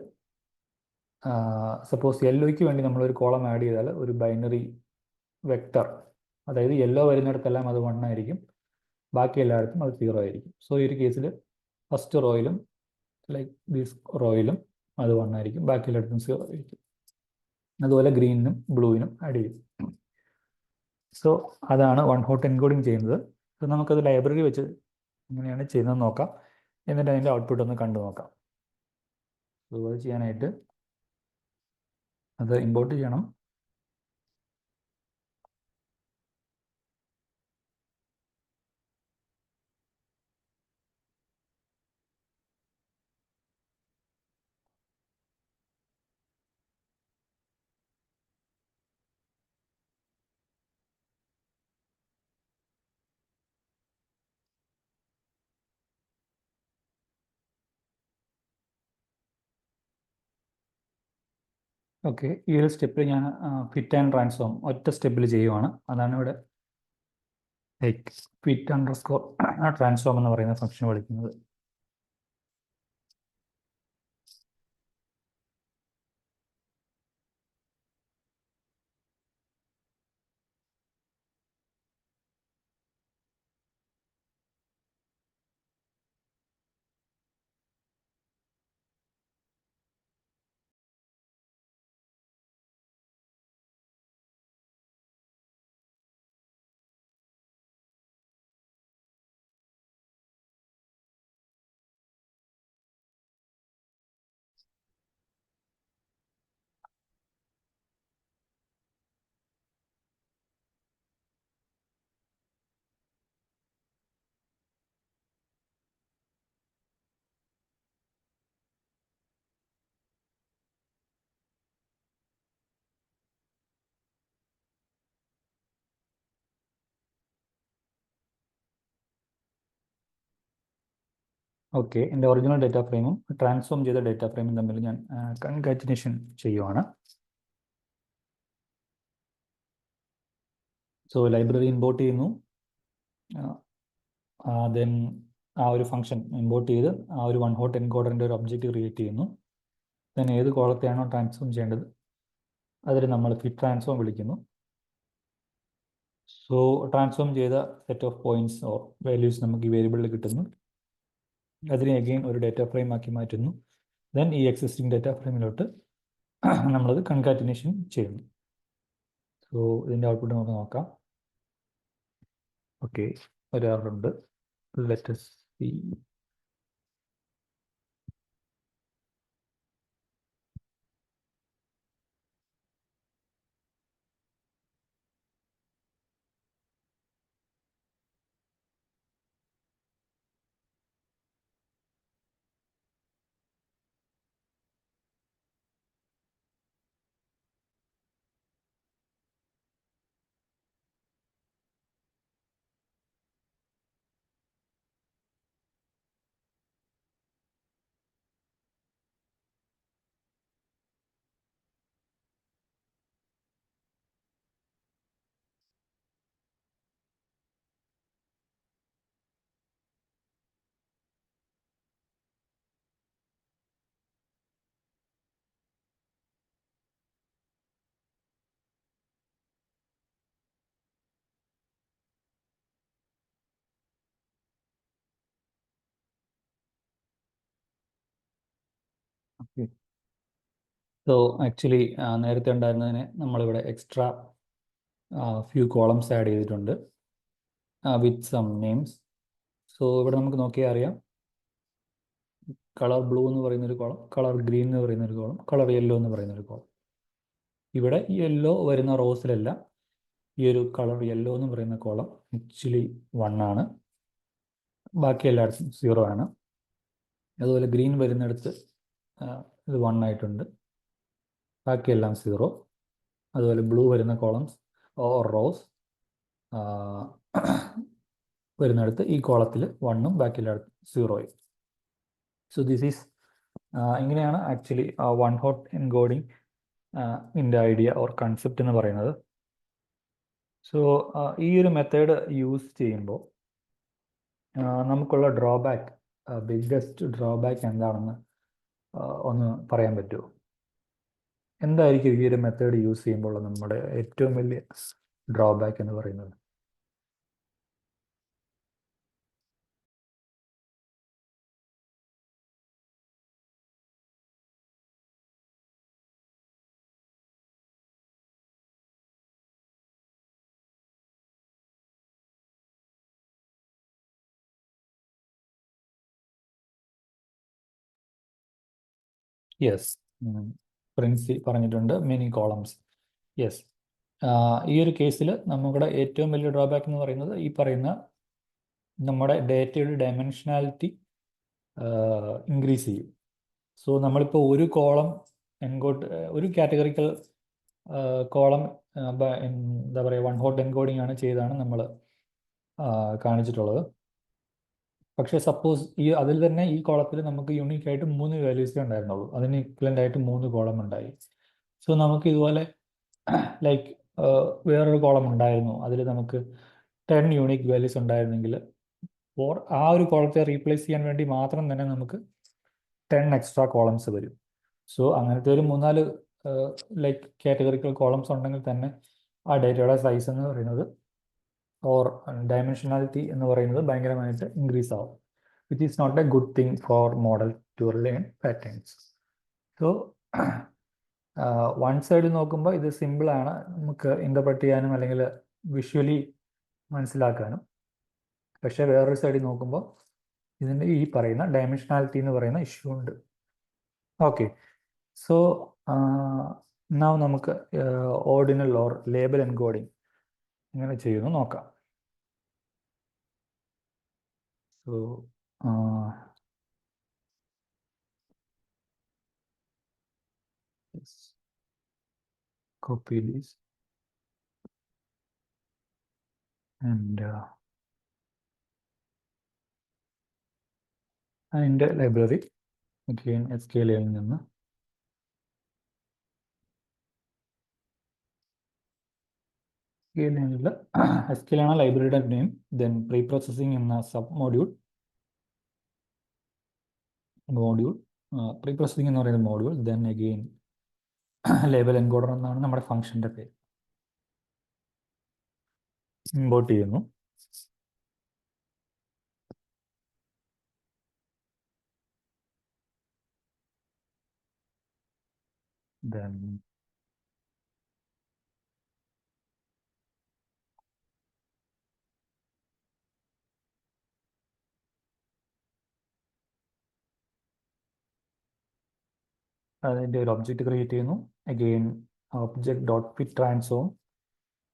സപ്പോസ് യെല്ലോയ്ക്ക് വേണ്ടി നമ്മളൊരു കോളം ആഡ് ചെയ്താൽ ഒരു ബൈനറി വെക്ടർ, അതായത് യെല്ലോ വരുന്നിടത്തെല്ലാം അത് 1 ആയിരിക്കും, ബാക്കി എല്ലായിടത്തും അത് 0 ആയിരിക്കും. സോ ഈ ഒരു കേസിൽ ഫസ്റ്റ് റോയിലും ലൈക്ക് ദീസ് റോയിലും അത് 1 ആയിരിക്കും, ബാക്കി എല്ലായിടത്തും 0 ആയിരിക്കും. അതുപോലെ ഗ്രീനിനും ബ്ലൂവിനും ആഡ് ചെയ്യും. സോ അതാണ് വൺ ഹോട്ട് എൻകോഡിങ് ചെയ്യുന്നത്. സോ നമുക്കത് ലൈബ്രറി വെച്ച് എങ്ങനെയാണ് ചെയ്യുന്നത് നോക്കാം, എന്നിട്ട് അതിൻ്റെ ഔട്ട്പുട്ട് ഒന്ന് കണ്ടു നോക്കാം. അതുപോലെ ചെയ്യാനായിട്ട് അത് ഇമ്പോർട്ട് ചെയ്യണം. ഓക്കെ, ഈ ഒരു സ്റ്റെപ്പിൽ ഞാൻ ഫിറ്റ് ആൻഡ് ട്രാൻസ്ഫോം ഒറ്റ സ്റ്റെപ്പിൽ ചെയ്യുവാണ്. അതാണ് ഇവിടെ ലൈക്ക് ഫിറ്റ് അണ്ടർസ്കോർ ട്രാൻസ്ഫോം എന്ന് പറയുന്ന ഫംഗ്ഷൻ വിളിക്കുന്നത്. ഓക്കെ, എൻ്റെ ഒറിജിനൽ ഡേറ്റ ഫ്രെയിമും ട്രാൻസ്ഫോം ചെയ്ത ഡേറ്റ ഫ്രെയിമും തമ്മിൽ ഞാൻ കൺകാറ്റിനേഷൻ ചെയ്യുവാണ്. സോ ലൈബ്രറി ഇമ്പോർട്ട് ചെയ്യുന്നു, ദെൻ ആ ഒരു ഫംഗ്ഷൻ ഇമ്പോർട്ട് ചെയ്ത് ആ ഒരു വൺ ഹോട്ട് എൻകോഡറിൻ്റെ ഒരു ഒബ്ജക്റ്റ് ക്രിയേറ്റ് ചെയ്യുന്നു. ദെൻ ഏത് കോളത്തെയാണോ ട്രാൻസ്ഫോം ചെയ്യേണ്ടത് അതിൽ നമ്മൾ ഫിറ്റ് ട്രാൻസ്ഫോം വിളിക്കുന്നു. സോ ട്രാൻസ്ഫോം ചെയ്ത set of points or values നമുക്ക് ഈ വേരിയബിളിൽ കിട്ടുന്നു. അതിനെ അഗെയിൻ ഒരു ഡേറ്റ ഫ്രെയിം ആക്കി മാറ്റുന്നു. ദെൻ ഈ എക്സിസ്റ്റിംഗ് ഡേറ്റ ഫ്രെയിമിലോട്ട് നമ്മളത് കൺകാറ്റിനേഷൻ ചെയ്യുന്നു. സോ ഇതിൻ്റെ ഔട്ട്പുട്ട് നമുക്ക് നോക്കാം. ഓക്കെ, ഒരു എറർ ഉണ്ട്. Let us see. So actually നേരത്തെ ഉണ്ടായിരുന്നതിനെ നമ്മളിവിടെ എക്സ്ട്രാ ഫ്യൂ കോളംസ് ആഡ് ചെയ്തിട്ടുണ്ട് വിത്ത് സം നെയിംസ്. സോ ഇവിടെ നമുക്ക് നോക്കിയാൽ അറിയാം, കളർ ബ്ലൂ എന്ന് പറയുന്നൊരു കോളം, കളർ ഗ്രീൻ എന്ന് പറയുന്നൊരു കോളം, കളർ യെല്ലോ എന്ന് പറയുന്നൊരു കോളം. ഇവിടെ യെല്ലോ വരുന്ന റോസിലെല്ലാം ഈ ഒരു കളർ യെല്ലോ എന്ന് പറയുന്ന കോളം ആക്ച്വലി 1 ആണ്, ബാക്കി എല്ലായിടത്തും 0 ആണ്. അതുപോലെ ഗ്രീൻ വരുന്നിടത്ത് ഇത് 1 ആയിട്ടുണ്ട്, ബാക്കിയെല്ലാം 0. അതുപോലെ ബ്ലൂ വരുന്ന കോളംസ് ഓർ റോസ് വരുന്നിടത്ത് ഈ കോളത്തിൽ 1ഉം ബാക്കി എല്ലായിടത്തും 0യും. സോ ദിസ് ഈസ് ഇങ്ങനെയാണ് ആക്ച്വലി വൺ ഹോട്ട് എൻകോഡിങ് ഇതിൻ്റെ ഐഡിയ ഓർ കൺസെപ്റ്റ് എന്ന് പറയുന്നത്. സോ ഈ ഒരു മെത്തേഡ് യൂസ് ചെയ്യുമ്പോൾ നമുക്കുള്ള ഡ്രോബാക്ക്, ബിഗ്ഗസ്റ്റ് ഡ്രോബാക്ക് എന്താണെന്ന് ഒന്ന് പറയാൻ പറ്റുമോ? എന്തായിരിക്കും ഈ ഒരു മെത്തേഡ് യൂസ് ചെയ്യുമ്പോൾ നമ്മുടെ ഏറ്റവും വലിയ ഡ്രോബാക്ക് എന്ന് പറയുന്നത്? യെസ്, പ്രിൻസി പറഞ്ഞിട്ടുണ്ട് മെനി കോളംസ്. യെസ്, ഈ ഒരു കേസിൽ നമ്മുടെ ഏറ്റവും വലിയ ഡ്രോബാക്ക് എന്ന് പറയുന്നത് ഈ പറയുന്ന നമ്മുടെ ഡേറ്റയുടെ ഡയമെൻഷനാലിറ്റി ഇൻക്രീസ് ചെയ്യും. സോ നമ്മളിപ്പോൾ ഒരു കോളം എൻകോഡ്, ഒരു കാറ്റഗറിക്കൽ കോളം എന്താ പറയുക, വൺ ഹോട്ട് എൻകോഡിംഗ് ആണ് ചെയ്താണ് നമ്മൾ കാണിച്ചിട്ടുള്ളത്. പക്ഷേ സപ്പോസ് അതിൽ തന്നെ ഈ കോളത്തിൽ നമുക്ക് യൂണിക് ആയിട്ട് 3 വാല്യൂസേ ഉണ്ടായിരുന്നുള്ളൂ, അതിന് ഇക്വലൻ്റ് ആയിട്ട് 3 കോളം ഉണ്ടായി. സോ നമുക്ക് ഇതുപോലെ ലൈക്ക് വേറൊരു കോളം ഉണ്ടായിരുന്നു, അതിൽ നമുക്ക് 10 യൂണിക് വാല്യൂസ് ഉണ്ടായിരുന്നെങ്കിൽ ആ ഒരു കോളത്തെ റീപ്ലേസ് ചെയ്യാൻ വേണ്ടി മാത്രം തന്നെ നമുക്ക് 10 എക്സ്ട്രാ കോളംസ് വരും. സോ അങ്ങനത്തെ ഒരു 3-4 ലൈക്ക് കാറ്റഗറിക്കൽ കോളംസ് ഉണ്ടെങ്കിൽ തന്നെ ആ ഡേറ്റയുടെ സൈസ് എന്ന് പറയുന്നത് ഓർ ഡയമെൻഷനാലിറ്റി എന്ന് പറയുന്നത് ഭയങ്കരമായിട്ട് ഇൻക്രീസ് ആവും, which is not a good thing for model to learn patterns. So one side നോക്കുമ്പോൾ ഇത് സിമ്പിളാണ്, നമുക്ക് ഇൻ്റർപ്രറ്റ് ചെയ്യാനും അല്ലെങ്കിൽ വിഷ്വലി മനസ്സിലാക്കാനും. പക്ഷേ വേറൊരു സൈഡിൽ നോക്കുമ്പോൾ ഇതിൻ്റെ ഈ പറയുന്ന ഡയമെൻഷനാലിറ്റി എന്ന് പറയുന്ന ഇഷ്യൂ ഉണ്ട്. ഓക്കെ, സോ now നമുക്ക് ഓർഡിനൽ ഓർ ലേബൽ എൻകോഡിംഗ് എങ്ങനെ ചെയ്യുന്നു നോക്കാം. സോ copy this and അതിൻ്റെ ലൈബ്രറി again SQL-ൽ നിന്ന് SQL ആണ് ലൈബ്രറിയുടെ നെയിം, ദെൻ പ്രീ പ്രോസസ്സിംഗ് എന്ന സബ് മോഡ്യൂൾ പ്രീ പ്രോസസ്സിംഗ് എന്ന് പറയുന്ന module, then again label encoder എന്നാണ് നമ്മുടെ ഫംഗ്ഷൻ്റെ പേര്. ഇമ്പോർട്ട് ചെയ്യുന്നു. ദെൻ അതിൻ്റെ ഒരു ഒബ്ജക്റ്റ് ക്രിയേറ്റ് ചെയ്യുന്നു. Again object dot fit transform,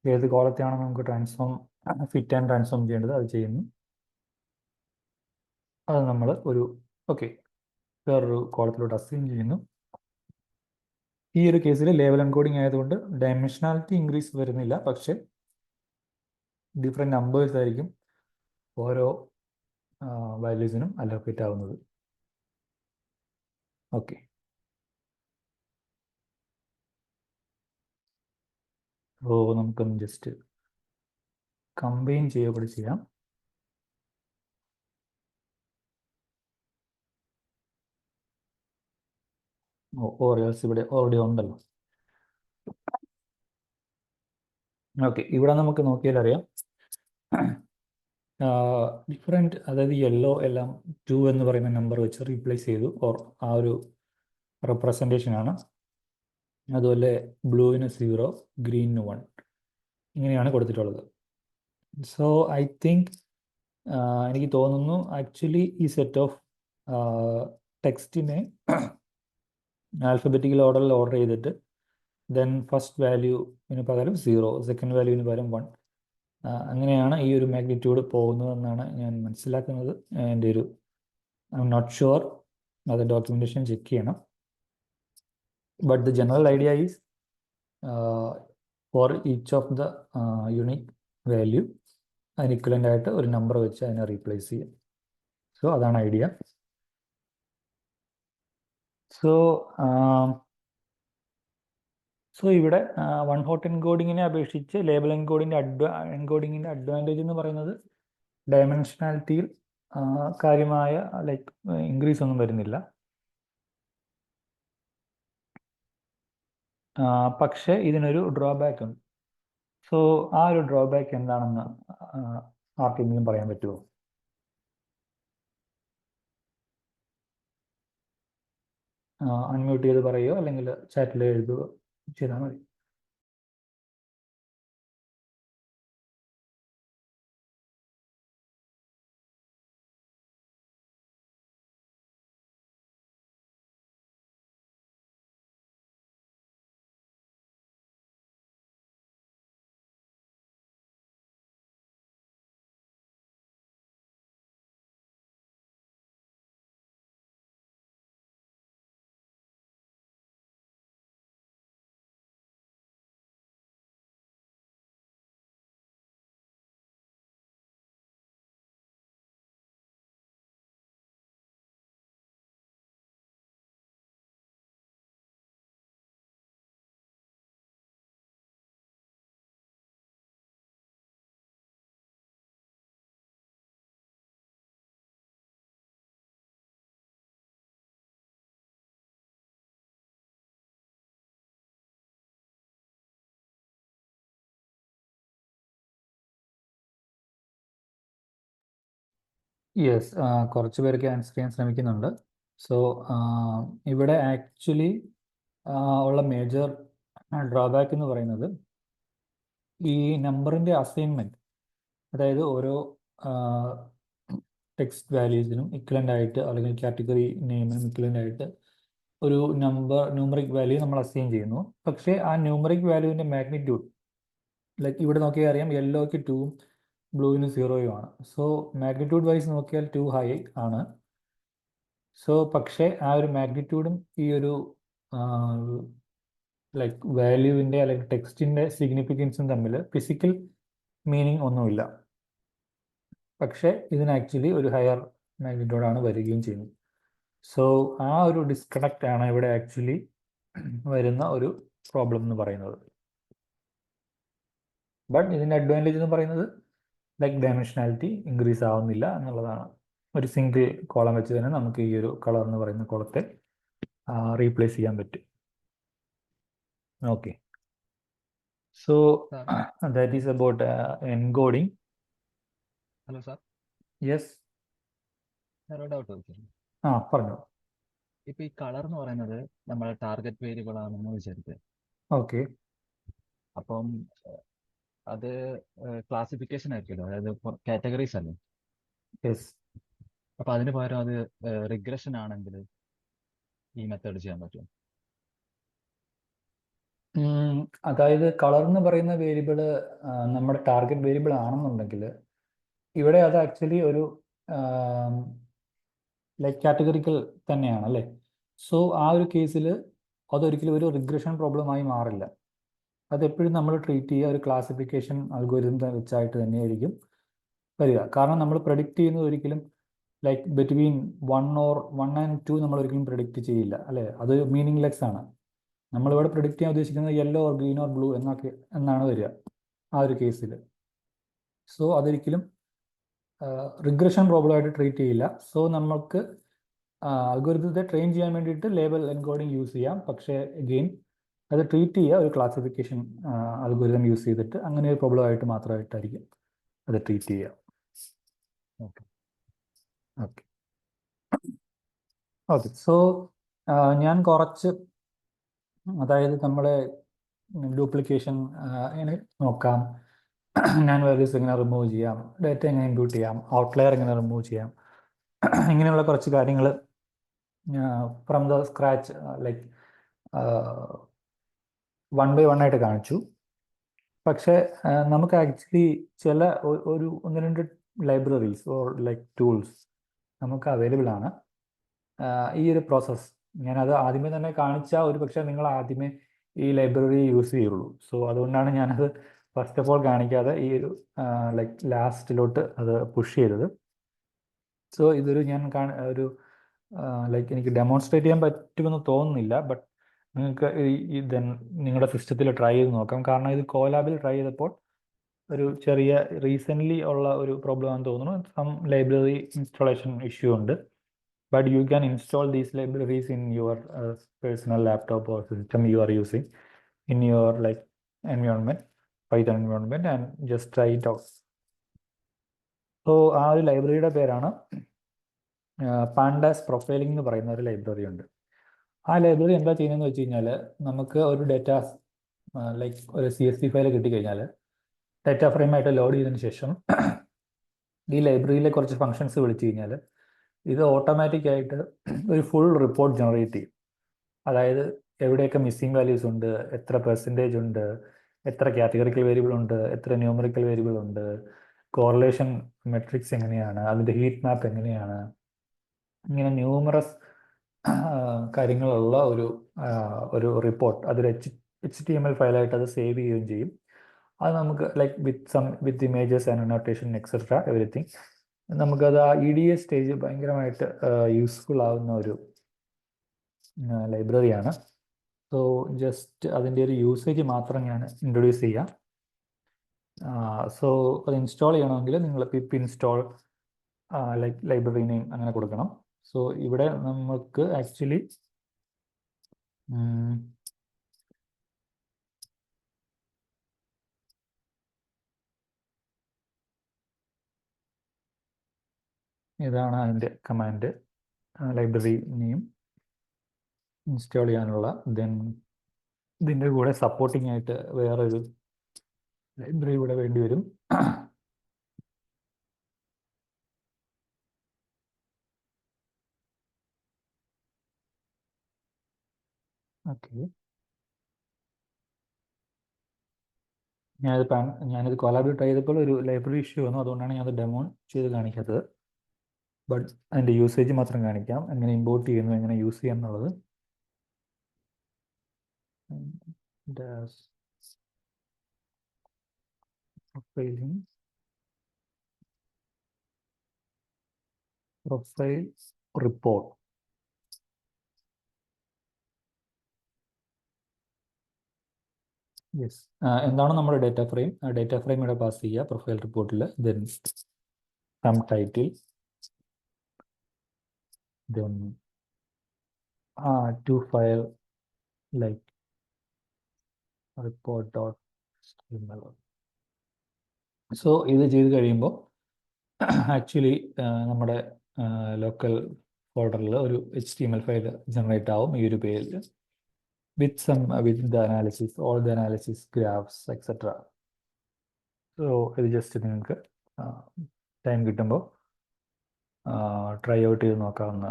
ഏത് കോളത്തെയാണോ നമുക്ക് ട്രാൻസ്ഫോം ഫിറ്റ് ആൻഡ് ട്രാൻസ്ഫോം ചെയ്യേണ്ടത് അത് ചെയ്യുന്നു. അത് നമ്മൾ ഒരു വേറൊരു കോളത്തിലോട്ട് അസൈൻ ചെയ്യുന്നു. ഈ ഒരു കേസിൽ ലേബൽ എൻകോഡിംഗ് ആയതുകൊണ്ട് ഡയമെൻഷനാലിറ്റി ഇൻക്രീസ് വരുന്നില്ല, പക്ഷേ ഡിഫറെൻറ്റ് നമ്പേഴ്സ് ആയിരിക്കും ഓരോ വാല്യൂസിനും അലോക്കേറ്റ് ആവുന്നത്. ഓക്കെ, സോ നമുക്കൊന്ന് ജസ്റ്റ് കമ്പൈൻ ചെയ്യുക കൂടി ചെയ്യാം. ഓറിയൽസ് ഇവിടെ ഓൾറെഡി ഉണ്ടല്ലോ. ഓക്കെ, ഇവിടെ നമുക്ക് നോക്കിയാൽ അറിയാം ഡിഫറെൻറ്റ്, അതായത് യെല്ലോ എല്ലാം 2 എന്ന് പറയുന്ന നമ്പർ വെച്ച് റീപ്ലേസ് ചെയ്തു, ഓർ ആ ഒരു റെപ്രസെൻറ്റേഷൻ ആണ്. അതുപോലെ ബ്ലൂവിന് 0, ഗ്രീനിന് 1 ഇങ്ങനെയാണ് കൊടുത്തിട്ടുള്ളത്. സോ ഐ തിങ്ക് എനിക്ക് തോന്നുന്നു ആക്ച്വലി ഈ സെറ്റ് ഓഫ് ടെക്സ്റ്റിനെ ആൽഫബറ്റിക്കൽ ഓർഡറിൽ ഓർഡർ ചെയ്തിട്ട് ദെൻ ഫസ്റ്റ് വാല്യൂവിന് പകരം 0, സെക്കൻഡ് വാല്യൂവിന് പകരം 1, അങ്ങനെയാണ് ഈ ഒരു മാഗ്നിറ്റ്യൂഡ് പോകുന്നതെന്നാണ് ഞാൻ മനസ്സിലാക്കുന്നത്. എൻ്റെ ഒരു ഐ എം നോട്ട് ഷുവർ, അത് ഡോക്യുമെൻറ്റേഷൻ ചെക്ക് ചെയ്യണം. But the general idea is for each of the unique value അതിന് ഇക്വലൻ്റ് ആയിട്ട് ഒരു നമ്പർ വെച്ച് അതിനെ റീപ്ലേസ് ചെയ്യും. സോ അതാണ് ഐഡിയ. സോ ഇവിടെ വൺ ഹോട്ട് എൻകോഡിങ്ങിനെ അപേക്ഷിച്ച് ലേബൽ എൻകോഡിങ്ങിൻ്റെ അഡ്വാൻറ്റേജ് എന്ന് പറയുന്നത് ഡയമെൻഷനാലിറ്റിയിൽ കാര്യമായ ലൈക്ക് ഇൻക്രീസ് ഒന്നും വരുന്നില്ല. പക്ഷേ ഇതിനൊരു ഡ്രോബാക്ക് ഉണ്ട്. സോ ആ ഒരു ഡ്രോബാക്ക് എന്താണെന്ന് ആർക്കെങ്കിലും പറയാൻ പറ്റുമോ? അൺമ്യൂട്ട് ചെയ്ത് പറയുകയോ അല്ലെങ്കിൽ ചാറ്റിൽ എഴുതുകയോ ചെയ്താൽ മതി. യെസ്, കുറച്ച് പേർക്ക് ആൻസർ ചെയ്യാൻ ശ്രമിക്കുന്നുണ്ട്. സോ ഇവിടെ ആക്ച്വലി ഉള്ള മേജർ ഡ്രോബാക്ക് എന്ന് പറയുന്നത് ഈ നമ്പറിൻ്റെ അസൈൻമെൻറ്റ്, അതായത് ഓരോ ടെക്സ്റ്റ് വാല്യൂസിനും ഇക്വലൻ്റ് ആയിട്ട് അല്ലെങ്കിൽ കാറ്റഗറി നെയിമിനും ഇക്വലൻ്റ് ആയിട്ട് ഒരു ന്യൂമറിക് വാല്യൂ നമ്മൾ അസൈൻ ചെയ്യുന്നു. പക്ഷേ ആ ന്യൂമറിക് വാല്യൂവിൻ്റെ മാഗ്നിറ്റ്യൂഡ് ലൈക്ക് ഇവിടെ നോക്കിയാൽ അറിയാം, യെല്ലോയ്ക്ക് 2ഉം ബ്ലൂവിന് 0ഉം ആണ്. സോ മാഗ്നിറ്റ്യൂഡ് വൈസ് നോക്കിയാൽ 2 ഹൈ ആണ്. സോ പക്ഷേ ആ ഒരു മാഗ്നിറ്റ്യൂഡും ഈ ഒരു ലൈക്ക് വാല്യൂവിൻ്റെ അല്ലെങ്കിൽ ടെക്സ്റ്റിൻ്റെ സിഗ്നിഫിക്കൻസും തമ്മിൽ ഫിസിക്കൽ മീനിങ് ഒന്നുമില്ല. പക്ഷേ ഇതിന് ആക്ച്വലി ഒരു ഹയർ മാഗ്നിറ്റ്യൂഡാണ് വരികയും ചെയ്യുന്നത്. സോ ആ ഒരു ഡിസ്കണക്റ്റ് ആണ് ഇവിടെ ആക്ച്വലി വരുന്ന ഒരു പ്രോബ്ലം എന്ന് പറയുന്നത്. ബട്ട് ഇതിൻ്റെ അഡ്വാൻറ്റേജ് എന്ന് പറയുന്നത് ലൈക്ക് ഡയമെൻഷനാലിറ്റി ഇൻക്രീസ് ആവുന്നില്ല എന്നുള്ളതാണ്. ഒരു സിംഗിൾ കോളം വെച്ച് തന്നെ നമുക്ക് ഈ ഒരു കളർ എന്ന് പറയുന്ന കോളത്തെ റീപ്ലേസ് ചെയ്യാൻ പറ്റും. Okay, so that is about encoding. Hello sir, yes, sir ഒരു ഡൗട്ട് ചോദിച്ചു. പറഞ്ഞു. ഇപ്പൊ ഈ കളർ എന്ന് പറയുന്നത് നമ്മുടെ ടാർഗറ്റ് വേരിയബിൾ ആണെന്ന് വിചാരിക്കുക. ഓക്കെ, അപ്പം അത് ക്ലാസിഫിക്കേഷൻ ആയിരിക്കുമല്ലോ, അതായത് കാറ്റഗറീസ് അല്ലേ. യെസ്. അപ്പൊ അതിന് പകരം അത് റിഗ്രഷൻ ആണെങ്കിൽ ഈ മെത്തേഡ് ചെയ്യാൻ പറ്റുമോ? അതായത് കളർ എന്ന് പറയുന്ന വേരിയബിൾ നമ്മുടെ ടാർഗറ്റ് വേരിയബിൾ ആണെന്നുണ്ടെങ്കിൽ ഇവിടെ അത് ആക്ച്വലി ഒരു ലൈക്ക് കാറ്റഗറിക്കൽ തന്നെയാണ് അല്ലേ. സോ ആ ഒരു കേസിൽ അതൊരിക്കലും ഒരു റിഗ്രഷൻ പ്രോബ്ലമായി മാറില്ല. അതെപ്പോഴും നമ്മൾ ട്രീറ്റ് ചെയ്യുക ഒരു ക്ലാസിഫിക്കേഷൻ അൽഗോരിതം വെച്ചായിട്ട് തന്നെയായിരിക്കും വരിക. കാരണം നമ്മൾ പ്രഡിക്റ്റ് ചെയ്യുന്നത് ഒരിക്കലും ലൈക്ക് ബിറ്റ്വീൻ 1 and 2 നമ്മൾ ഒരിക്കലും പ്രഡിക്റ്റ് ചെയ്യില്ല അല്ലേ. അത് മീനിങ്ലെസ് ആണ്. നമ്മളിവിടെ പ്രഡിക്റ്റ് ചെയ്യാൻ ഉദ്ദേശിക്കുന്നത് yellow or green or blue എന്നാണ് വരിക ആ ഒരു കേസിൽ. സോ അതൊരിക്കലും റിഗ്രഷൻ പ്രോബ്ലമായിട്ട് ട്രീറ്റ് ചെയ്യില്ല. സോ നമുക്ക് അൽഗോരിതത്തെ ട്രെയിൻ ചെയ്യാൻ വേണ്ടിയിട്ട് ലേബൽ എൻകോഡിങ് യൂസ് ചെയ്യാം. പക്ഷേ അഗെയിൻ അത് ട്രീറ്റ് ചെയ്യുക ഒരു ക്ലാസിഫിക്കേഷൻ അൽഗോരിതം യൂസ് ചെയ്തിട്ട് അങ്ങനെ ഒരു പ്രോബ്ലമായിട്ട് മാത്രമായിട്ടായിരിക്കും അത് ട്രീറ്റ് ചെയ്യുക. ഓക്കെ. ഓക്കെ, സോ ഞാൻ കുറച്ച്, അതായത് നമ്മുടെ ഡ്യൂപ്ലിക്കേഷൻ എങ്ങനെ നോക്കാം, ഞാൻ വാല്യൂസ് എങ്ങനെ റിമൂവ് ചെയ്യാം, ഡേറ്റ എങ്ങനെ ഇൻപുട്ട് ചെയ്യാം, ഔട്ട്ലയർ എങ്ങനെ റിമൂവ് ചെയ്യാം, ഇങ്ങനെയുള്ള കുറച്ച് കാര്യങ്ങൾ from the scratch like 1 by 1 ആയിട്ട് കാണിച്ചു. പക്ഷേ നമുക്ക് ആക്ച്വലി ചില ഒരു 1-2 ലൈബ്രറീസ് ഓർ ലൈക്ക് ടൂൾസ് നമുക്ക് അവൈലബിൾ ആണ് ഈ ഒരു പ്രോസസ്സ്. ഞാനത് ആദ്യമേ തന്നെ കാണിച്ചാൽ ഒരു പക്ഷേ നിങ്ങൾ ആദ്യമേ ഈ ലൈബ്രറി യൂസ് ചെയ്യുള്ളൂ. സോ അതുകൊണ്ടാണ് ഞാനത് ഫസ്റ്റ് ഓഫ് ഓൾ കാണിക്കാതെ ഈ ഒരു ലൈക്ക് ലാസ്റ്റിലോട്ട് അത് പുഷ് ചെയ്തത്. സോ ഇതൊരു ഞാൻ ഒരു ലൈക്ക് എനിക്ക് ഡെമോൺസ്ട്രേറ്റ് ചെയ്യാൻ പറ്റുമെന്ന് തോന്നുന്നില്ല. ബട്ട് നിങ്ങൾക്ക് നിങ്ങളുടെ സിസ്റ്റത്തിൽ ട്രൈ ചെയ്ത് നോക്കാം. കാരണം ഇത് കോലാബിൽ ട്രൈ ചെയ്തപ്പോൾ ഒരു ചെറിയ റീസെൻ്റ്ലി ഉള്ള ഒരു പ്രോബ്ലം ആണെന്ന് തോന്നുന്നു. സം ലൈബ്രറി ഇൻസ്റ്റാളേഷൻ ഇഷ്യൂ ഉണ്ട്. But you can install these libraries in your personal laptop or system you are using in your like environment, Python environment, and just try it out. So ആ ഒരു ലൈബ്രറിയുടെ പേരാണ് പാൻഡാസ് profiling എന്ന് പറയുന്ന ഒരു library ഉണ്ട്. ആ ലൈബ്രറി എന്താ ചെയ്യുന്നതെന്ന് വെച്ച് കഴിഞ്ഞാൽ, നമുക്ക് ഒരു ഡേറ്റ ലൈക്ക് ഒരു CSV ഫയൽ കിട്ടിക്കഴിഞ്ഞാൽ ഡേറ്റ ഫ്രെയിമായിട്ട് ലോഡ് ചെയ്തതിന് ശേഷം ഈ ലൈബ്രറിയിലെ കുറച്ച് ഫങ്ഷൻസ് വിളിച്ചു കഴിഞ്ഞാൽ ഇത് ഓട്ടോമാറ്റിക്കായിട്ട് ഒരു ഫുൾ റിപ്പോർട്ട് ജനറേറ്റ് ചെയ്യും. അതായത് എവിടെയൊക്കെ മിസ്സിംഗ് വാല്യൂസ് ഉണ്ട്, എത്ര പെർസെൻറ്റേജ് ഉണ്ട്, എത്ര കാറ്റഗറിക്കൽ വേരിയബിൾ ഉണ്ട്, എത്ര ന്യൂമറിക്കൽ വേരിയബിൾ ഉണ്ട്, കോറിലേഷൻ മെട്രിക്സ് എങ്ങനെയാണ്, അതിൻ്റെ ഹീറ്റ് മാപ്പ് എങ്ങനെയാണ്, ഇങ്ങനെ ന്യൂമറസ് കാര്യങ്ങളുള്ള ഒരു റിപ്പോർട്ട്. അതൊരു HTML ഫയലായിട്ട് അത് സേവ് ചെയ്യുകയും ചെയ്യും. അത് നമുക്ക് like with images and annotation etcetera everything നമുക്കത് ആ EDA സ്റ്റേജ് ഭയങ്കരമായിട്ട് യൂസ്ഫുൾ ആവുന്ന ഒരു ലൈബ്രറിയാണ്. സോ ജസ്റ്റ് അതിൻ്റെ ഒരു യൂസേജ് മാത്രം ഞാൻ ഇൻട്രൊഡ്യൂസ് ചെയ്യാം. സോ അത് ഇൻസ്റ്റാൾ ചെയ്യണമെങ്കിൽ നിങ്ങൾ pip install like library name അങ്ങനെ കൊടുക്കണം. സോ ഇവിടെ നമുക്ക് ആക്ച്വലി ഇതാണ് അതിൻ്റെ കമാൻഡ്, ലൈബ്രറി നെയിം ഇൻസ്റ്റാൾ ചെയ്യാനുള്ള. ദെൻ ഇതിൻ്റെ കൂടെ സപ്പോർട്ടിംഗ് ആയിട്ട് വേറൊരു ലൈബ്രറി കൂടെ വേണ്ടി വരും. ഓക്കെ, ഞാനിത് കൊളാബറേറ്റ് ചെയ്തപ്പോൾ ഒരു ലൈബ്രറി ഇഷ്യൂ വന്നു. അതുകൊണ്ടാണ് ഞാനത് ഡെമോ ചെയ്ത് കാണിക്കാത്തത്. ബട്ട് അതിൻ്റെ യൂസേജ് മാത്രം കാണിക്കാം, എങ്ങനെ ഇമ്പോർട്ട് ചെയ്യുന്നു, എങ്ങനെ യൂസ് ചെയ്യാം എന്നുള്ളത്. Profile report. യെസ്, എന്താണ് നമ്മുടെ ഡേറ്റ ഫ്രെയിം? ഡേറ്റ ഫ്രെയിം ഇവിടെ പാസ് ചെയ്യുക പ്രൊഫൈൽ റിപ്പോർട്ടിൽ. Then some title, then to file like report.html. So ഇത് ചെയ്ത് കഴിയുമ്പോൾ ആക്ച്വലി നമ്മുടെ ലോക്കൽ ഫോൾഡറിൽ ഒരു HTML ഫയൽ ജനറേറ്റ് ആവും ഈ ഒരു പേരിൽ, with the analysis, all the analysis, graphs, etc. So ഇത് ജസ്റ്റ് നിങ്ങൾക്ക് ടൈം കിട്ടുമ്പോൾ ട്രൈ ഔട്ട് ചെയ്ത് നോക്കാവുന്ന.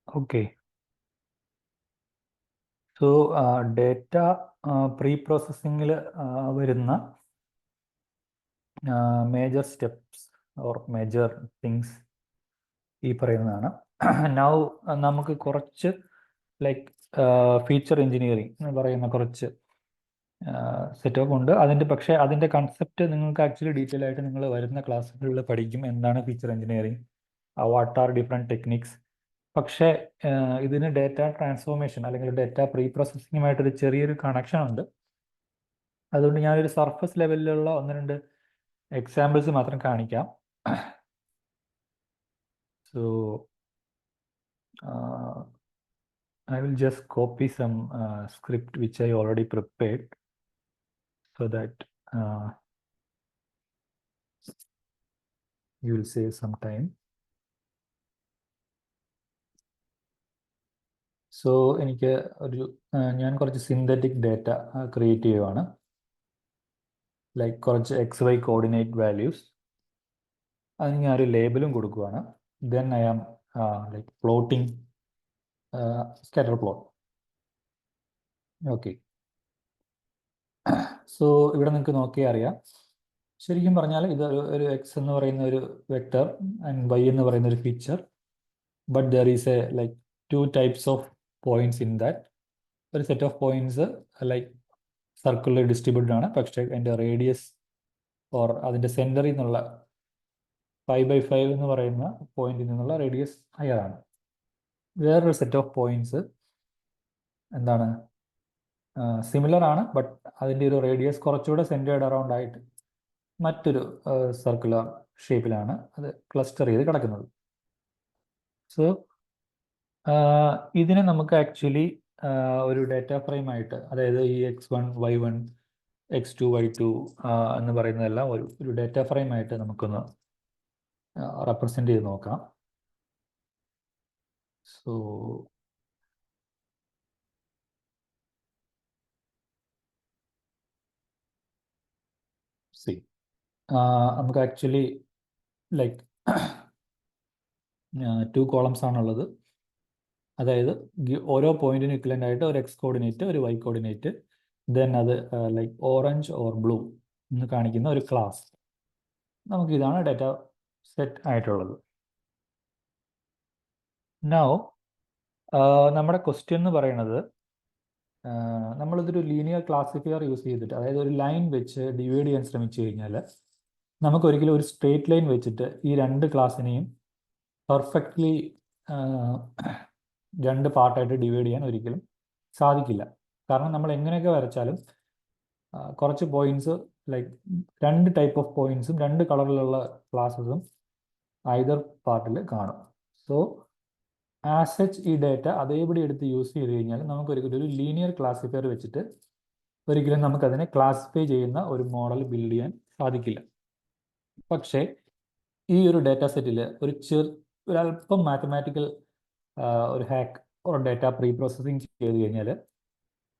ഓക്കെ, സോ ഡേറ്റ പ്രീ പ്രോസസ്സിങ്ങിൽ വരുന്ന major steps or major things ഈ പറയുന്നതാണ്. നൗ നമുക്ക് കുറച്ച് ലൈക്ക് ഫീച്ചർ എഞ്ചിനീയറിംഗ് എന്ന് പറയുന്ന കുറച്ച് സെറ്റപ്പ് ഉണ്ട്. പക്ഷേ അതിൻ്റെ കൺസെപ്റ്റ് നിങ്ങൾക്ക് ആക്ച്വലി ഡീറ്റെയിൽ ആയിട്ട് നിങ്ങൾ വരുന്ന ക്ലാസ്സുകളിൽ പഠിക്കും. എന്താണ് feature engineering, what are different techniques. പക്ഷേ ഇതിന് ഡേറ്റ ട്രാൻസ്ഫോർമേഷൻ അല്ലെങ്കിൽ ഡേറ്റ പ്രീ പ്രോസസ്സിങ്ങുമായിട്ടൊരു ചെറിയൊരു കണക്ഷൻ ഉണ്ട്. അതുകൊണ്ട് ഞാനൊരു സർഫസ് ലെവലിലുള്ള 1-2 എക്സാമ്പിൾസ് മാത്രം കാണിക്കാം. So I will just copy some script which I already prepared so that you will save some time. So എനിക്ക് ഞാൻ കുറച്ച് സിന്തറ്റിക് ഡാറ്റ ക്രിയേറ്റ് ചെയ്യുവാണ്. ലൈക്ക് കുറച്ച് XY കോർഡിനേറ്റ് വാല്യൂസ്. അതിന് ഞാനൊരു ലേബലും കൊടുക്കുവാണ്. Then I am like plotting scatter plot. Okay. So ഇവിടെ നിങ്ങൾക്ക് നോക്കിയാൽ അറിയാം. ശരിക്കും പറഞ്ഞാൽ ഇത് ഒരു എക്സ് എന്ന് പറയുന്ന ഒരു വെക്ടർ ആൻഡ് വൈ എന്ന് പറയുന്ന ഒരു feature. But there is A like 2 types of points in that. ഒരു സെറ്റ് ഓഫ് പോയിന്റ്സ് ലൈക്ക് സർക്കിളിൽ ഡിസ്ട്രിബ്യൂട്ടഡ് ആണ്, പക്ഷേ അതിൻ്റെ റേഡിയസ് ഓർ അതിൻ്റെ സെൻറ്ററിൽ നിന്നുള്ള 5/5 എന്ന് പറയുന്ന പോയിന്റിൽ നിന്നുള്ള റേഡിയസ് ഹയർ ആണ്. വേറൊരു സെറ്റ് ഓഫ് പോയിന്റ്സ് എന്താണ് സിമിലർ ആണ്, ബട്ട് അതിൻ്റെ ഒരു റേഡിയസ് കുറച്ചുകൂടെ സെൻറ്റേർഡ് അറൗണ്ട് ആയിട്ട് മറ്റൊരു സർക്കുലർ ഷേപ്പിലാണ് അത് ക്ലസ്റ്റർ ചെയ്ത് കിടക്കുന്നത്. സോ ഇതിനെ നമുക്ക് ആക്ച്വലി ഒരു ഡാറ്റ ഫ്രെയിം ആയിട്ട്, അതായത് ഈ X1, Y1, X2, Y2 എന്ന് പറയുന്നതെല്ലാം ഒരു ഡാറ്റ ഫ്രെയിം ആയിട്ട് നമുക്കൊന്ന് റെപ്രസെൻ്റ് ചെയ്ത് നോക്കാം. സോ സി നമുക്ക് ആക്ച്വലി ലൈക്ക് 2 കോളംസ് ആണുള്ളത്. അതായത് ഓരോ പോയിന്റിന് ഇക്വലൻ്റ് ആയിട്ട് ഒരു എക്സ് കോർഡിനേറ്റ്, ഒരു വൈ കോർഡിനേറ്റ്, ദെൻ അത് ലൈക്ക് ഓറഞ്ച് ഓർ ബ്ലൂ എന്ന് കാണിക്കുന്ന ഒരു ക്ലാസ്. നമുക്കിതാണ് ഡാറ്റ സെറ്റ് ആയിട്ടുള്ളത്. നൗ നമ്മുടെ ക്വസ്റ്റ്യൻ എന്ന് പറയുന്നത് നമ്മളിതൊരു ലീനിയർ ക്ലാസിഫയർ യൂസ് ചെയ്തിട്ട്, അതായത് ഒരു ലൈൻ വെച്ച് ഡിവൈഡ് ചെയ്യാൻ ശ്രമിച്ചു കഴിഞ്ഞാൽ നമുക്ക് ഒരിക്കലും ഒരു സ്ട്രേറ്റ് ലൈൻ വെച്ചിട്ട് ഈ 2 ക്ലാസ്സിനെയും പെർഫെക്റ്റ്ലി 2 പാർട്ടായിട്ട് ഡിവൈഡ് ചെയ്യാൻ ഒരിക്കലും സാധിക്കില്ല. കാരണം നമ്മൾ എങ്ങനെയൊക്കെ വരച്ചാലും കുറച്ച് പോയിന്റ്സ് ലൈക്ക് 2 ടൈപ്പ് ഓഫ് പോയിന്റ്സും 2 കളറിലുള്ള ക്ലാസ്സസും ഐദർ പാർട്ടിൽ കാണും. സോ ആസ് സച്ച് ഈ ഡാറ്റ അതേപടി എടുത്ത് യൂസ് ചെയ്ത് കഴിഞ്ഞാൽ നമുക്ക് ഒരിക്കലും ഒരു ലീനിയർ ക്ലാസിഫയർ വെച്ചിട്ട് ഒരിക്കലും നമുക്കതിനെ ക്ലാസിഫൈ ചെയ്യുന്ന ഒരു മോഡൽ ബിൽഡ് ചെയ്യാൻ സാധിക്കില്ല. പക്ഷേ ഈ ഒരു ഡാറ്റ സെറ്റിൽ ഒരല്പം മാത്തമാറ്റിക്കൽ ഒരു hack or data pre processing ചെയ്ത് കഴിഞ്ഞാൽ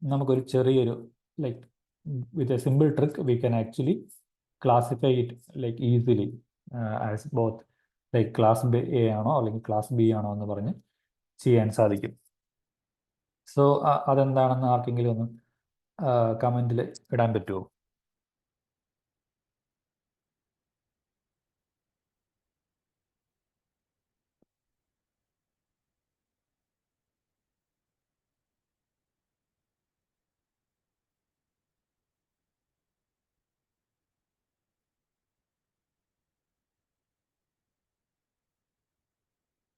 നമുക്കൊരു ചെറിയൊരു like with a simple trick we can actually classify it like easily as both like class A ആണോ അല്ലെങ്കിൽ ക്ലാസ് ബി ആണോ എന്ന് പറഞ്ഞ് ചെയ്യാൻ സാധിക്കും. സോ അതെന്താണെന്ന് ആർക്കെങ്കിലും ഒന്ന് കമൻറ്റിൽ ഇടാൻ പറ്റുമോ?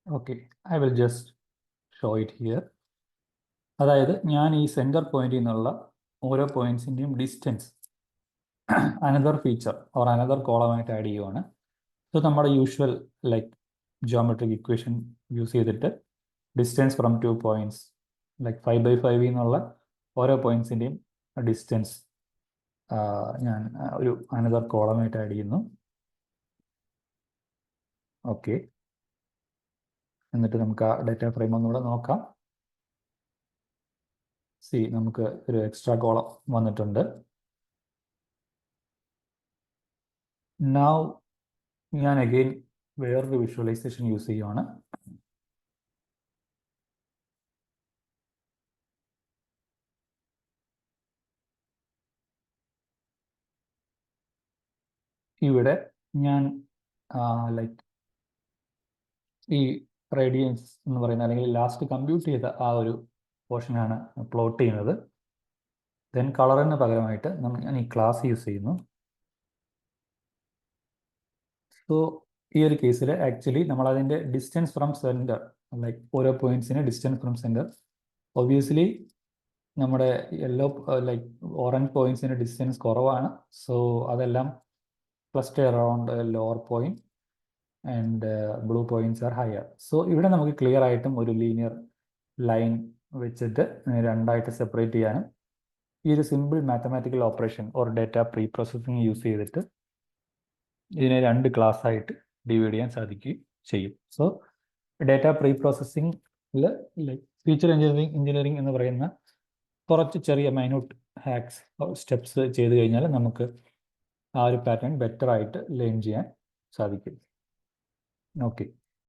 Okay, I will just show it here. അതായത് ഞാൻ ഈ സെൻറ്റർ പോയിന്റിൽ നിന്നുള്ള ഓരോ പോയിന്റ്സിൻ്റെയും distance another feature or another കോളമായിട്ട് ആഡ് ചെയ്യുവാണ്. സോ നമ്മുടെ usual like geometric equation use ചെയ്തിട്ട് ഡിസ്റ്റൻസ് ഫ്രം 2 പോയിന്റ്സ് ലൈക്ക് 5/5 എന്നുള്ള ഓരോ പോയിന്റ്സിൻ്റെയും ഡിസ്റ്റൻസ് ഞാൻ ഒരു അനദർ കോളമായിട്ട് ആഡ് ചെയ്യുന്നു. ഓക്കെ, എന്നിട്ട് നമുക്ക് ആ ഡാറ്റ ഫ്രെയിം ഒന്നുകൂടെ നോക്കാം. സി, നമുക്ക് ഒരു എക്സ്ട്രാ കോളം വന്നിട്ടുണ്ട്. നൗ ഞാൻ അഗെയിൻ വേറൊരു വിഷ്വലൈസേഷൻ യൂസ് ചെയ്യുവാണ്. ഇവിടെ ഞാൻ ലൈക്ക് ഈ റേഡിയൻസ് എന്ന് പറയുന്ന അല്ലെങ്കിൽ ലാസ്റ്റ് കമ്പ്യൂട്ട് ചെയ്ത ആ ഒരു പോർഷനാണ് പ്ലോട്ട് ചെയ്യുന്നത്. ദെൻ കളറിന് പകരമായിട്ട് ഞാൻ ഈ ക്ലാസ് യൂസ് ചെയ്യുന്നു. സോ ഈ ഒരു കേസിൽ ആക്ച്വലി നമ്മളതിൻ്റെ ഡിസ്റ്റൻസ് ഫ്രം സെൻറ്റർ ലൈക്ക് ഓരോ പോയിന്റ്സിന് ഡിസ്റ്റൻസ് ഫ്രം സെൻറ്റർ ഒബ്വിയസ്ലി നമ്മുടെ യെല്ലോ ലൈക്ക് ഓറഞ്ച് പോയിന്റ്സിന് ഡിസ്റ്റൻസ് കുറവാണ്. സോ അതെല്ലാം cluster around lower point and blue points are higher. So ഇവിടെ നമുക്ക് ക്ലിയർ ആയിട്ടും ഒരു ലീനിയർ ലൈൻ വെച്ചിട്ട് 2ആയിട്ട് സെപ്പറേറ്റ് ചെയ്യാനും ഈ ഒരു simple mathematical operation or data pre processing use ചെയ്തിട്ട് ഇതിനെ 2 ക്ലാസ്സായിട്ട് ഡിവൈഡ് ചെയ്യാൻ സാധിക്കുകയും ചെയ്യും. സോ ഡേറ്റ പ്രീ പ്രോസസ്സിംഗിൽ ഫീച്ചർ എഞ്ചിനീയറിംഗ് എന്ന് പറയുന്ന കുറച്ച് ചെറിയ മൈന്യൂട്ട് ഹാക്സ് സ്റ്റെപ്സ് ചെയ്ത് കഴിഞ്ഞാൽ നമുക്ക് ആ ഒരു പാറ്റേൺ ബെറ്റർ ആയിട്ട് ലേൺ ചെയ്യാൻ സാധിക്കും. ഓക്കെ.